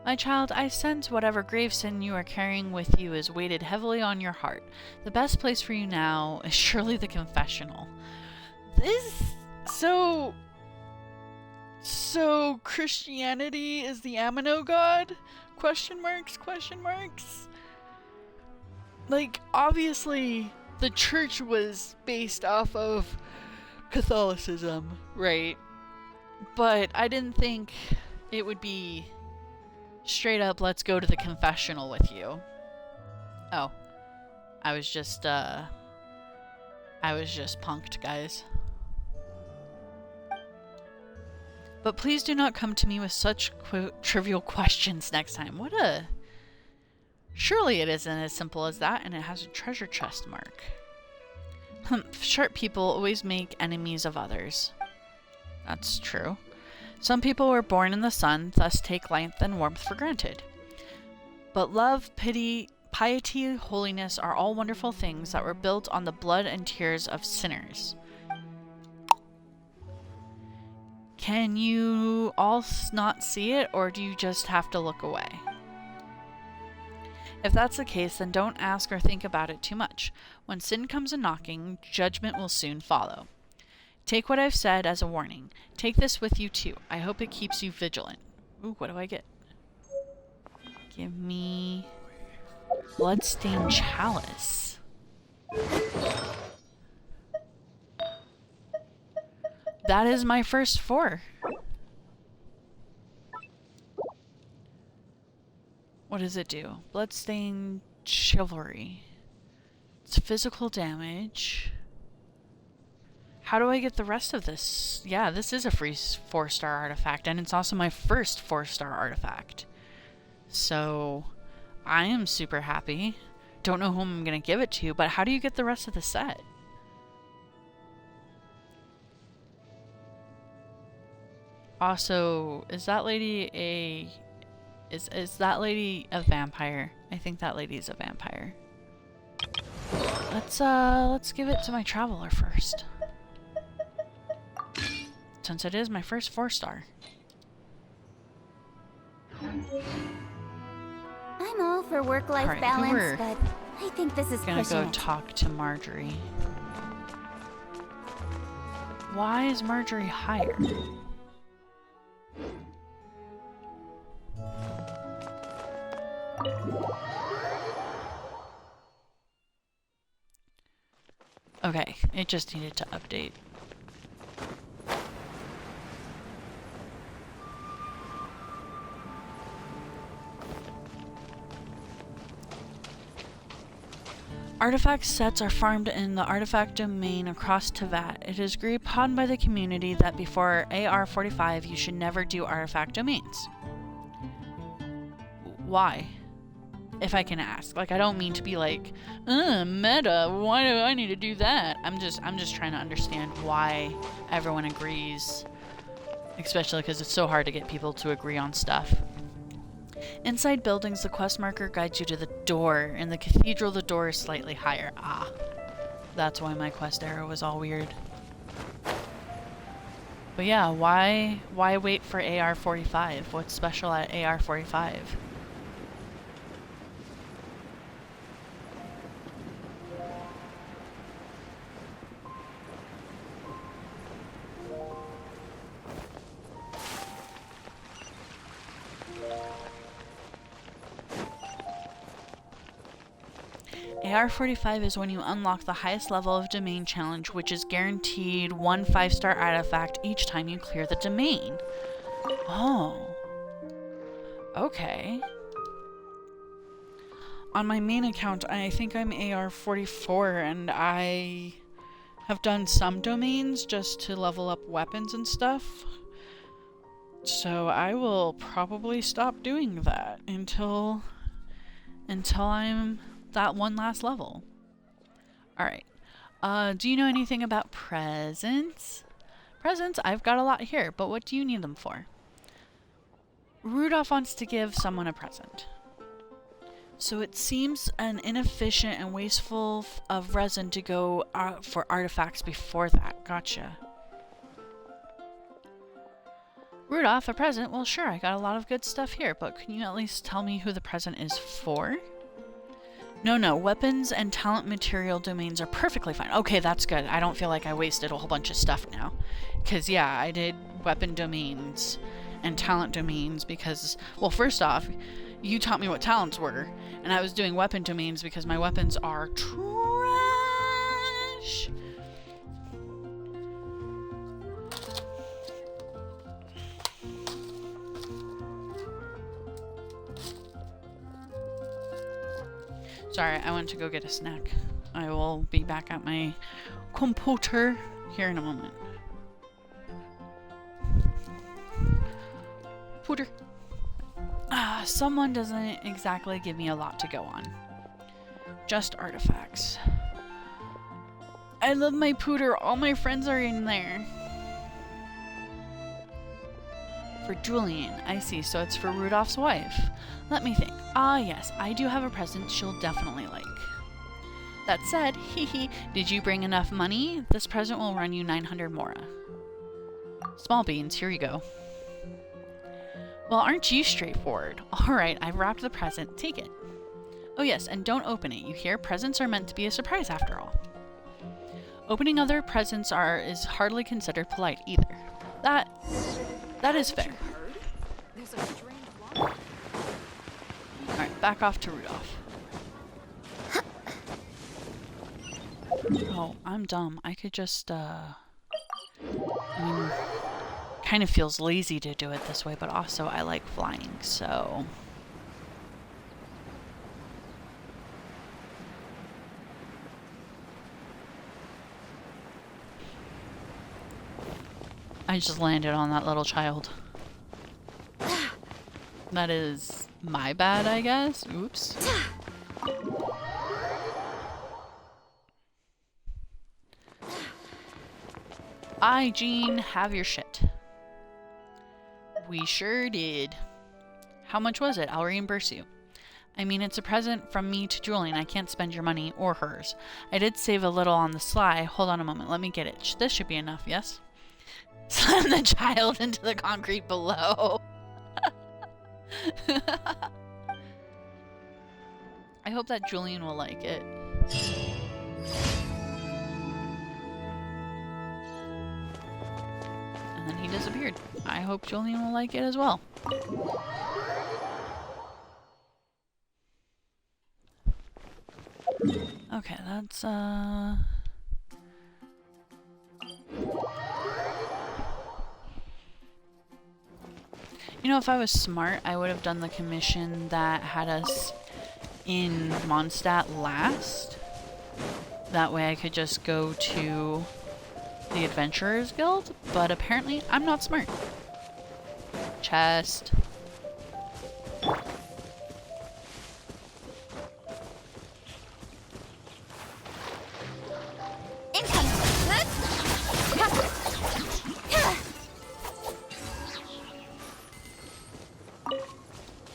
A: My child, I sense whatever grave sin you are carrying with you is weighted heavily on your heart. The best place for you now is surely the confessional. So Christianity is the Amino god? Question marks? Like, obviously, the church was based off of Catholicism, right? But I didn't think it would be straight up, let's go to the confessional with you. Oh. I was just punked, guys. But please do not come to me with such trivial questions next time. Surely it isn't as simple as that, and it has a treasure chest mark. Sharp people always make enemies of others. That's true. Some people were born in the sun, thus take light and warmth for granted. But love, pity, piety, holiness are all wonderful things that were built on the blood and tears of sinners. Can you all not see it, or do you just have to look away? If that's the case, then don't ask or think about it too much. When sin comes a-knocking, judgment will soon follow. Take what I've said as a warning. Take this with you too. I hope it keeps you vigilant. Ooh, what do I get? Give me Bloodstained Chalice. That is my first 4. What does it do? Bloodstained Chivalry. It's physical damage. How do I get the rest of this? Yeah, this is a free 4-star artifact, and it's also my first 4-star artifact. So, I am super happy. Don't know who I'm going to give it to, but how do you get the rest of the set? Also, is that lady a... Is that lady a vampire? I think that lady is a vampire. Let's give it to my traveler first. Since it is my first 4-star.
H: I'm all for work-life
A: Alright,
H: balance, but I think this is
A: gonna
H: pushing
A: go
H: it.
A: talk to Marjorie. Why is Marjorie higher? Okay, it just needed to update. Artifact sets are farmed in the artifact domain across Tevat. It is agreed upon by the community that before AR-45 you should never do artifact domains. Why? If I can ask. Like, I don't mean to be like, meta, why do I need to do that? I'm just trying to understand why everyone agrees. Especially because it's so hard to get people to agree on stuff. Inside buildings, the quest marker guides you to the door. In the cathedral, the door is slightly higher. Ah. That's why my quest arrow was all weird. But yeah, why wait for AR-45? What's special at AR-45? AR-45 is when you unlock the highest level of domain challenge, which is guaranteed 1 5-star artifact each time you clear the domain. Oh. Okay. On my main account, I think I'm AR-44, and I have done some domains just to level up weapons and stuff. So I will probably stop doing that until I'm that one last level. Alright. Do you know anything about presents? Presents? I've got a lot here, but what do you need them for? Rudolph wants to give someone a present. So it seems an inefficient and wasteful of resin to go for artifacts before that. Gotcha. Rudolph, a present? Well, sure, I got a lot of good stuff here, but can you at least tell me who the present is for? No, weapons and talent material domains are perfectly fine. Okay, that's good. I don't feel like I wasted a whole bunch of stuff now. Because, yeah, I did weapon domains and talent domains because, well, first off, you taught me what talents were, and I was doing weapon domains because my weapons are trash. Sorry, I went to go get a snack. I will be back at my computer here in a moment. Pooter. Someone doesn't exactly give me a lot to go on. Just artifacts. I love my pooter. All my friends are in there. For Julian. I see, so it's for Rudolph's wife. Let me think. Ah, yes, I do have a present she'll definitely like. That said, did you bring enough money? This present will run you 900 mora. Small beans, here you go. Well, aren't you straightforward? Alright, I've wrapped the present. Take it. Oh yes, and don't open it. You hear? Presents are meant to be a surprise after all. Opening other presents is hardly considered polite either. That is fair. Alright, back off to Rudolph. Oh, I'm dumb. I could just, I mean, kind of feels lazy to do it this way, but also I like flying, so... I just landed on that little child. That is my bad, I guess. Oops. Jean, have your shit. We sure did. How much was it? I'll reimburse you. I mean, it's a present from me to Julian. I can't spend your money or hers. I did save a little on the sly. Hold on a moment. Let me get it. This should be enough, yes? Slam the child into the concrete below. I hope that Julian will like it. And then he disappeared. I hope Julian will like it as well. Okay, that's you know, if I was smart, I would have done the commission that had us in Mondstadt last. That way I could just go to the Adventurers Guild, but apparently I'm not smart. Chest.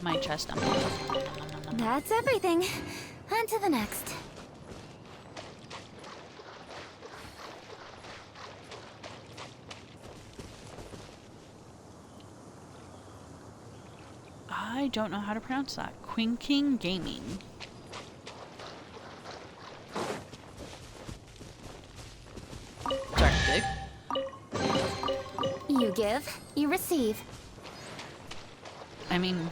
A: My chest empty.
H: That's everything. On to the next.
A: I don't know how to pronounce that. Quinking Gaming. Sorry, Big.
H: You give, you receive.
A: I mean,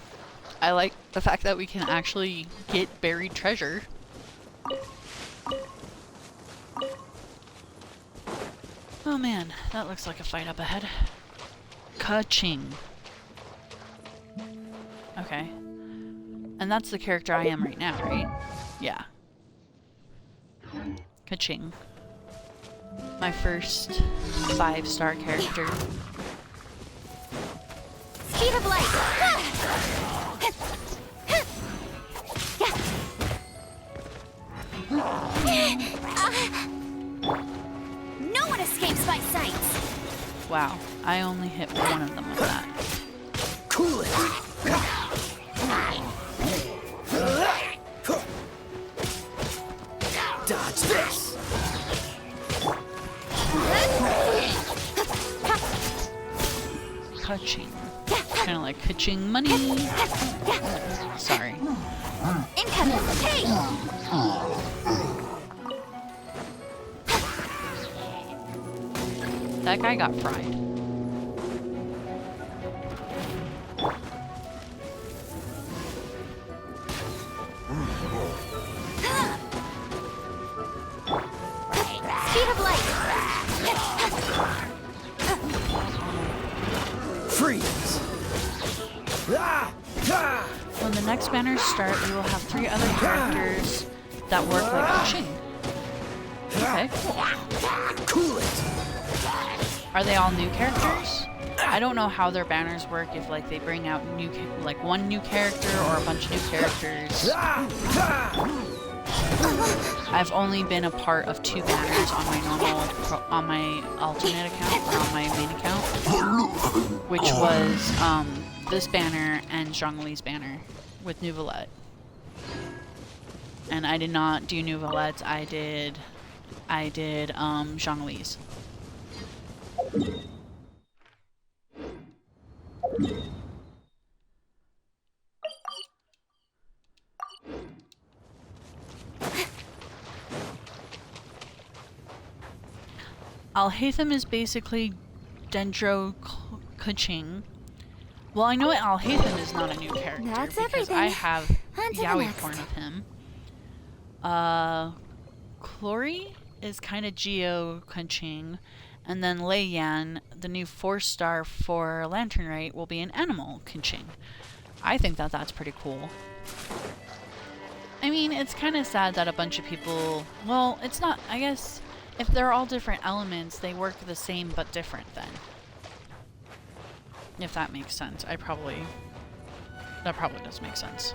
A: I like the fact that we can actually get buried treasure. Oh man, that looks like a fight up ahead. Ka-ching. Okay. And that's the character I am right now, right? Yeah. Ka-ching. My first 5-star character.
H: Speed of light! No one escapes my sight!
A: Wow, I only hit one of them with that.
L: Cool it. Dodge this.
A: Ka-ching. Kind of like ka-ching money. Sorry.
H: Incoming! Hey!
A: That guy got fried.
H: Speed of light!
L: Freeze.
A: When the next banners start, we will have 3 other characters that work like ka-ching. Okay.
L: Cool it.
A: Are they all new characters? I don't know how their banners work, if like they bring out new, like one new character or a bunch of new characters. I've only been a part of 2 banners on my on my alternate account or on my main account, which was this banner and Zhongli's banner with Nouvelette. And I did not do Nouvelette's. I did Zhongli's. Alhaitham is basically Dendro Ka-ching. Well, I know Alhaitham is not a new character
H: That's
A: because
H: everything.
A: I have
H: On to the
A: Yaoi
H: next.
A: porn of him. Clory is kind of Geo Ka-ching, and then Lei Yan, the new 4-star for Lantern Rite, will be an animal Ka-ching. I think that that's pretty cool. I mean, it's kind of sad that a bunch of people... Well, it's not... I guess if they're all different elements, they work the same but different then. If that makes sense. That probably does make sense.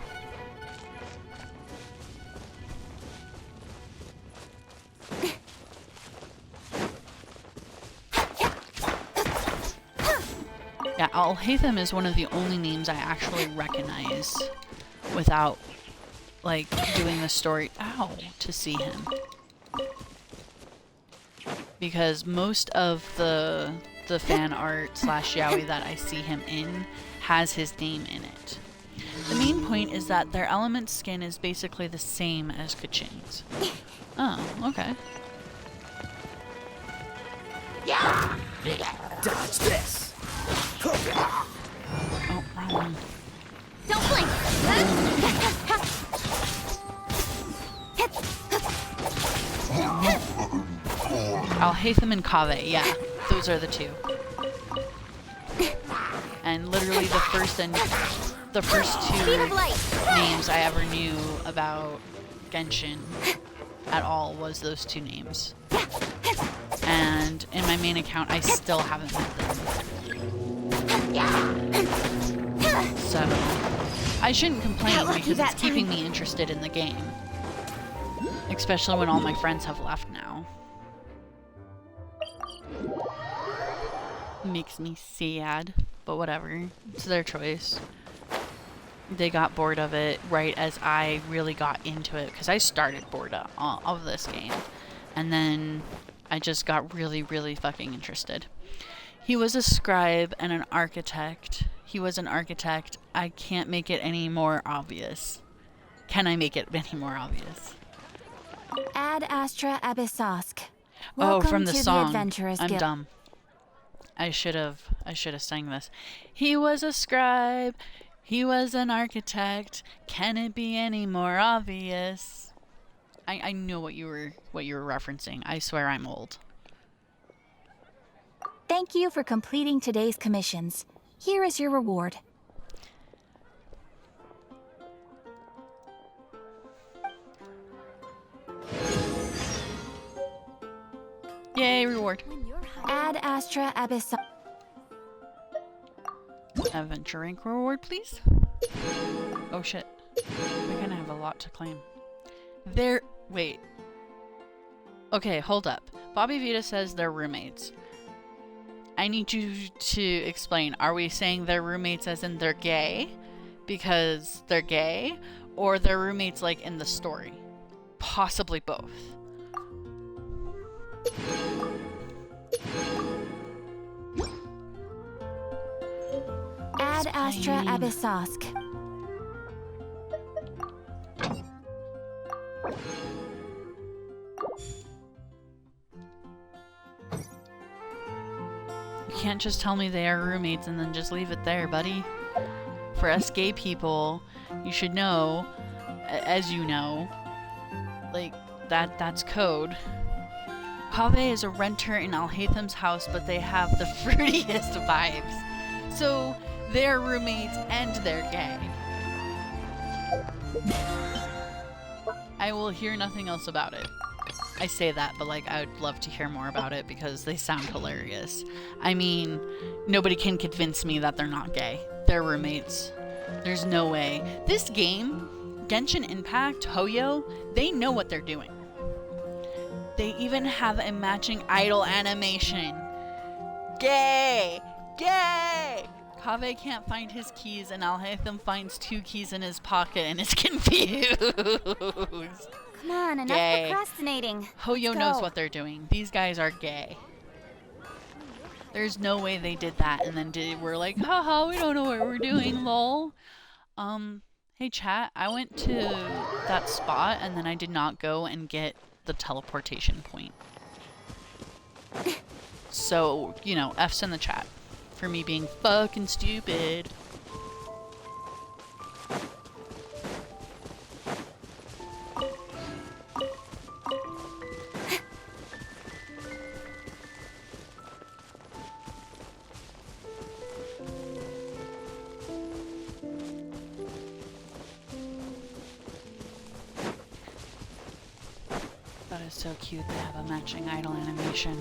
A: Yeah, Alhaitham is one of the only names I actually recognize without like, doing the story, ow, to see him. Because most of the fan art / yaoi that I see him in has his name in it. The main point is that their element skin is basically the same as Kachin's. Oh, okay.
L: Dodge this.
A: Oh, wrong one.
H: Don't blink!
A: Alhaitham and Kaveh, yeah, those are the two. And literally the first two
H: Speed of light!
A: names I ever knew about Genshin at all was those two names. And in my main account, I still haven't met them. So, I shouldn't complain because it's keeping me interested in the game. Especially when all my friends have left now. Makes me sad, but whatever. It's their choice. They got bored of it right as I really got into it, because I started bored of this game. And then I just got really, really fucking interested. He was a scribe and an architect. He was an architect. I can't make it any more obvious. Can I make it any more obvious?
H: Ad Astra Abyssosk.
A: Oh, from the song.
H: Adventurers
A: I'm
H: Guild.
A: dumb. I should have sang this. He was a scribe. He was an architect. Can it be any more obvious? I know what you were referencing. I swear I'm old.
H: Thank you for completing today's commissions. Here is your reward.
A: Yay, reward.
H: Ad Astra Abyssosk.
A: Adventure rank reward, please. Oh shit. We're gonna have a lot to claim. Wait. Okay, hold up. Bobby Vita says they're roommates. I need you to explain. Are we saying they're roommates as in they're gay? Because they're gay? Or they're roommates like in the story? Possibly both.
H: Ad Astra Abyssosk.
A: You can't just tell me they are roommates and then just leave it there, buddy. For us gay people, you should know, as you know, like, that's code. Kaveh is a renter in Alhaitham's house, but they have the fruitiest vibes. So, they're roommates and they're gay. I will hear nothing else about it. I say that, but like, I would love to hear more about it because they sound hilarious. I mean, nobody can convince me that they're not gay. They're roommates. There's no way. This game, Genshin Impact, Hoyo, they know what they're doing. They even have a matching idol animation. Gay! Gay! Kaveh can't find his keys and Alhaitham finds 2 keys in his pocket and is confused.
H: Come on, enough
A: Gay.
H: procrastinating.
A: Hoyo knows what they're doing. These guys are gay. There's no way they did that and then we're like, haha, we don't know what we're doing, lol. Hey chat, I went to that spot and then I did not go and get the teleportation point. So, you know, F's in the chat for me being fucking stupid. That is so cute, they have a matching idol animation.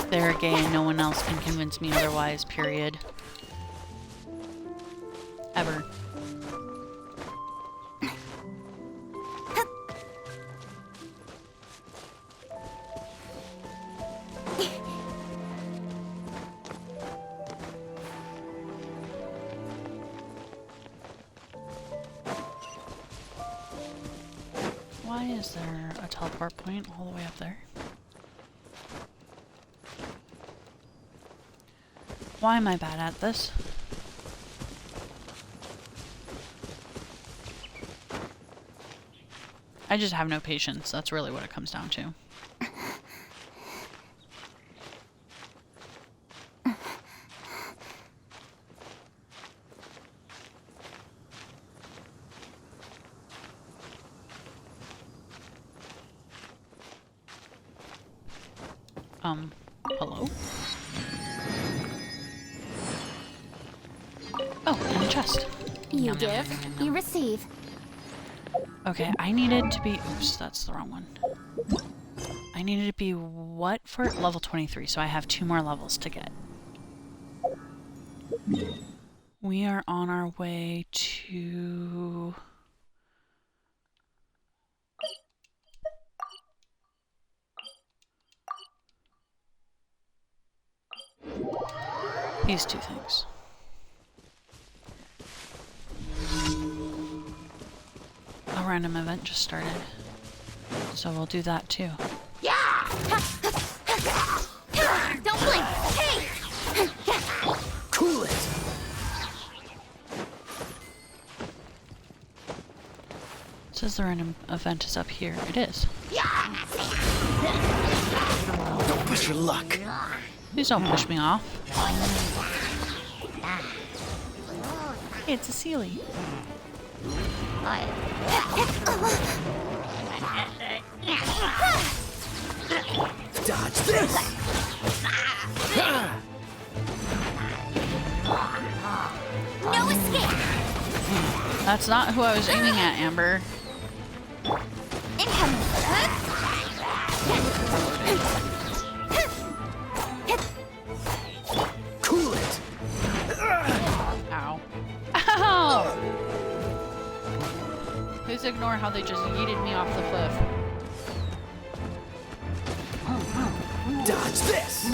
A: They're gay and no one else can convince me otherwise, period. Ever. is there a teleport point all the way up there? Why am I bad at this? I just have no patience. That's really what it comes down to. Hello? Oh, and a chest.
H: You
A: Yum, yum,
H: give,
A: yum, yum, yum.
H: you receive.
A: Okay, I needed to be... Oops, that's the wrong one. I needed to be what for level 23, so I have 2 more levels to get. We are on our way to... these 2 things. A random event just started. So we'll do that too.
H: Don't blink! Hey!
L: Cool it!
A: It says the random event is up here. It is.
L: Don't push your luck.
A: Please don't push me off. Hey, it's a Sealy.
L: Dodge this!
H: No escape!
A: That's not who I was aiming at, Amber.
H: Incoming!
L: Cool it!
A: Ow. Ow! Please ignore how they just yeeted me off the cliff.
L: Dodge this!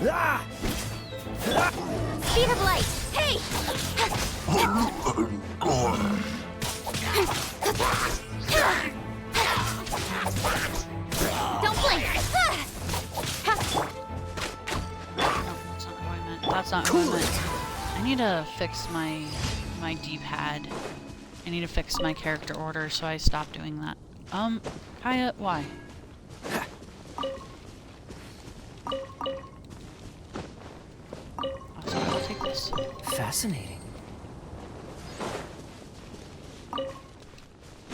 L: Ah!
H: Speed of light! Hey! Don't blink!
A: That's not who I meant. I need to fix my D-pad. I need to fix my character order, so I stopped doing that. Kaya, why? So I'll take this.
L: Fascinating.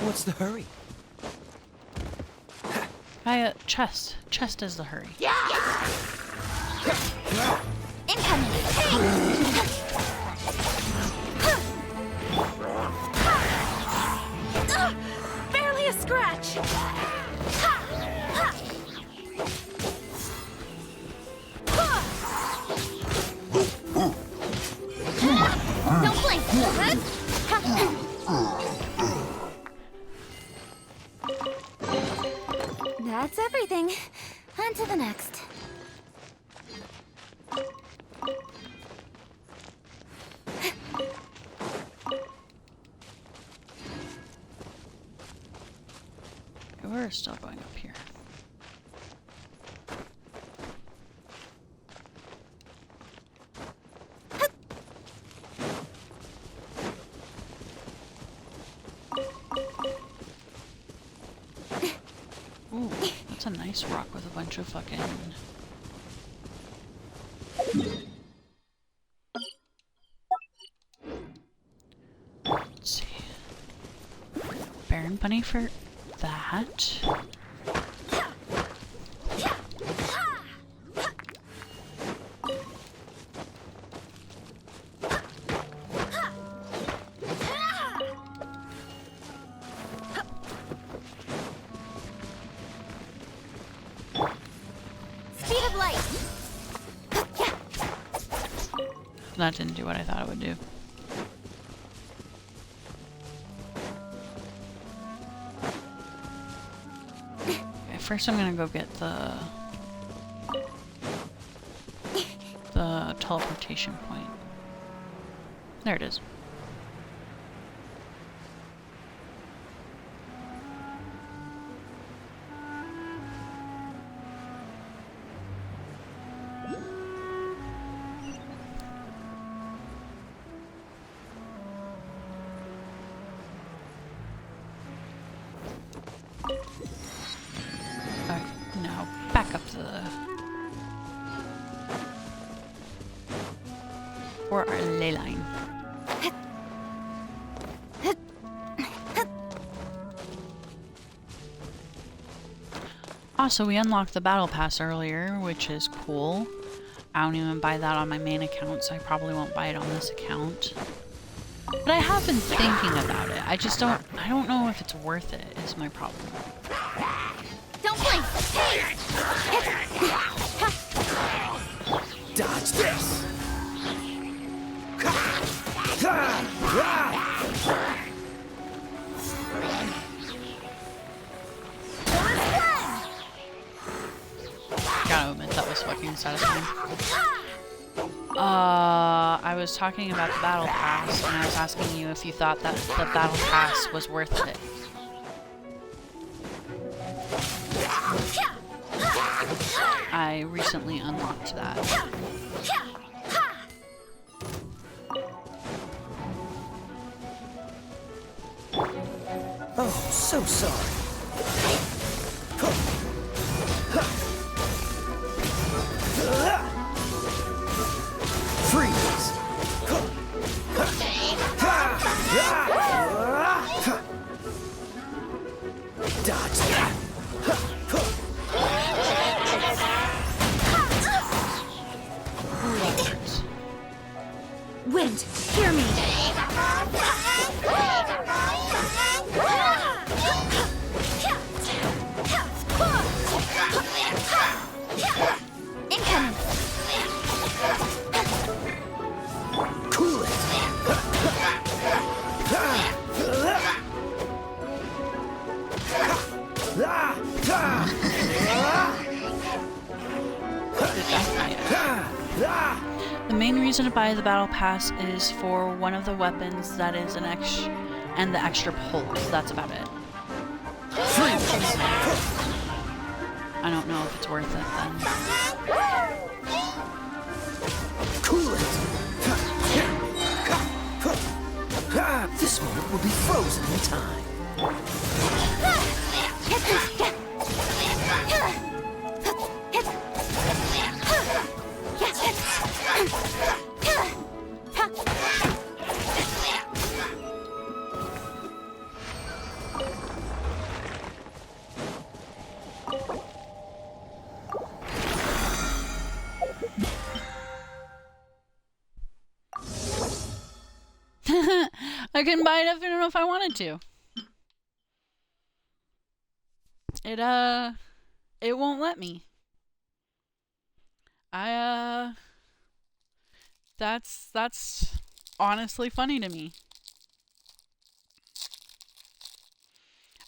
L: What's the hurry?
A: Kaya, chest. Chest is the hurry.
H: Incoming! Hey! Barely a scratch! Don't blink! That's everything. On to the next.
A: We're still going up here. Ooh, that's a nice rock with a bunch of fucking... Let's see. Baron bunny for that.
H: Speed of light!
A: That didn't do what I thought it would do. Okay, first I'm gonna go get the teleportation point. There it is. for our ley line. Also, we unlocked the battle pass earlier, which is cool. I don't even buy that on my main account, so I probably won't buy it on this account. But I have been thinking about it. I don't know if it's worth it, is my problem.
H: Don't blink!
L: Dodge this!
A: Gotta admit, that was fucking satisfying. I was talking about the battle pass, and I was asking you if you thought that the battle pass was worth it. I recently unlocked that.
L: Oh, so sorry. Freeze! Dodge that!
H: Wind, hear me! Incoming!
L: Cool it!
A: The main reason to buy the battle pass is for one of the weapons that is an and the extra pulls. That's about it. I don't know if it's worth it then.
L: Cool it! This moment will be frozen in time.
A: I couldn't buy it if I don't know if I wanted to. It won't let me. That's honestly funny to me.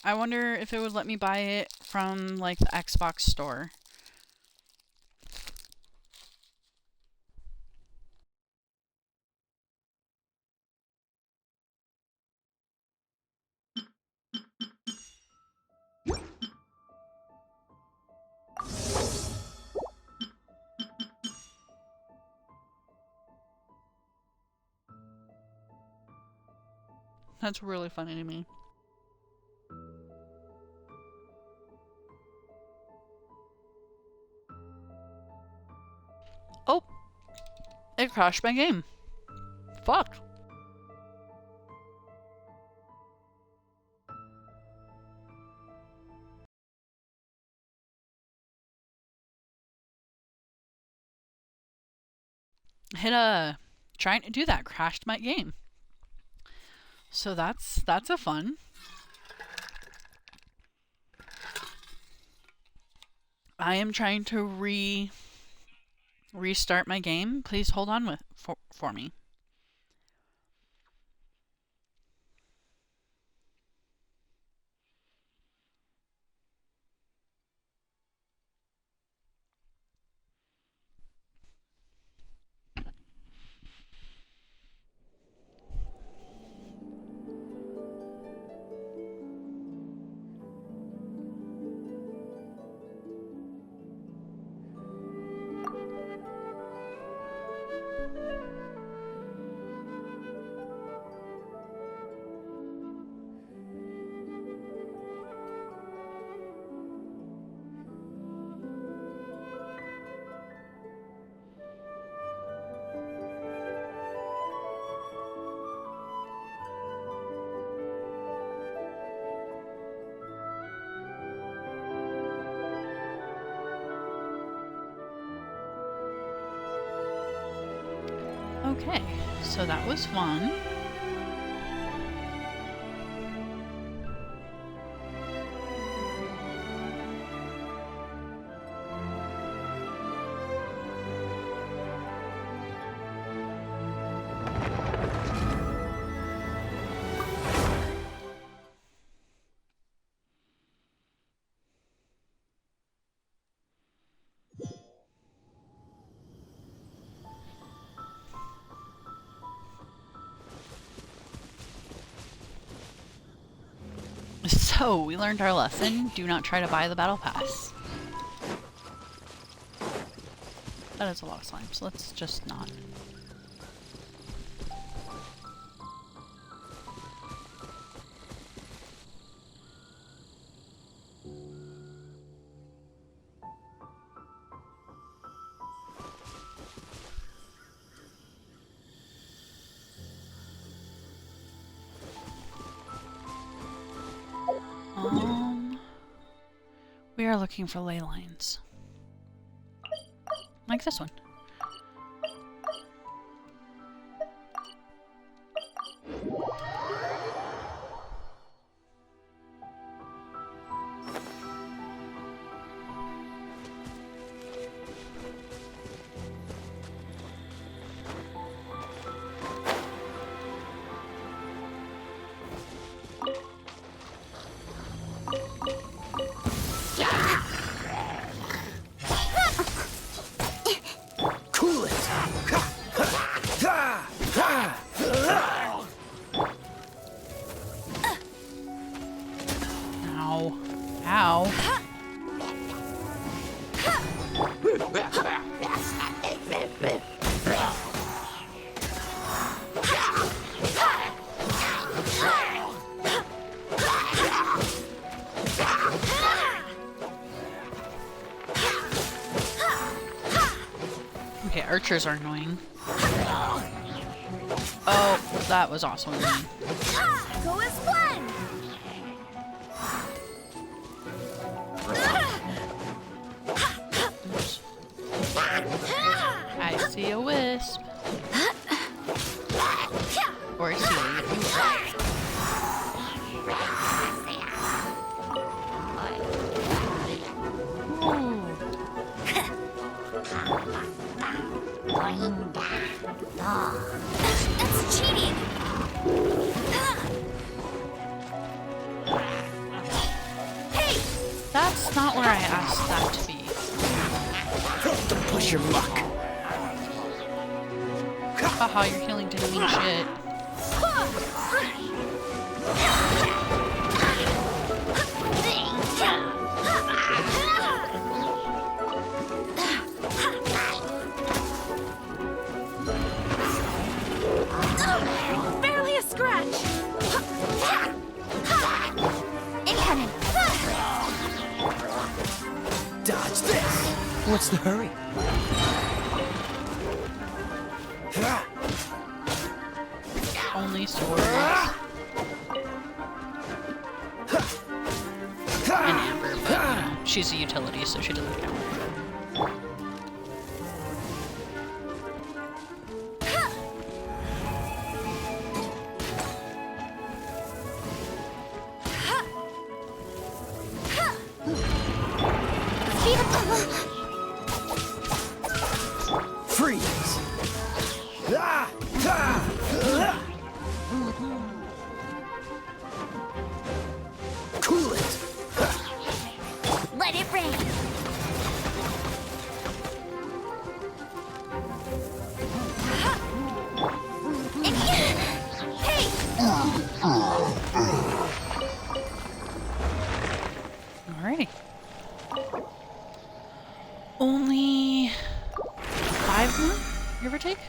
A: I wonder if it would let me buy it from like the Xbox store. That's really funny to me. Oh, it crashed my game. Fuck. Trying to do that crashed my game. So that's a fun. I am trying to restart my game. Please hold on for me. Okay, so that was fun. So, we learned our lesson. Do not try to buy the battle pass. That is a lot of slime, so let's just not. We are looking for ley lines. Like this one. Ow. Ow. Okay, archers are annoying. Oh, that was also annoying.
H: Go as one!
A: I see a wisp. Or a seal, if you will.
H: That's cheating! Hey!
A: That's not where I asked that to be.
L: Don't push your luck.
A: Haha, your healing didn't mean shit.
H: Barely a scratch! Incoming!
L: Dodge this. What's the hurry?
A: Only swords. And Amber, but you know, she's a utility, so she doesn't count.
L: Freeze. Cool it.
H: Let it rain! Hey!
A: Alrighty. Only 5 more, give or take?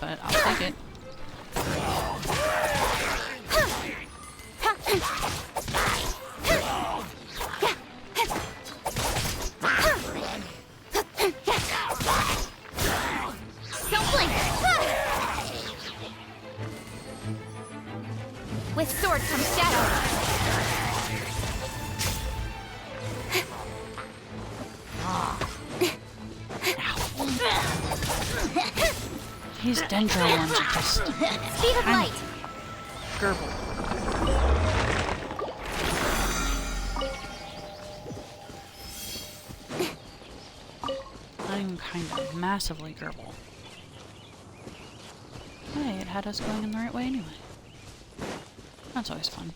A: but I'll take it.
H: Don't blink! With sword comes shadow.
A: These dendro ones are just
H: Speed of light!
A: gerbil. Not even kind of, massively gerbil. Hey, it had us going in the right way anyway. That's always fun.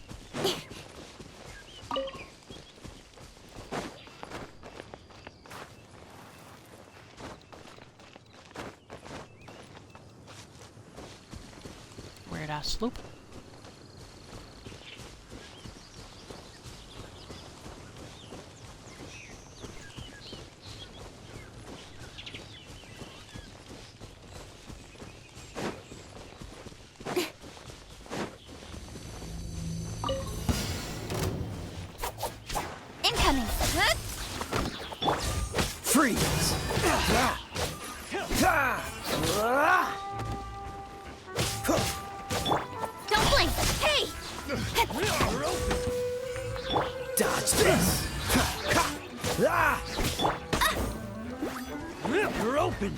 A: Weird ass sloop.
H: Incoming!
L: Freeze!
H: Don't blink! Hey!
L: Dodge this! You're open!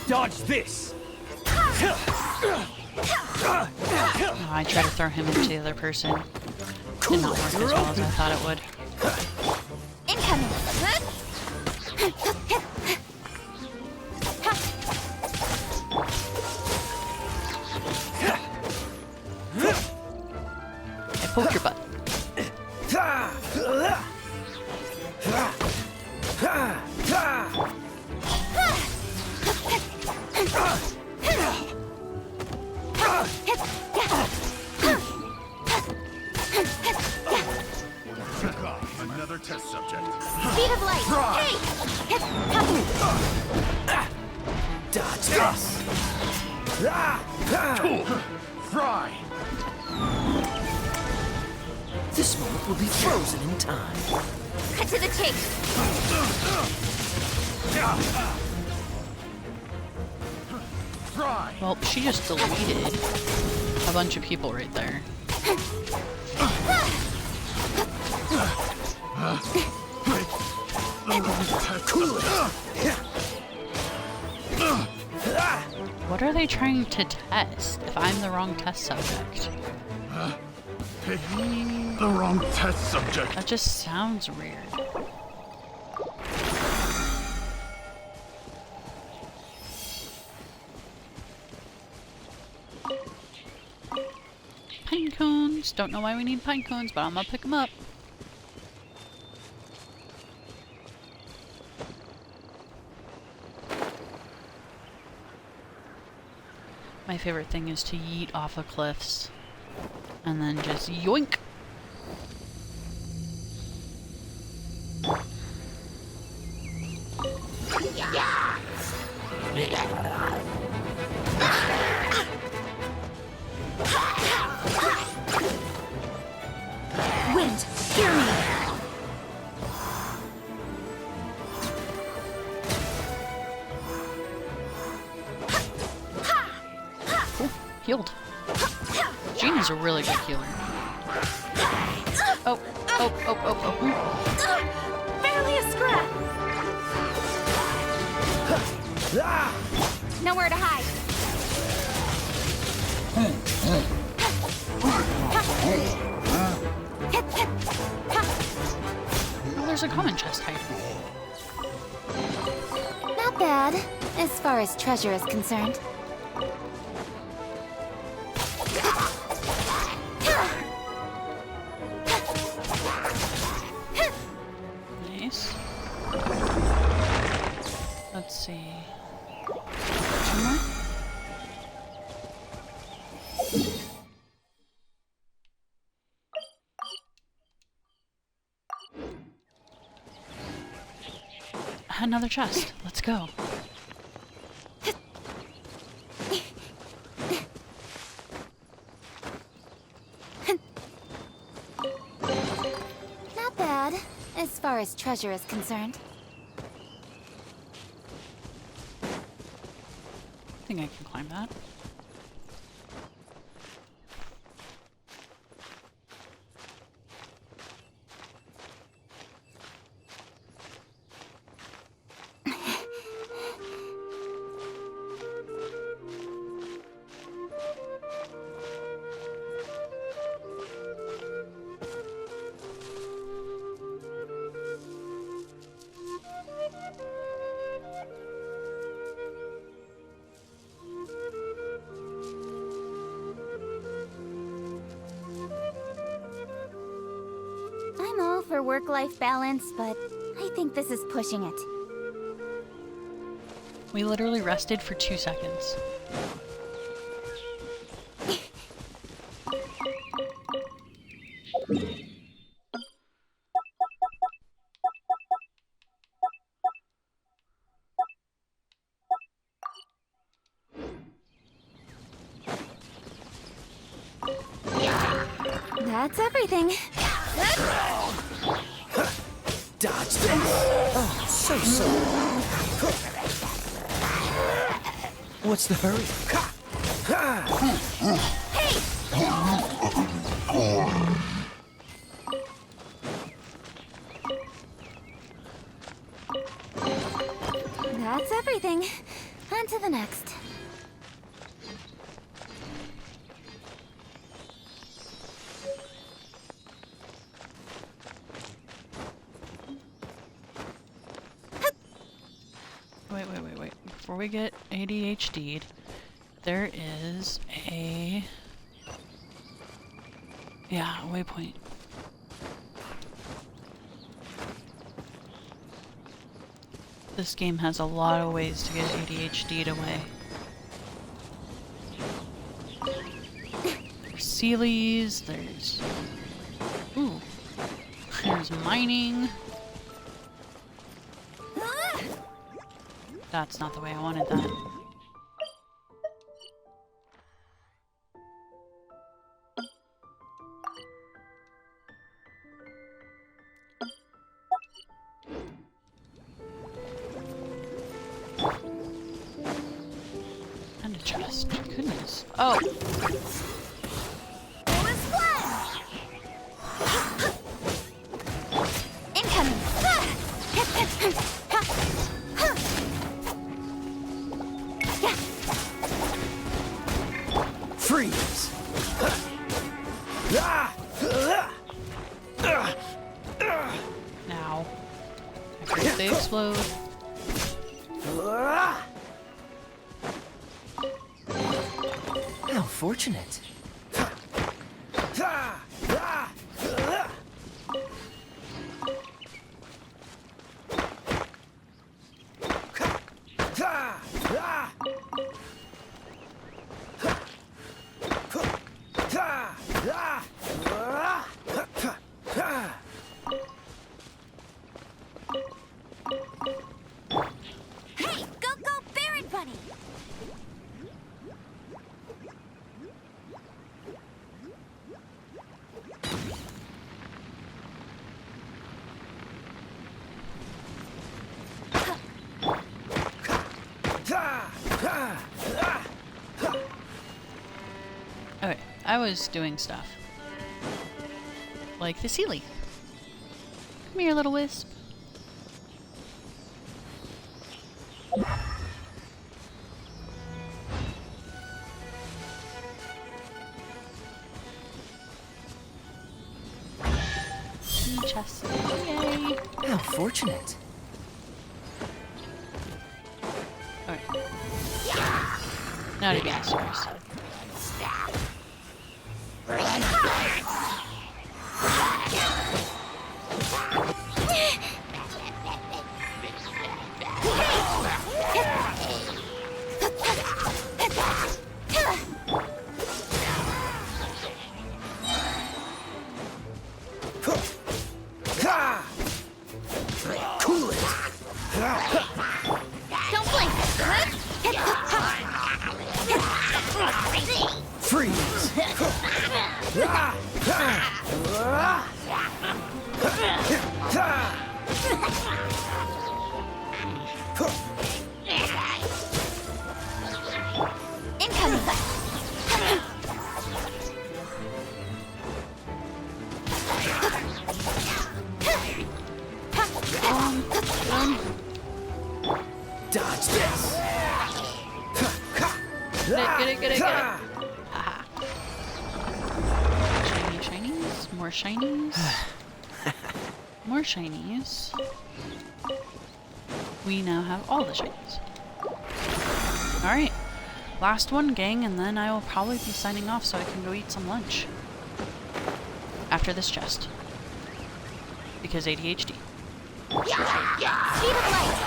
L: Dodge this!
A: Oh, I tried to throw him into the other person. Did not work as well as I thought it would.
H: Incoming!
A: I poked your butt.
M: Another test subject.
H: Speed of light! Hey!
L: Dodge this!
M: Fry!
L: This moment will be frozen in time.
H: Cut to the chase!
M: Fry!
A: Well, she just deleted a bunch of people right there. What are they trying to test if I'm the wrong test subject?
M: Pick the wrong test subject.
A: That just sounds weird. Pine cones. Don't know why we need pine cones, but I'm gonna pick them up. My favorite thing is to yeet off of cliffs and then just yoink.
H: Wind, hear me!
A: Healed. Jean is a really good healer. Oh, oh, oh, oh, oh.
H: Barely a scrap! Nowhere to hide.
A: Oh, there's a common chest hiding.
H: Not bad, as far as treasure is concerned.
A: Nice. Let's see. 2 more? Another chest. Let's go.
H: As far as treasure is concerned.
A: I think I can climb that.
H: I'm all for work-life balance, but I think this is pushing it.
A: We literally rested for 2 seconds.
H: That's everything.
L: Dodge that. Oh, so. What's the hurry?
H: That's everything. On to the next.
A: Wait. Before we get ADHD'd, there is a... yeah, a waypoint. This game has a lot of ways to get ADHD'd away. There's Sealies, there's... ooh. There's mining. That's not the way I wanted that. And a chest. Goodness. Oh!
H: Incoming!
L: Freeze!
A: Now. If they explode.
L: How fortunate.
H: Hey, go, Baron Bunny!
A: Okay, I was doing stuff. Like the Sealy. Come here, little wisp. Chest. Yay!
L: How fortunate.
A: Okay. Now to dinosaurs.
L: Cool it.
H: Don't blink!
L: Freeze.
H: Incoming!
L: Dodge this.
A: Get it. Haha. Shinies. More shinies. More shinies. We now have all the shinies. Alright. Last one, gang, and then I will probably be signing off so I can go eat some lunch. After this chest. Because ADHD.
H: Speed of light!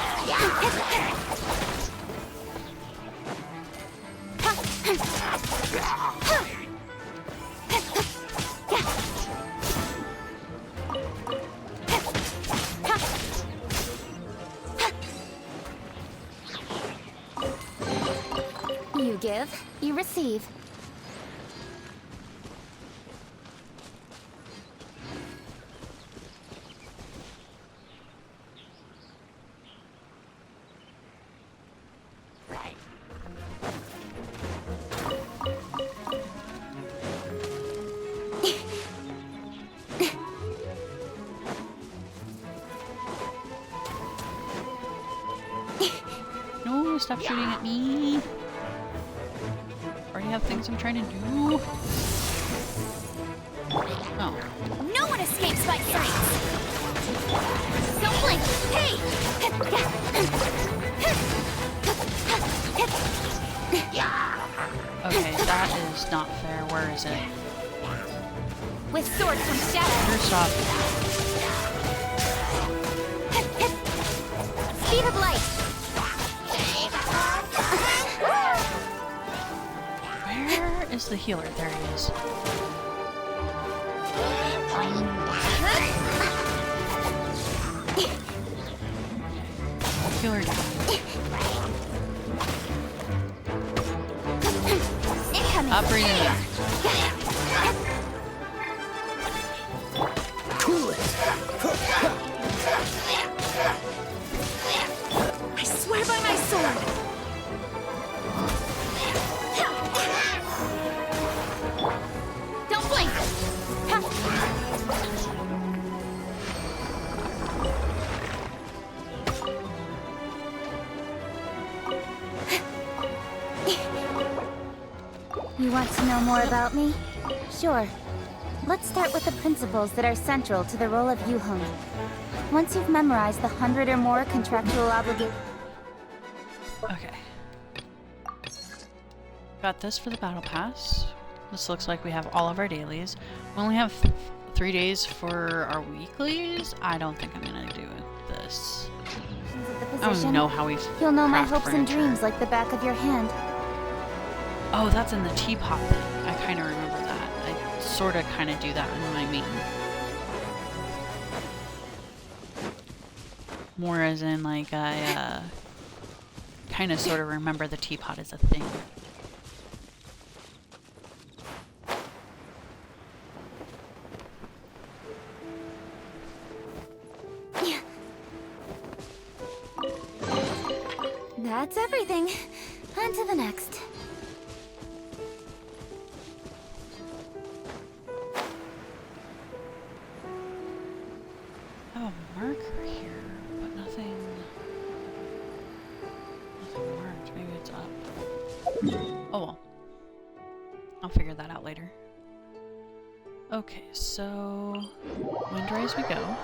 H: You give, you receive.
A: No, stop shooting at me. Already have things I'm trying to do. Oh.
H: No one escapes my sight! Don't blink! Hey!
A: Okay, that is not fair. Where is it?
H: With swords from shadow!
A: Here, stop.
H: Speed of light!
A: Where is the healer? There he is. Healer down.
H: Incoming!
A: Up, breathing.
L: Cool it.
H: I swear by my sword! Don't blink! You want to know more about me? Sure. Let's start with the principles that are central to the role of Yuheng. Once you've memorized the 100 or more contractual obligations...
A: Okay. Got this for the battle pass. This looks like we have all of our dailies. We only have 3 days for our weeklies. I don't think I'm gonna do this. I don't know how we
H: You'll know my
A: craft
H: hopes and
A: furniture.
H: dreams like the back of your hand.
A: Oh, that's in the teapot thing. I kind of remember that. I sort of kind of do that in my main. More as in, like, I kind of sort of remember the teapot as a thing.
H: That's everything. On to the next.
A: I have a marker here, but nothing marked. Maybe it's up. Oh well. I'll figure that out later. Okay, so Windrise we go.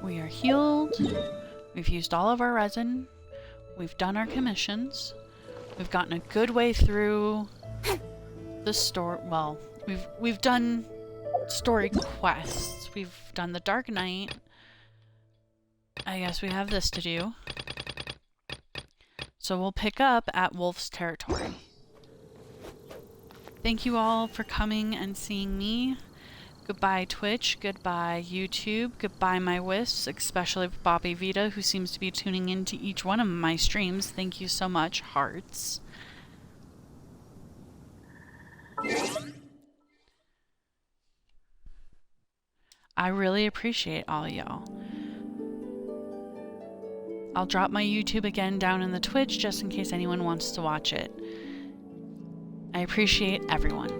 A: We are healed. We've used all of our resin. We've done our commissions. We've gotten a good way through the store. Well, we've done story quests. We've done the Dark Knight. I guess we have this to do. So we'll pick up at Wolf's Territory. Thank you all for coming and seeing me. Goodbye Twitch, goodbye YouTube, goodbye my wisps, especially Bobby Vita, who seems to be tuning into each one of my streams. Thank you so much, hearts. I really appreciate all y'all. I'll drop my YouTube again down in the Twitch just in case anyone wants to watch it. I appreciate everyone.